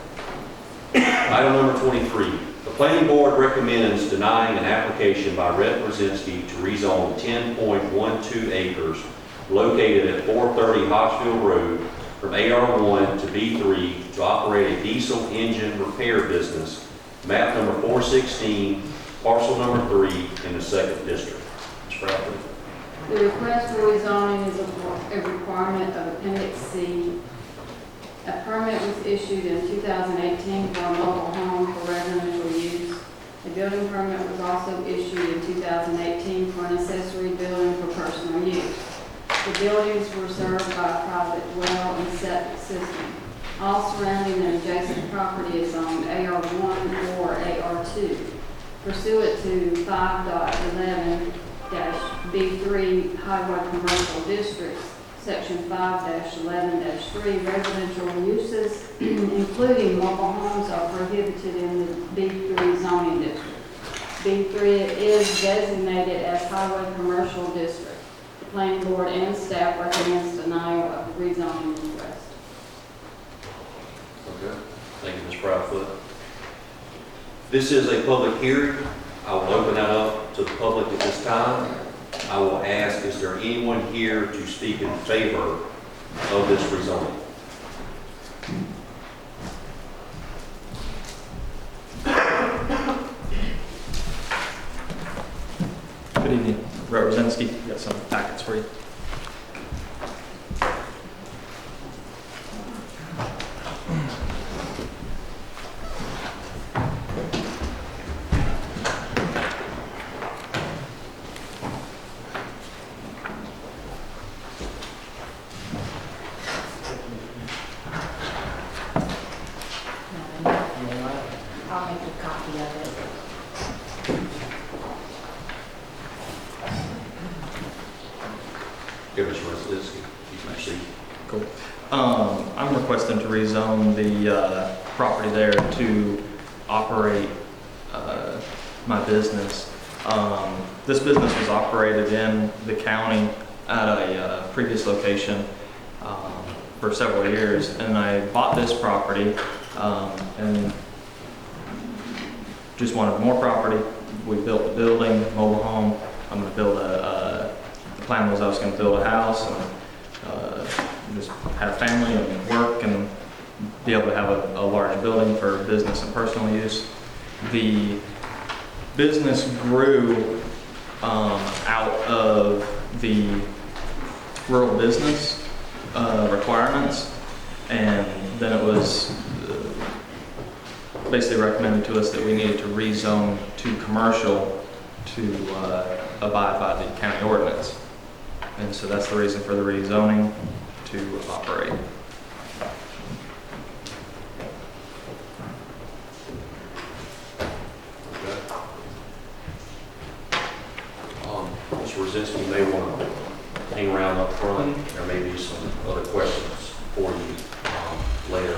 Item number 23. The Planning Board recommends denying an application by Rhett Brzezinski to rezone 10.12 acres located at 430 Hodgefield Road from AR1 to B3 to operate a diesel engine repair business, map number 416, parcel number 3 in the 2nd District. Ms. Bradford. The request for rezoning is a requirement of Appendix C. A permit was issued in 2018 for a mobile home for residential use. A building permit was also issued in 2018 for an accessory building for personal use. The buildings were served by a private well and septic system. All surrounding and adjacent property is zoned AR1 or AR2. Pursuant to 5.11-B3 Highway Commercial Districts, Section 5-11-3, residential uses, including mobile homes, are prohibited in the B3 zoning district. B3 is designated as Highway Commercial District. The Planning Board and staff recommends denial of the rezoning request. Okay. Thank you, Ms. Proudfoot. This is a public hearing. I will open that up to the public at this time. I will ask, is there anyone here to speak in favor of this rezoning? Good evening, Representative. Got some packets for you. I'll make a copy of it. Give us Ms. Linsky. You can proceed. Cool. I'm requesting to rezone the property there to operate my business. This business was operated in the county at a previous location for several years, and I bought this property and just wanted more property. We built a building, mobile home. I'm going to build the plan was I was going to build a house and just have family and work and be able to have a large building for business and personal use. The business grew out of the rural business requirements, and then it was basically recommended to us that we needed to rezone to commercial to abide by the county ordinance. And so that's the reason for the rezoning to operate. Mr. Rosinski, you may want to hang around up front. There may be some other questions for you later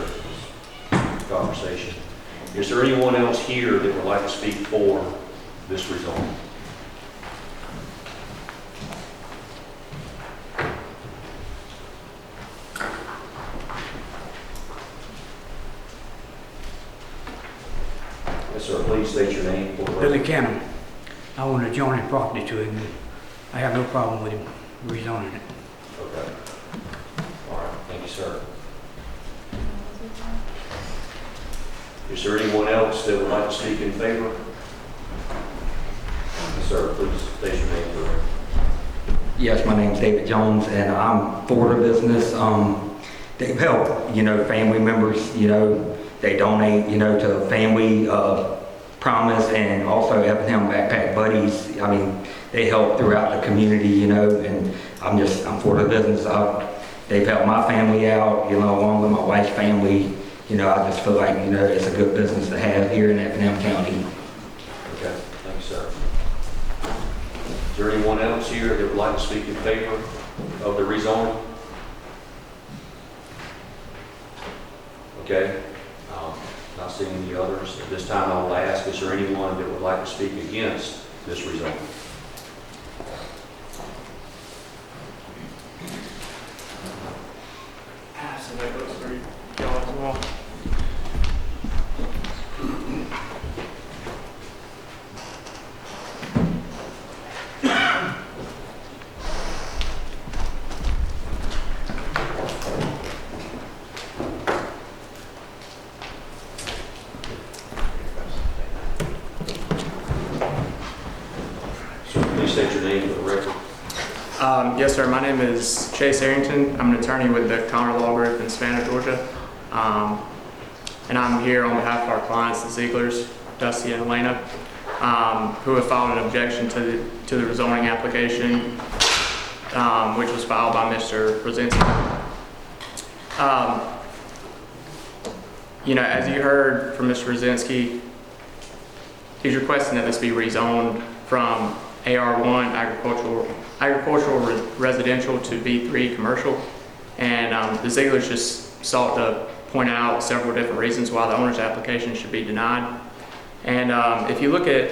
in this conversation. Is there anyone else here that would like to speak for this rezoning? Yes, sir. Please state your name. Billy Cannon. I want to join the property to him. I have no problem with him rezoning it. Okay. All right. Thank you, sir. Is there anyone else that would like to speak in favor? Yes, sir. Please state your name for the record. Yes, my name's David Jones, and I'm for the business. They've helped, family members, they donate, to Family Promise and also Effingham Backpack Buddies. I mean, they help throughout the community, and I'm for the business. They've helped my family out, along with my wife's family. I just feel like, it's a good business to have here in Effingham County. Okay, thank you, sir. Is there anyone else here that would like to speak in favor of the rezoning? Okay, not seeing any others. At this time, I will ask, is there anyone that would like to speak against this rezoning? So that goes for y'all as well. So please state your name for the record. Yes, sir. My name is Chase Arrington. I'm an attorney with the Connor Law Group in Savannah, Georgia. And I'm here on behalf of our clients, the Zieglers, Dusty and Elena, who have filed an objection to the rezoning application, which was filed by Mr. Rosinski. As you heard from Mr. Rosinski, he's requesting that this be rezoned from AR1 agricultural residential to B3 commercial, and the Zieglers just sought to point out several different reasons why the owner's application should be denied. And if you look at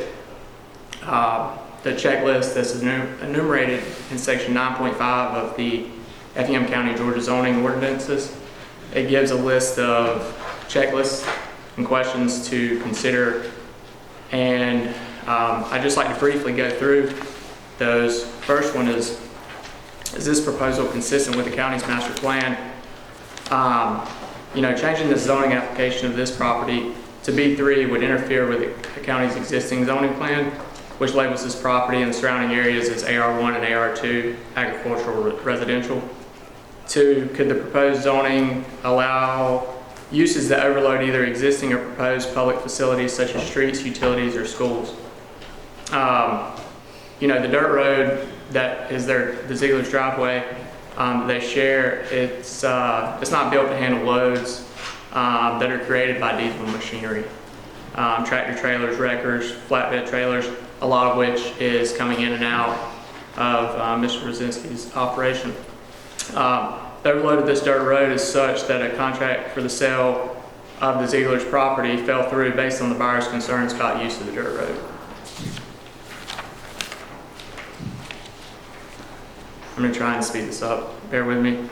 the checklist that's enumerated in section 9.5 of the Effingham County, Georgia zoning ordinances, it gives a list of checklists and questions to consider, and I'd just like to briefly go through those. First one is this proposal consistent with the county's master plan? Changing the zoning application of this property to B3 would interfere with the county's existing zoning plan, which labels this property and surrounding areas as AR1 and AR2 agricultural residential. 2, could the proposed zoning allow uses that overload either existing or proposed public facilities such as streets, utilities, or schools? The dirt road that is the Ziegler's driveway, they share, it's not built to handle loads that are created by diesel machinery. Tractor trailers, wreckers, flatbed trailers, a lot of which is coming in and out of Mr. Rosinski's operation. The overload of this dirt road is such that a contract for the sale of the Ziegler's property fell through based on the buyer's concerns about use of the dirt road. I'm going to try and speed this up. Bear with me.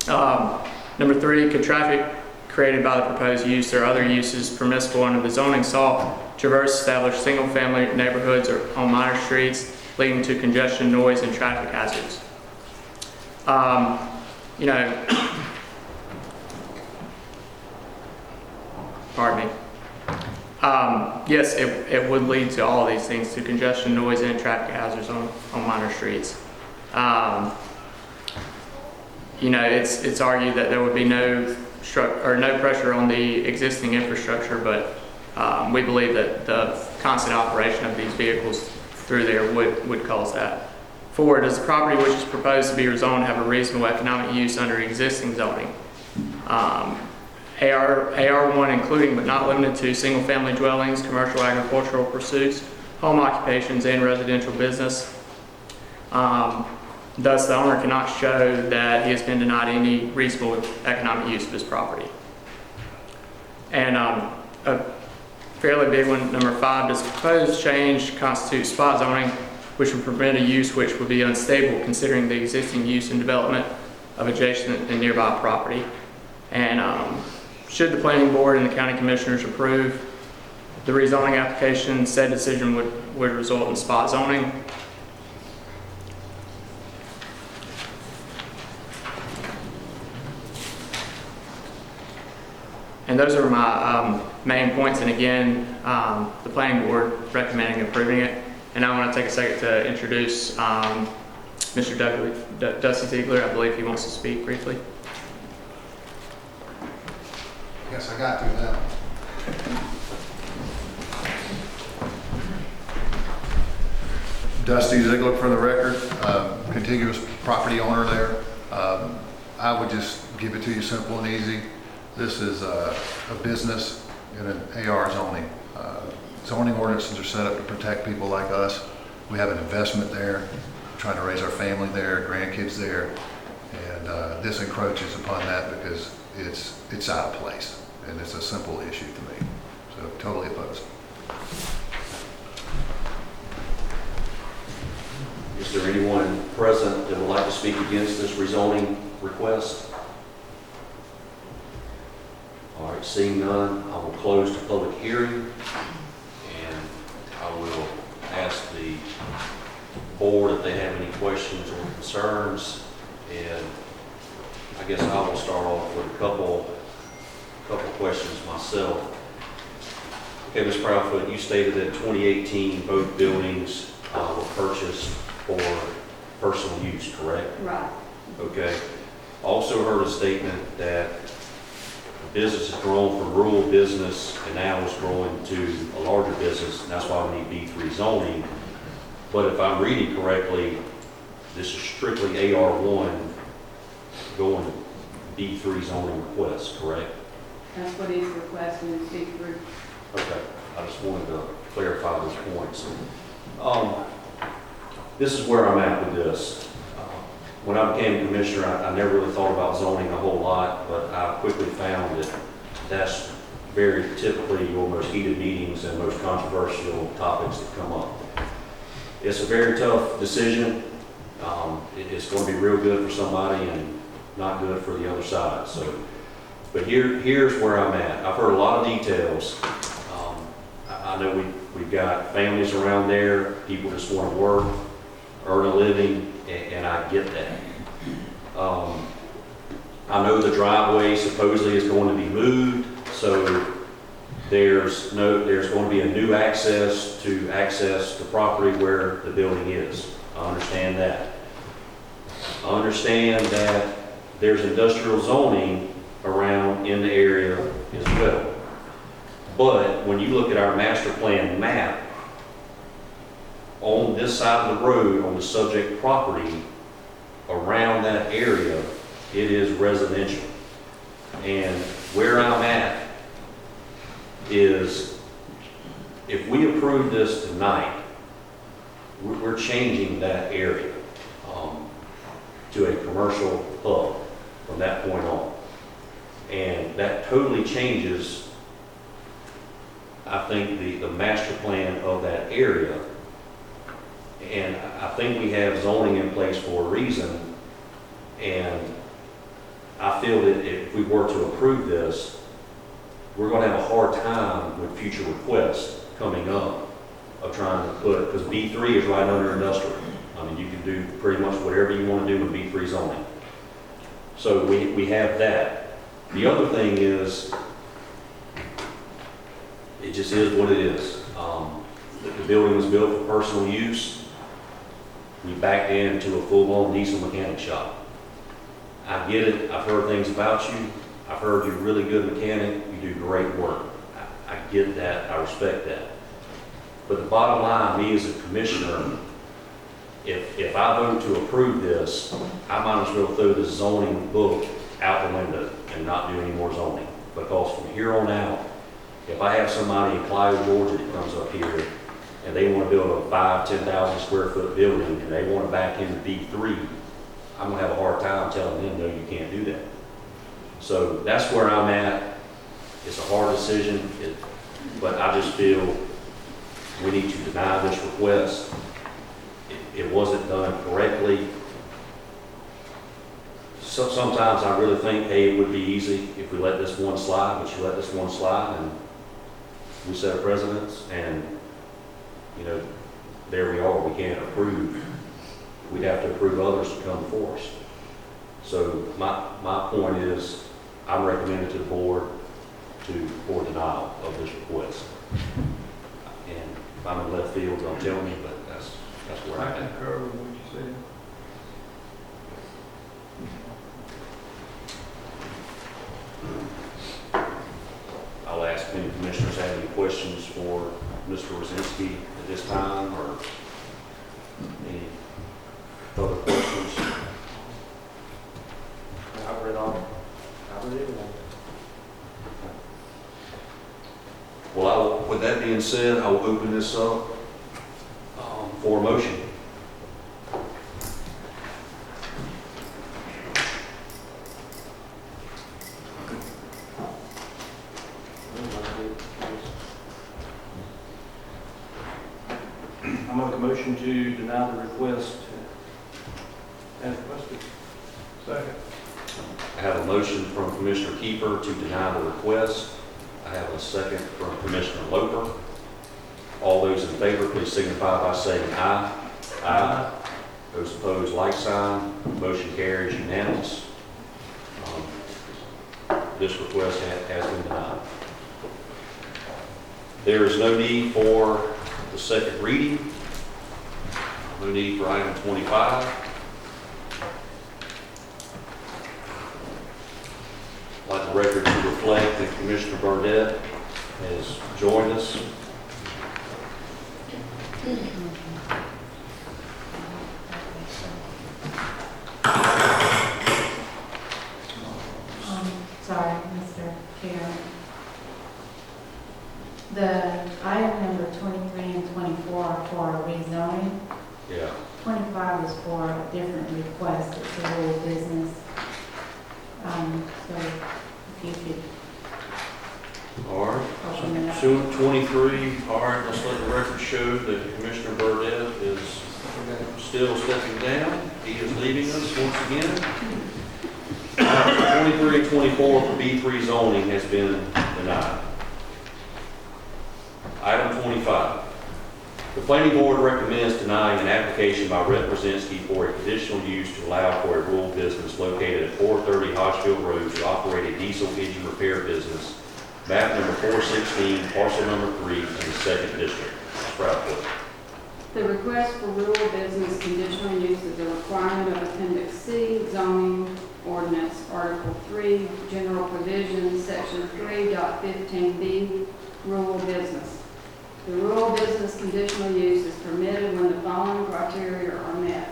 Number 3, could traffic created by the proposed use or other uses permissible under the zoning sought traverse established single-family neighborhoods or on minor streets, leading to congestion, noise, and traffic hazards? Pardon me. Yes, it would lead to all these things, to congestion, noise, and traffic hazards on minor streets. It's argued that there would be no pressure on the existing infrastructure, but we believe that the constant operation of these vehicles through there would cause that. 4, does the property which is proposed to be rezoned have a reasonable economic use under existing zoning? AR1 including but not limited to single-family dwellings, commercial agricultural pursuits, home occupations, and residential business. Thus, the owner cannot show that he has been denied any reasonable economic use of his property. And a fairly big one, number 5, does the proposed change constitute spot zoning, which would prevent a use which would be unstable considering the existing use and development of adjacent and nearby property? And should the planning board and the county commissioners approve the rezoning application, said decision would result in spot zoning. And those are my main points. And again, the planning board recommending approving it. And I want to take a second to introduce Mr. Dusty Ziegler. I believe he wants to speak briefly. I guess I got to now. Dusty Ziegler for the record, contiguous property owner there. I would just give it to you simple and easy. This is a business in an AR zoning. Zoning ordinances are set up to protect people like us. We have an investment there, trying to raise our family there, grandkids there, and this encroaches upon that because it's out of place, and it's a simple issue to me. So totally opposed. Is there anyone present that would like to speak against this rezoning request? All right, seeing none, I will close the public hearing, and I will ask the board if they have any questions or concerns. And I guess I will start off with a couple questions myself. Okay, Ms. Proudfoot, you stated that in 2018 both buildings were purchased for personal use, correct? Right. Okay. Also heard a statement that business has grown from rural business and now is growing to a larger business, and that's why we need B3 zoning. But if I'm reading correctly, this is strictly AR1 going to B3 zoning request, correct? That's what he's requesting to speak through. Okay, I just wanted to clarify those points. This is where I'm at with this. When I became commissioner, I never really thought about zoning a whole lot, but I quickly found that that's very typically your most heated meetings and most controversial topics that come up. It's a very tough decision. It's going to be real good for somebody and not good for the other side. So, but here's where I'm at. I've heard a lot of details. I know we've got families around there. People just want to work, earn a living, and I get that. I know the driveway supposedly is going to be moved, so there's going to be a new access to the property where the building is. I understand that. I understand that there's industrial zoning around in the area as well. But when you look at our master plan map, on this side of the road, on the subject property, around that area, it is residential. And where I'm at is, if we approve this tonight, we're changing that area. to a commercial hub from that point on. And that totally changes, I think, the master plan of that area. And I think we have zoning in place for a reason. And I feel that if we were to approve this, we're going to have a hard time with future requests coming up of trying to put, because B3 is right under industrial. I mean, you can do pretty much whatever you want to do in B3 zoning. So we have that. The other thing is, it just is what it is. The building was built for personal use. We backed into a full-blown diesel mechanic shop. I get it. I've heard things about you. I've heard you're a really good mechanic. You do great work. I get that. I respect that. But the bottom line, me as a commissioner, if I vote to approve this, I might as well throw the zoning book out the window and not do any more zoning. Because from here on out, if I have somebody in Clio, Georgia that comes up here and they want to build a 10,000 square foot building and they want to back into B3, I'm going to have a hard time telling them, no, you can't do that. So that's where I'm at. It's a hard decision, but I just feel we need to deny this request. It wasn't done correctly. So sometimes I really think, hey, it would be easy if we let this one slide, but you let this one slide and we set a precedence and, you know, there we are. We can't approve. We'd have to approve others to come before us. So my point is, I'm recommending to the board for denial of this request. And if I'm in left field, don't tell me, but that's where I'm I at. concur with what you said. I'll ask if any commissioners have any questions for Mr. Rosinski at this time, or any other questions? I've read all. I've read everything. Well, with that being said, I will open this up for a motion. I make a motion to deny the request as requested. Second. I have a motion from Commissioner Kiefer to deny the request. I have a second from Commissioner Loper. All those in favor, please signify by saying aye. Aye. Those opposed, like sign. Motion carries unanimous. This request has been denied. There is no need for the second reading. No need for item 25. I'd like the record to reflect that Commissioner Burdette has joined us. Sorry, Mr. Chairman. The item number 23 and 24 are for rezoning. Yeah. 25 is for a different request. It's a rural business. So if you could All right. open it up. So 23, all right, let's let the record show that Commissioner Burdette is still stepping down. He is leaving us once again. 23 and 24 for B3 zoning has been denied. Item 25. The planning board recommends denying an application by Rhett Brzezinski for a conditional use to allow for a rural business located at 430 Hodgefield Road to operate a diesel engine repair business, map number 416, parcel number 3 in the 2nd district. Sproutwood. The request for rural business conditional use is a requirement of Appendix C, zoning ordinance, Article 3, general provisions, Section 3.15b, rural business. The rural business conditional use is permitted when the following criteria are met: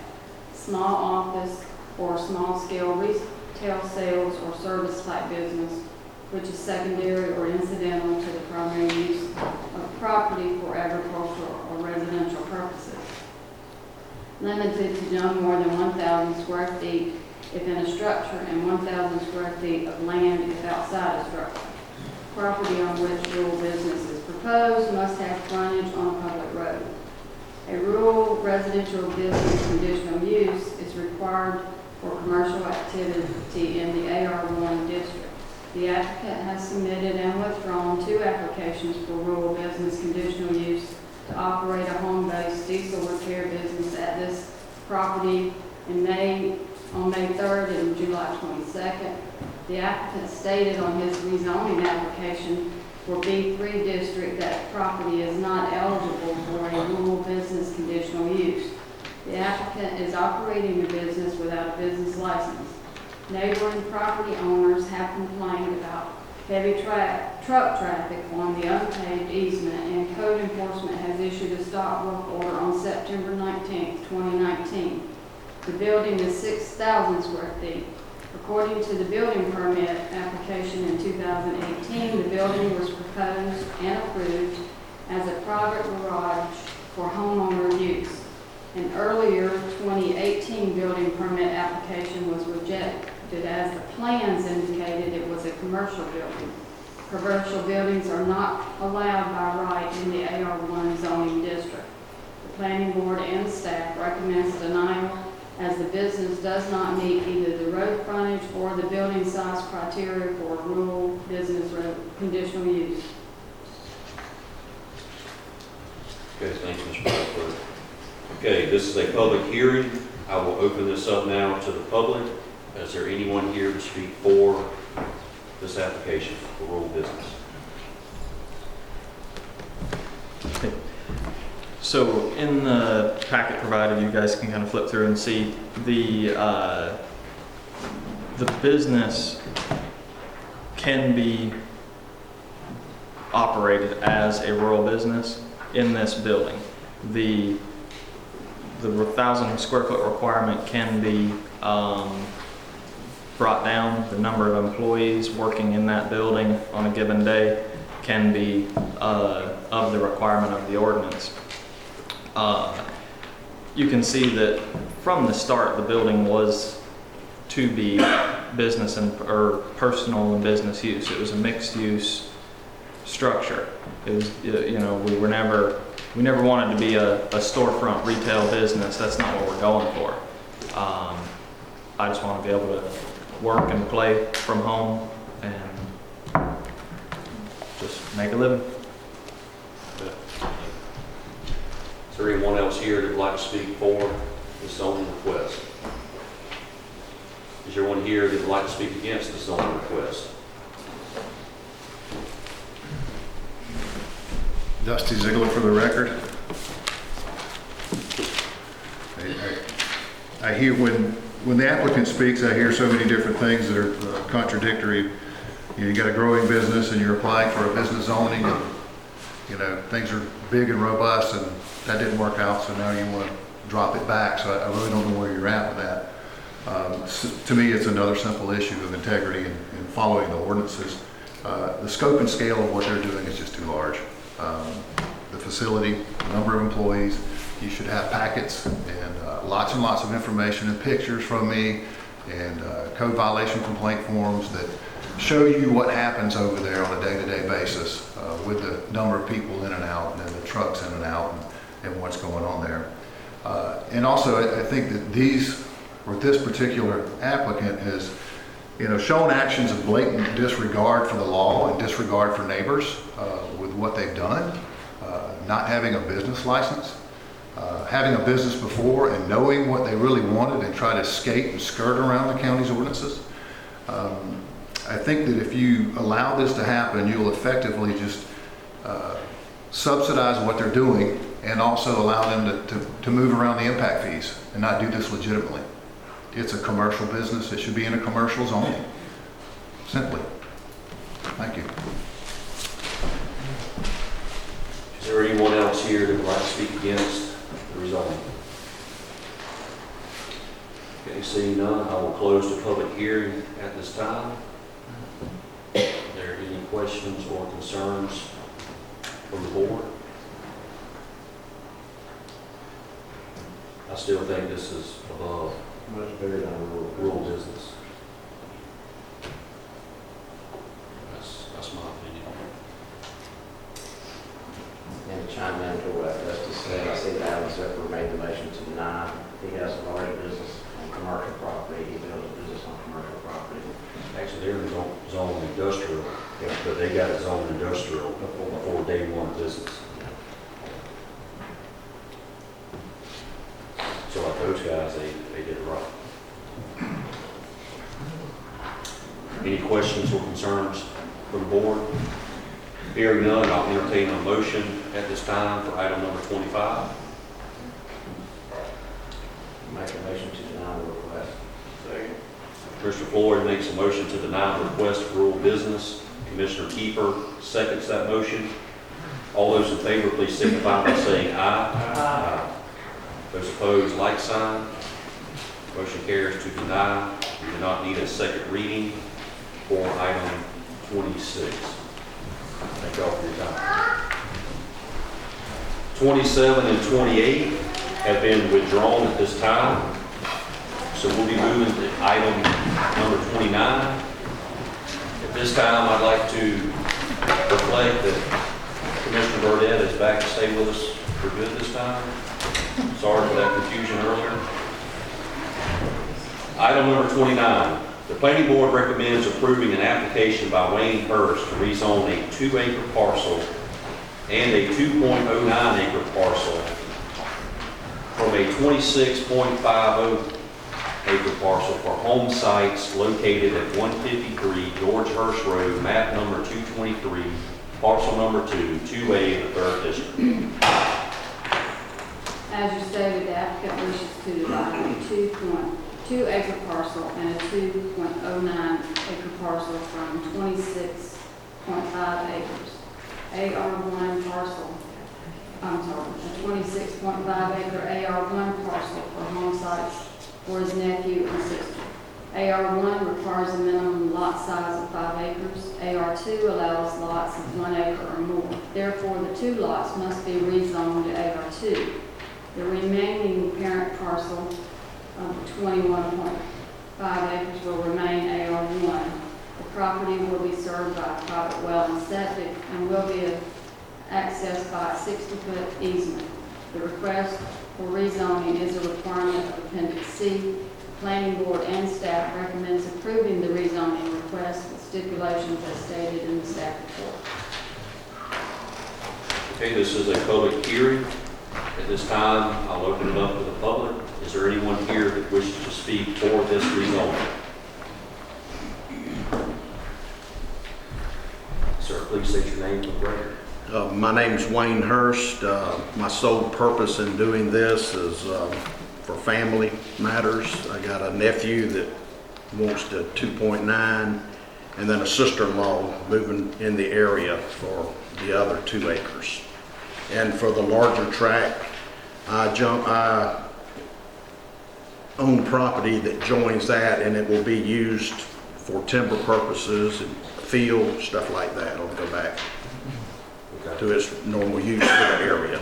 small office or small-scale retail sales or service type business, which is secondary or incidental to the primary use of property for agricultural or residential purposes. limited to no more than 1,000 square feet if in a structure and 1,000 square feet of land if outside a structure. Property on which rural business is proposed must have frontage on a public road. A rural residential business conditional use is required for commercial activity in the AR1 district. The applicant has submitted and withdrawn 2 applications for rural business conditional use to operate a home-based diesel repair business at this property on May 3rd and July 22nd. The applicant stated on his rezoning application for B3 district that property is not eligible for a rural business conditional use. The applicant is operating a business without a business license. Neighboring property owners have complained about heavy truck traffic on the unpaved easement, and code enforcement has issued a stop work order on September 19th, 2019. The building is 6,000 square feet. According to the building permit application in 2018, the building was proposed and approved as a private garage for homeowner use. An earlier 2018 building permit application was rejected as the plans indicated it was a commercial building. Commercial buildings are not allowed by right in the AR1 zoning district. The planning board and staff recommends denial as the business does not meet either the road frontage or the building size criteria for rural business conditional use. Okay, thanks, Mr. Bradford. Okay, this is a public hearing. I will open this up now to the public. Is there anyone here to speak for this application for rural business? So in the packet provided, you guys can kind of flip through and see the business can be operated as a rural business in this building. The 1,000 square foot requirement can be brought down. The number of employees working in that building on a given day can be of the requirement of the ordinance. You can see that from the start, the building was to be business or personal and business use. It was a mixed use structure. It was, you know, we never wanted to be a storefront retail business. That's not what we're going for. I just want to be able to work and play from home and just make a living. Is there anyone else here that would like to speak for the zoning request? Is there anyone here that would like to speak against the zoning request? Dusty Ziegler for the record. I hear when the applicant speaks, I hear so many different things that are contradictory. You know, you got a growing business and you're applying for a business zoning, and you know, things are big and robust, and that didn't work out, so now you want to drop it back. So I really don't know where you're at with that. So to me, it's another simple issue of integrity and following the ordinances. The scope and scale of what they're doing is just too large. The facility, the number of employees, you should have packets and lots and lots of information and pictures from me and code violation complaint forms that show you what happens over there on a day-to-day basis with the number of people in and out and the trucks in and out and what's going on there. And also, I think that this particular applicant has, you know, shown actions of blatant disregard for the law and disregard for neighbors with what they've done, not having a business license, having a business before and knowing what they really wanted and try to skate and skirt around the county's ordinances. I think that if you allow this to happen, you'll effectively just subsidize what they're doing and also allow them to move around the impact fees and not do this legitimately. It's a commercial business. It should be in a commercial zoning. Simply. Thank you. Is there anyone else here that would like to speak against the rezoning? Okay, seeing none, I will close the public hearing at this time. Are there any questions or concerns from the board? I still think this is above Much better than rural business. That's my opinion. And to chime in to what Dusty said, I see that Alan Zephyr made the motion to deny. He has a large business on commercial property, he builds a business on commercial property. Actually, they're zone industrial, but they got it zoned industrial before day one business. So like those guys, they did it right. Any questions or concerns from the board? Hearing none, I'll entertain a motion at this time for item number 25. Make a motion to deny the request. Second. Commissioner Floyd makes a motion to deny the request for rural business. Commissioner Keeper seconds that motion. All those in favor, please signify by saying aye. Aye. Those opposed, like sign. Motion carries to deny. We do not need a second reading for item 26. Thank you all for your time. 27 and 28 have been withdrawn at this time. So we'll be moving to item number 29. At this time, I'd like to reflect that Commissioner Burdette is back to stay with us for good this time. Sorry for that confusion earlier. Item number 29. The Planning Board recommends approving an application by Wayne Hurst to rezone a 2-acre parcel and a 2.09 acre parcel from a 26.50 acre parcel for home sites located at 153 George Hurst Road, map number 223, parcel number 2, 2A in the 3rd District. As you stated, the applicant wishes to divide a 2.2 acre parcel and a 2.09 acre parcel from 26.5 acres. AR1 parcel, a 26.5 acre AR1 parcel for home sites for his nephew and sister. AR1 requires a minimum lot size of 5 acres. AR2 allows lots of 1 acre or more. Therefore, the 2 lots must be rezoned to AR2. The remaining parent parcel of 21.5 acres will remain AR1. The property will be served by a private well and septic and will be accessed by a 60-foot easement. The request for rezoning is a requirement of Appendix C. The Planning Board and staff recommends approving the rezoning request with stipulations as stated in the staff report. Okay, this is a public hearing. At this time, I'll open it up to the public. Is there anyone here that wishes to speak for this rezoning? Sir, please state your name for the record. My name's Wayne Hurst. My sole purpose in doing this is for family matters. I got a nephew that wants to 2.9 and then a sister-in-law moving in the area for the other 2 acres. And for the larger tract, I own property that joins that, and it will be used for timber purposes and field, stuff like that. It'll go back to its normal use for the area.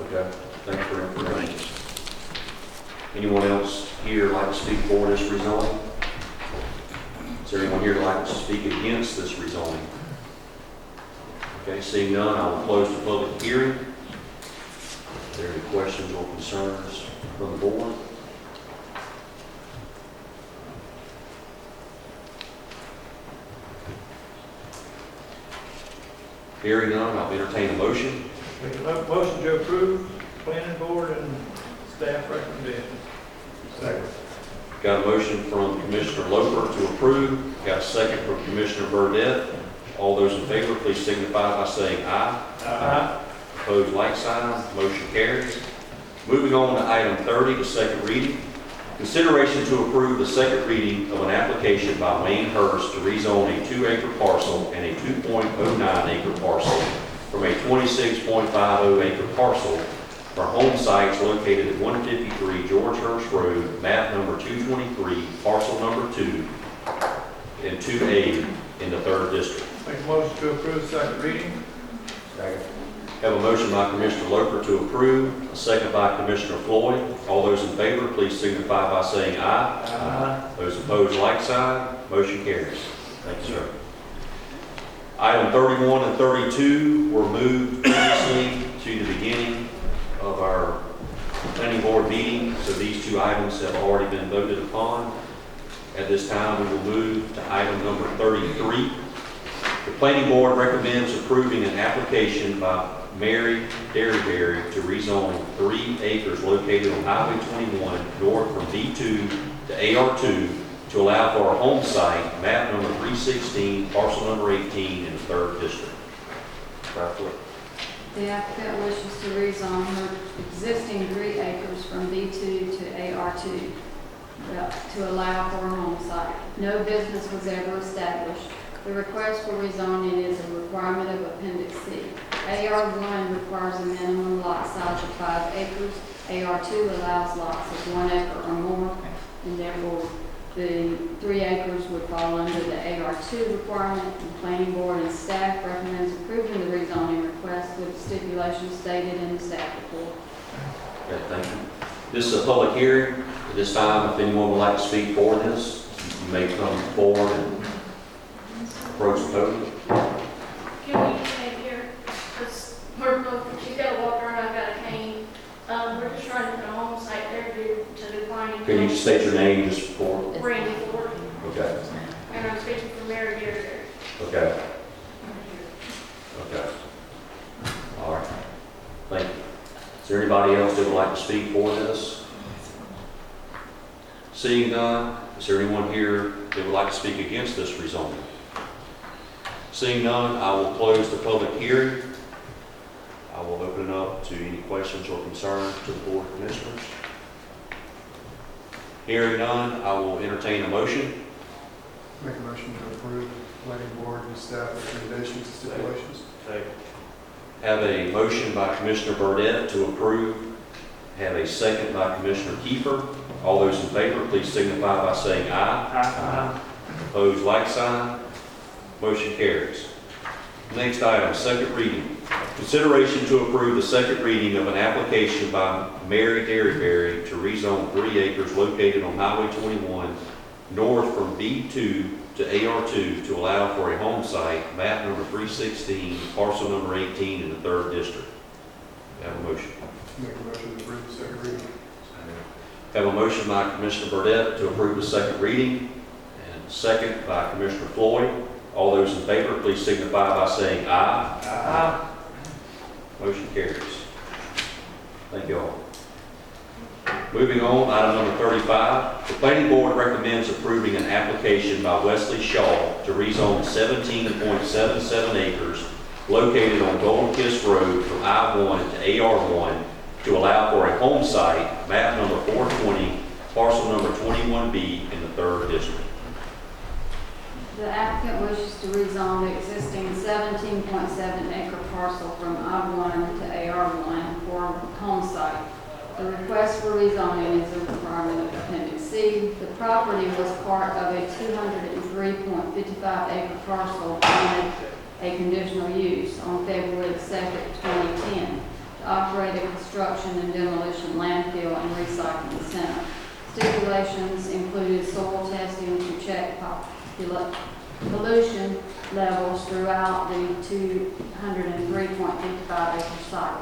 Okay, thanks for your information. Anyone else here like to speak for this rezoning? Is there anyone here that like to speak against this rezoning? Okay, seeing none, I will close the public hearing. Are there any questions or concerns from the board? Hearing none, I'll entertain a motion. Make a motion to approve Planning Board and staff recommendation. Second. Got a motion from Commissioner Loper to approve. Got a second from Commissioner Burdette. All those in favor, please signify by saying aye. Aye. Opposed, like sign. Motion carries. Moving on to item 30, the second reading. Consideration to approve the second reading of an application by Wayne Hurst to rezone a 2-acre parcel and a 2.09 acre parcel from a 26.50 acre parcel for home sites located at 153 George Hurst Road, map number 223, parcel number 2, and 2A in the 3rd District. Make a motion to approve second reading. Second. Have a motion by Commissioner Loper to approve, a second by Commissioner Floyd. All those in favor, please signify by saying aye. Aye. Those opposed, like sign. Motion carries. Thank you, sir. Item 31 and 32 were moved previously to the beginning of our planning board meeting, so these two items have already been voted upon. At this time, we will move to item number 33. The planning board recommends approving an application by Mary Derryberry to rezone 3 acres located on Highway 21 north from B2 to AR2 to allow for a home site, map number 316, parcel number 18 in the 3rd district. The applicant wishes to rezone her existing 3 acres from B2 to AR2 to allow for a home site. No business was ever established. The request for rezoning is a requirement of Appendix C. AR1 requires a minimum lot size of 5 acres. AR2 allows lots of 1 acre or more, and therefore the 3 acres would fall under the AR2 requirement. The planning board and staff recommends approving the rezoning request with stipulations stated in the staff report. Okay, thank you. This is a public hearing. At this time, if anyone would like to speak for this, you may come forward and approach the podium. Can we stand here? Because she's got a walker and I've got a cane. We're just trying to put a home site there to decline. Can you state your name just for? Randy Ford. Okay. And I'm speaking for Mary Deere. Okay. Okay. All right. Thank you. Is there anybody else that would like to speak for this? Seeing none, is there anyone here that would like to speak against this rezoning? Seeing none, I will close the public hearing. I will open it up to any questions or concerns to the Board of Commissioners. Hearing none, I will entertain a motion. Make a motion to approve the planning board and staff recommendations and stipulations. Have a motion by Commissioner Burdette to approve. Have a second by Commissioner Kiefer. All those in favor, please signify by saying aye. Aye. Opposed, like sign. Motion carries. Next item, second reading. Consideration to approve the second reading of an application by Mary Derryberry to rezone 3 acres located on Highway 21 north from B2 to AR2 to allow for a home site, map number 316, parcel number 18 in the 3rd district. Have a motion. Make a motion to approve the second reading. Have a motion by Commissioner Burdette to approve the second reading, and second by Commissioner Floyd. All those in favor, please signify by saying aye. Aye. Motion carries. Thank you all. Moving on, item number 35. The planning board recommends approving an application by Wesley Shaw to rezone 17.77 acres located on Golden Kiss Road from I-1 to AR1 to allow for a home site, map number 420, parcel number 21B in the 3rd district. The applicant wishes to rezone the existing 17.7 acre parcel from I-1 to AR1 for a home site. The request for rezoning is a requirement of Appendix C. The property was part of a 203.55 acre parcel granted a conditional use on February 2nd, 2010 to operate a construction and demolition landfill and recycling center. Stipulations included soil testing to check pollution levels throughout the 203.55 acre site.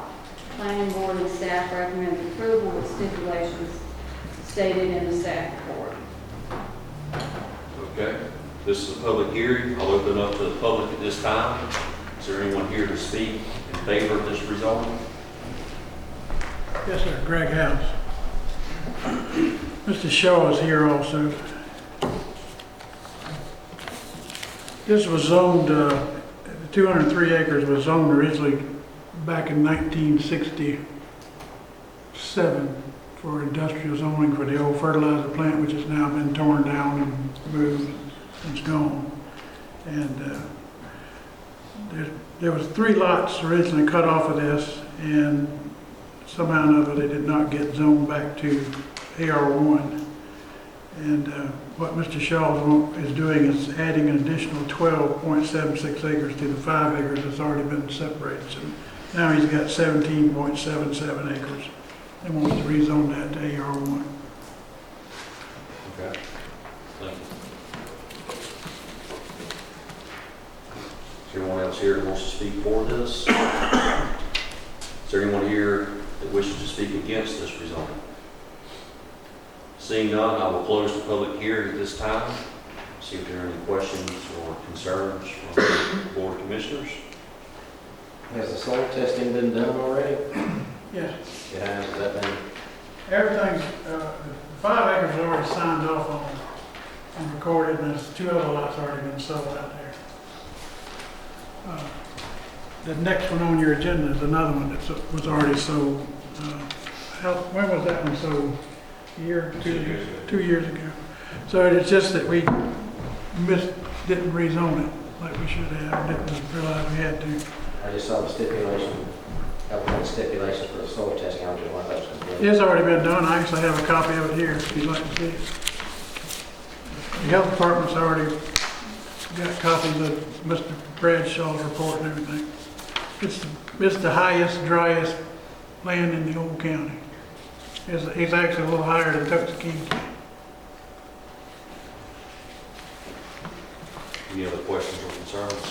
Planning board and staff recommend approval with stipulations stated in the staff report. Okay, this is a public hearing. I'll open up to the public at this time. Is there anyone here to speak in favor of this rezoning? Yes, sir. Greg House. Mr. Shaw is here also. This was zoned, 203 acres was zoned originally back in 1967 for industrial zoning for the old fertilizer plant, which has now been torn down and moved. It's gone. And there was 3 lots originally cut off of this, and somehow or another they did not get zoned back to AR1. And what Mr. Shaw is doing is adding an additional 12.76 acres to the 5 acres that's already been separated. So Now he's got 17.77 acres. They wants to rezone that to AR1. Okay. Thank you. Is there anyone else here that wants to speak for this? Is there anyone here that wishes to speak against this rezoning? Seeing none, I will close the public hearing at this time. See if there are any questions or concerns from the Board of Commissioners. Has the soil testing been done already? Yes. It has, has that been? Everything's, 5 acres is already signed off on and recorded, and there's 2 other lots already been sold out there. The next one on your agenda is another one that was already sold. When was that one sold? A year, 2 years ago. 2 years ago. So it's just that we didn't rezone it like we should have, didn't realize we had to. I just saw the stipulation, couple stipulations for the soil testing. I was just wondering if that was complete. It's already been done. I actually have a copy of it here if you'd like to see it. The health department's already got copies of Mr. Bradshaw's report and everything. It's the highest, driest land in the whole county. It's actually a little higher than Tuxedonia County. Any other questions or concerns?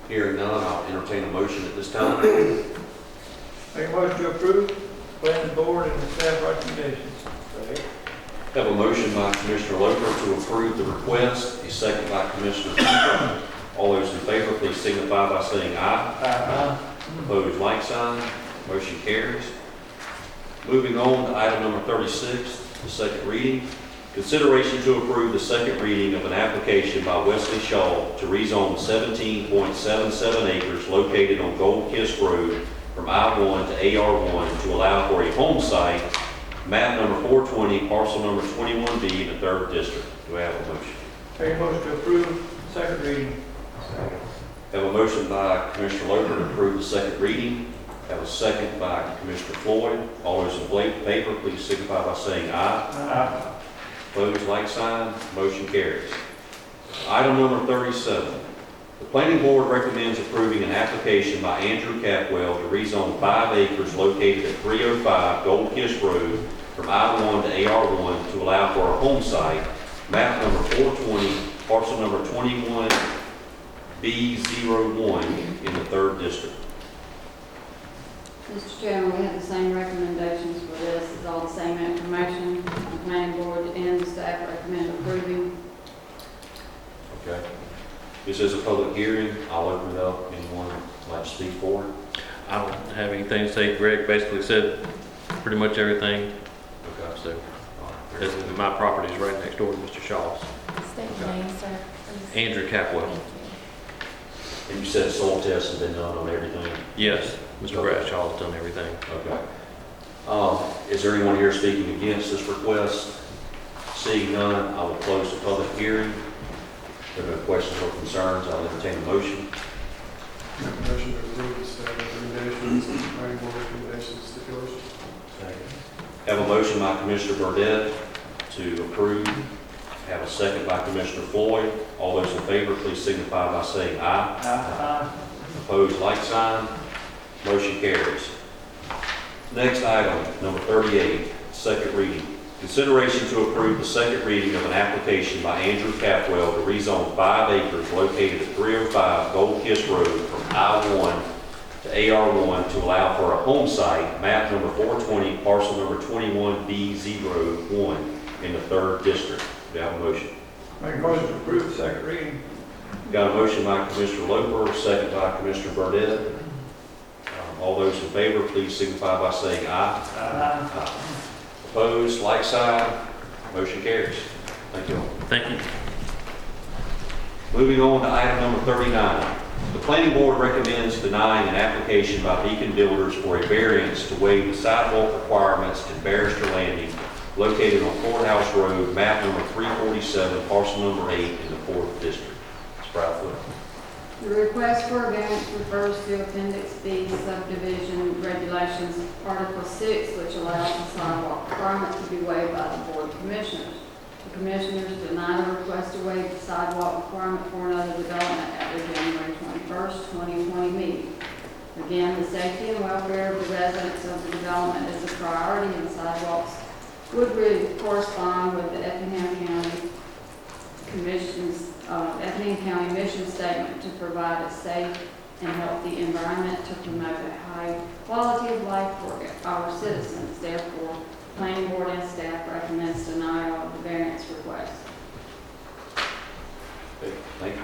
Hearing none, I'll entertain a motion at this time. Make a motion to approve, planning board and the staff recommendations. Have a motion by Commissioner Loper to approve the request, a second by Commissioner Cooper. All those in favor, please signify by saying aye. Aye. Opposed, like sign. Motion carries. Moving on to item number 36, the second reading. Consideration to approve the second reading of an application by Wesley Shaw to rezone 17.77 acres located on Gold Kiss Road from I-1 to AR1 to allow for a home site, map number 420, parcel number 21B in the 3rd District. Do I have a motion? Make a motion to approve, second reading. Have a motion by Commissioner Loper to approve the second reading. Have a second by Commissioner Floyd. All those in favor, please signify by saying aye. Aye. Opposed, like sign. Motion carries. Item number 37. The Planning Board recommends approving an application by Andrew Capwell to rezone 5 acres located at 305 Gold Kiss Road from I-1 to AR1 to allow for a home site, map number 420, parcel number 21B01 in the 3rd District. Mr. Chairman, we have the same recommendations for this. It's all the same information. The planning board and the staff recommend approving. Okay. This is a public hearing. I'll open it up. Anyone would like to speak for it? I don't have anything to say. Greg basically said pretty much everything. Okay. So my property is right next door to Mr. Shaw's. State your name, sir, please. Andrew Capwell. Thank you. And you said soil tests have been done on everything? Yes, Mr. Bradshaw's done everything. Okay. Is there anyone here speaking against this request? Seeing none, I will close the public hearing. If there are no questions or concerns, I'll entertain a motion. Make a motion to approve the staff recommendations, planning board recommendations, stipulations. Have a motion by Commissioner Burdette to approve. Have a second by Commissioner Floyd. All those in favor, please signify by saying aye. Aye. Opposed, like sign. Motion carries. Next item, number 38, second reading. Consideration to approve the second reading of an application by Andrew Capwell to rezone 5 acres located at 305 Gold Kiss Road from I-1 to AR1 to allow for a home site, map number 420, parcel number 21B01 in the 3rd District. Do I have a motion? Make a motion to approve the second reading. Got a motion by Commissioner Loper, second by Commissioner Burdette. All those in favor, please signify by saying aye. Aye. Opposed, like sign. Motion carries. Thank you. Thank you. Moving on to item number 39. The Planning Board recommends denying an application by Beacon Builders for a variance to waive the sidewalk requirements in Barrister Landing located on Courthouse Road, map number 347, parcel number 8 in the 4th District. Ms. Proudfoot. The request for a variance refers to Appendix B subdivision regulations, Article 6, which allows the sidewalk requirement to be waived by the Board of Commissioners. The Commissioners denied a request to waive the sidewalk requirement for another development at the January 21st, 2020 meeting. Again, the safety and welfare of the residents of the development is a priority, and sidewalks would really correspond with the Effingham County Commission's, Effingham County mission statement to provide a safe and healthy environment to promote a high quality of life for our citizens. Therefore, planning board and staff recommends denial of the variance request. Okay, thank you.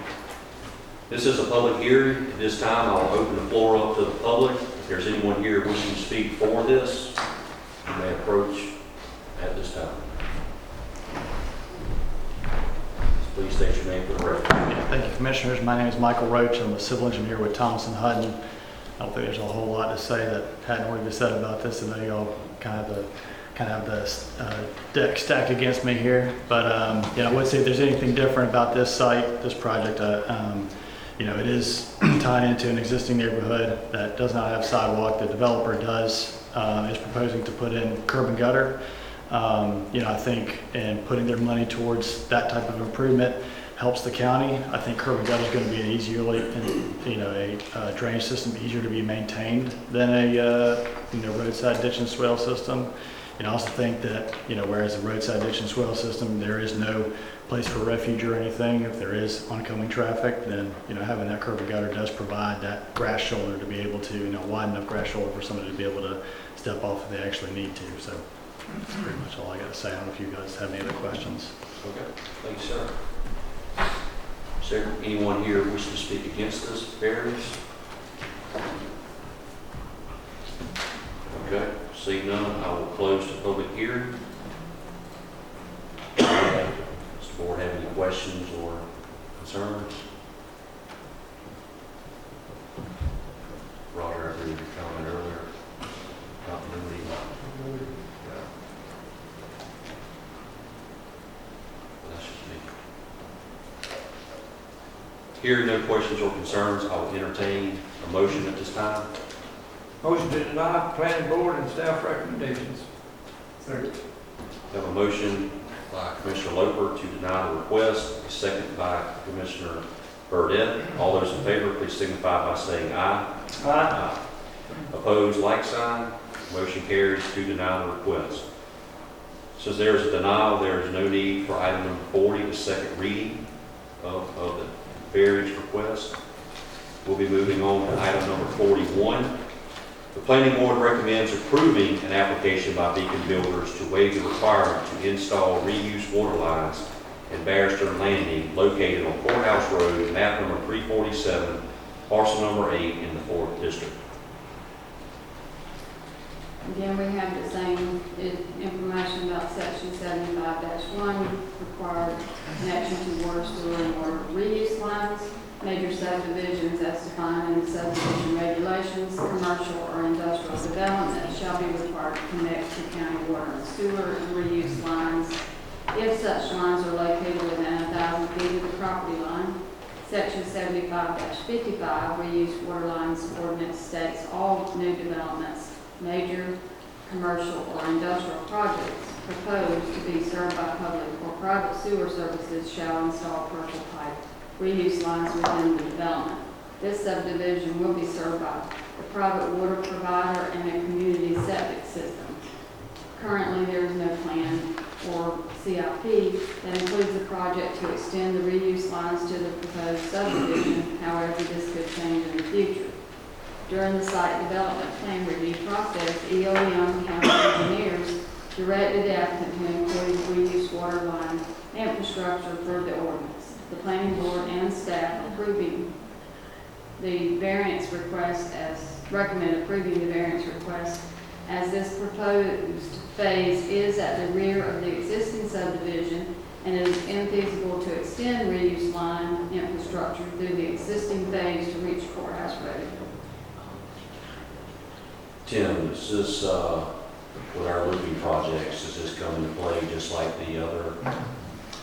This is a public hearing. At this time, I'll open the floor up to the public. If there's anyone here wishing to speak for this, you may approach at this time. Please state your name for the record. Thank you, Commissioners. My name is Michael Roach. I'm a civil engineer with Thompson Hutton. I don't think there's a whole lot to say that hadn't already been said about this. I know y'all kind of have the deck stacked against me here, but I would say if there's anything different about this site, this project, it is tied into an existing neighborhood that does not have sidewalk. The developer is proposing to put in curb and gutter. I think in putting their money towards that type of improvement helps the county. I think curb and gutter is going to be an easier, a drainage system easier to be maintained than a roadside ditch and swale system. I also think that whereas a roadside ditch and swale system, there is no place for refuge or anything. If there is oncoming traffic, then having that curb and gutter does provide that grass shoulder to be able to wide enough grass shoulder for somebody to be able to step off if they actually need to. So that's pretty much all I got to say. I don't know if you guys have any other questions. Okay, thank you, sir. Is there anyone here wishing to speak against this variance? Okay, seeing none, I will close the public hearing. Does the board have any questions or concerns? Roger, I heard your comment earlier. Continuity. That's just me. Hearing no questions or concerns, I will entertain a motion at this time. Motion to deny planning board and staff recommendations. Second. We have a motion by Commissioner Loper to deny the request, a second by Commissioner Burdette. All those in favor, please signify by saying aye. Aye. Opposed, like sign. Motion carries to deny the request. Since there is a denial, there is no need for item number 40, the second reading of the variance request. We'll be moving on to item number 41. The planning board recommends approving an application by Beacon Builders to waive the requirement to install reuse water lines in Barrister Landing located on Courthouse Road, map number 347, parcel number 8 in the 4th district. Again, we have the same information about section 75-1, required connection to water, sewer, and water reuse lines. Major subdivisions as defined in the subdivision regulations, commercial or industrial development shall be required to connect to county water and sewer and reuse lines if such lines are located within 1,000 feet of the property line. Section 75-55, reuse water lines ordinance states all new developments, major commercial or industrial projects proposed to be served by public or private sewer services shall install partial pipe reuse lines within the development. This subdivision will be served by the private water provider and a community septic system. Currently, there is no plan or CIP that includes a project to extend the reuse lines to the proposed subdivision. However, this could change in the future. During the site development plan review process, EOM county engineers directed the applicant to include reuse water line infrastructure for the ordinance. The planning board and staff approving the variance request recommend approving the variance request as this proposed phase is at the rear of the existing subdivision and it is infeasible to extend reuse line infrastructure through the existing phase to reach Courthouse Road. Tim, is this, with our looping projects, does this come into play just like the other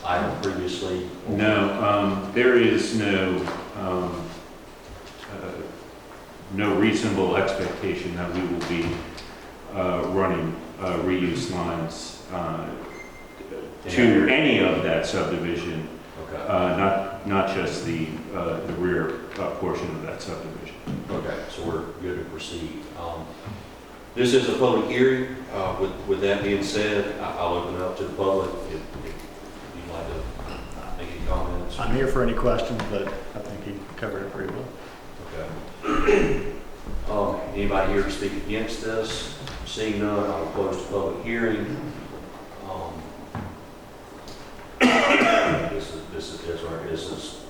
item previously? No, there is no reasonable expectation that we will be running reuse lines to any of that subdivision. Okay. Not not just the rear portion of that subdivision. Okay, so we're good to proceed. This is a public hearing. With that being said, I'll open it up to the public if you'd like to make any comments. I'm here for any questions, but I think he covered it pretty well. Okay. Anybody here to speak against this? Seeing none, I will close the public hearing. This is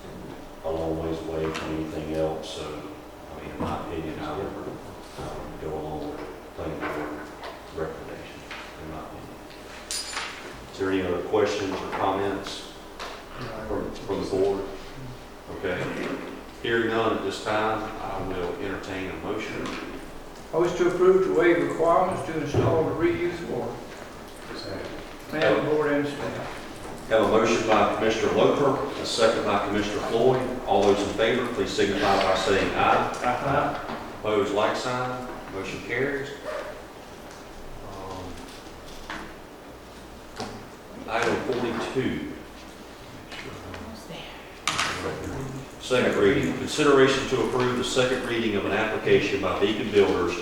a long ways away from anything else, so, I mean, in my opinion, I would go along with the planning board recommendation, in my opinion. Is there any other questions or comments from the board? Okay. Hearing none at this time, I will entertain a motion. Motion to approve to waive requirements to install the reuse board. Planning board and staff. Have a motion by Commissioner Loper, a second by Commissioner Floyd. All those in favor, please signify by saying aye. Aye. Opposed, like sign. Motion carries. Item 42. Second reading. Consideration to approve the second reading of an application by Beacon Builders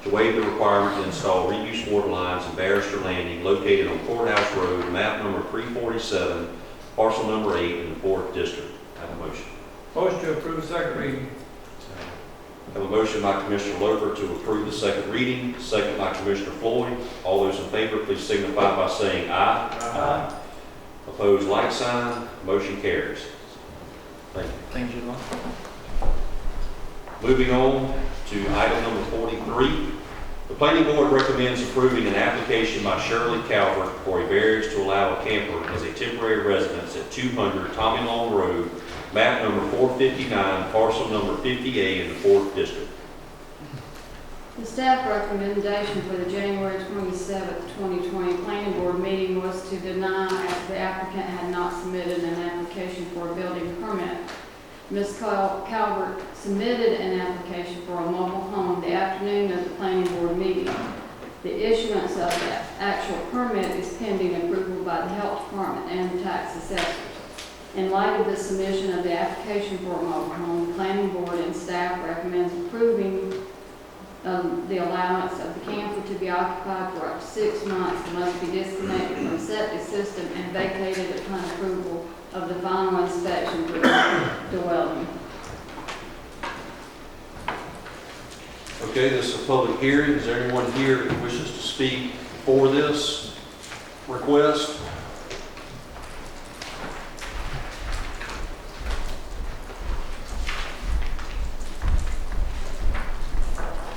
to waive the requirement to install reuse water lines in Barrister Landing located on Courthouse Road, map number 347, parcel number 8 in the 4th District. Have a motion. Motion to approve second reading. Have a motion by Commissioner Loper to approve the second reading, second by Commissioner Floyd. All those in favor, please signify by saying aye. Aye. Opposed, like sign. Motion carries. Thank you. Thank you. Moving on to item number 43. The planning board recommends approving an application by Shirley Calvert for a variance to allow a camper as a temporary residence at 200 Tommy Long Road, map number 459, parcel number 50A in the 4th District. The staff recommendation for the January 27th, 2020 planning board meeting was to deny as the applicant had not submitted an application for a building permit. Ms. Calvert submitted an application for a mobile home the afternoon of the planning board meeting. The issuance of the actual permit is pending approval by the health department and the tax assessors. In light of the submission of the application for a mobile home, the planning board and staff recommends approving the allowance of the camper to be occupied for up to 6 months and must be disconnected from the septic system and vacated upon approval of the final inspection for the dwelling. Okay, this is a public hearing. Is there anyone here who wishes to speak for this request?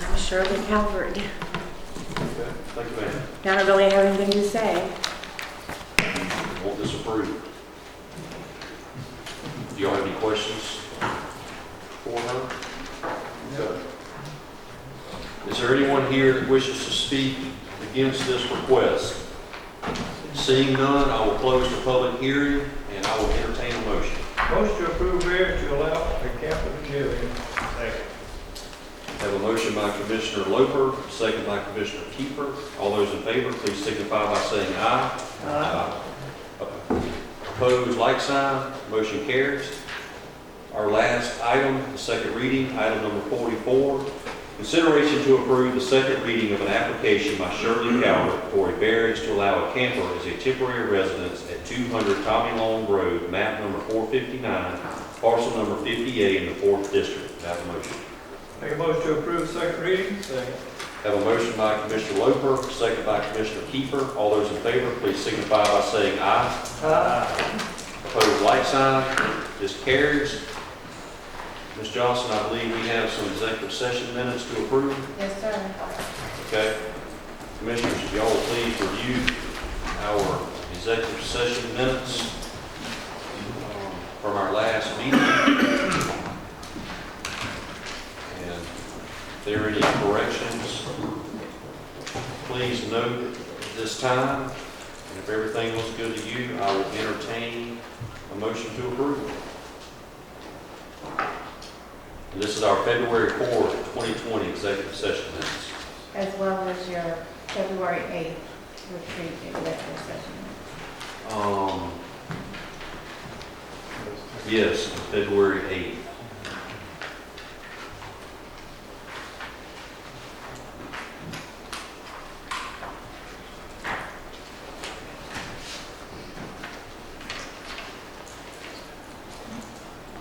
I'm Shirley Calvert. Okay, thank you, ma'am. I don't really have anything to say. Want this approved? Do y'all have any questions for her? Okay. Is there anyone here that wishes to speak against this request? Seeing none, I will close the public hearing and I will entertain a motion. Motion to approve variance to allow a camper to live in. Second. Have a motion by Commissioner Loper, second by Commissioner Keeper. All those in favor, please signify by saying aye. Aye. Opposed, like sign. Motion carries. Our last item, the second reading, item number 44. Consideration to approve the second reading of an application by Shirley Calvert for a variance to allow a camper as a temporary residence at 200 Tommy Long Road, map number 459, parcel number 50A in the 4th District. Have a motion. Make a motion to approve second reading. Second. Have a motion by Commissioner Loper, second by Commissioner Keeper. All those in favor, please signify by saying aye. Aye. Opposed, like sign. This carries. Ms. Johnson, I believe we have some executive session minutes to approve. Yes, sir. Okay. Commissioners, if y'all will please review our executive session minutes from our last meeting. And if there are any corrections, please note at this time. And if everything looks good to you, I will entertain a motion to approve. And this is our February 4th, 2020 executive session minutes. As well as your February 8th retreat executive session. Yes, February 8th.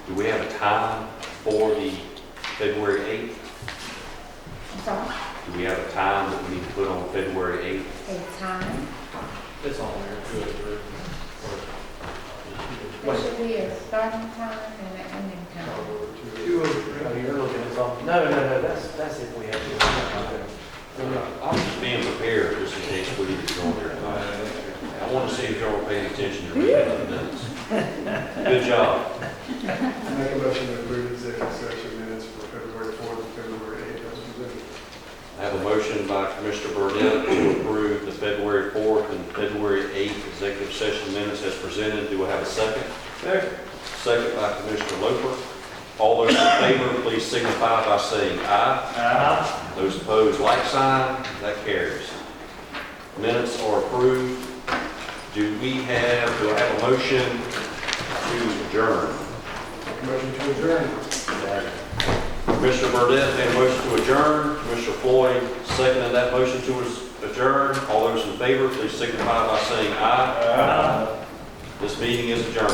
Do we have a time for the February 8th? I'm sorry, Do we have a time that we need to put on February 8th? a time? It's on there, good. There should be a starting time and an ending time. Oh, you're looking at something. No, that's if we have to. I'm just being prepared just in case we need to go on there. I want to see if y'all are paying attention to reading the minutes. Good job. Make a motion to approve executive session minutes for February 4th and February 8th as presented. I have a motion by Commissioner Burnett to approve the February 4th and February 8th executive session minutes as presented. Do I have a second? Second. Second by Commissioner Loper. All those in favor, please signify by saying aye. Aye. Those opposed, like sign. That carries. Minutes are approved. Do I have a motion to adjourn? Motion to adjourn. Commissioner Burdett made a motion to adjourn. Commissioner Floyd seconded that motion to adjourn. All those in favor, please signify by saying aye. This meeting is adjourned.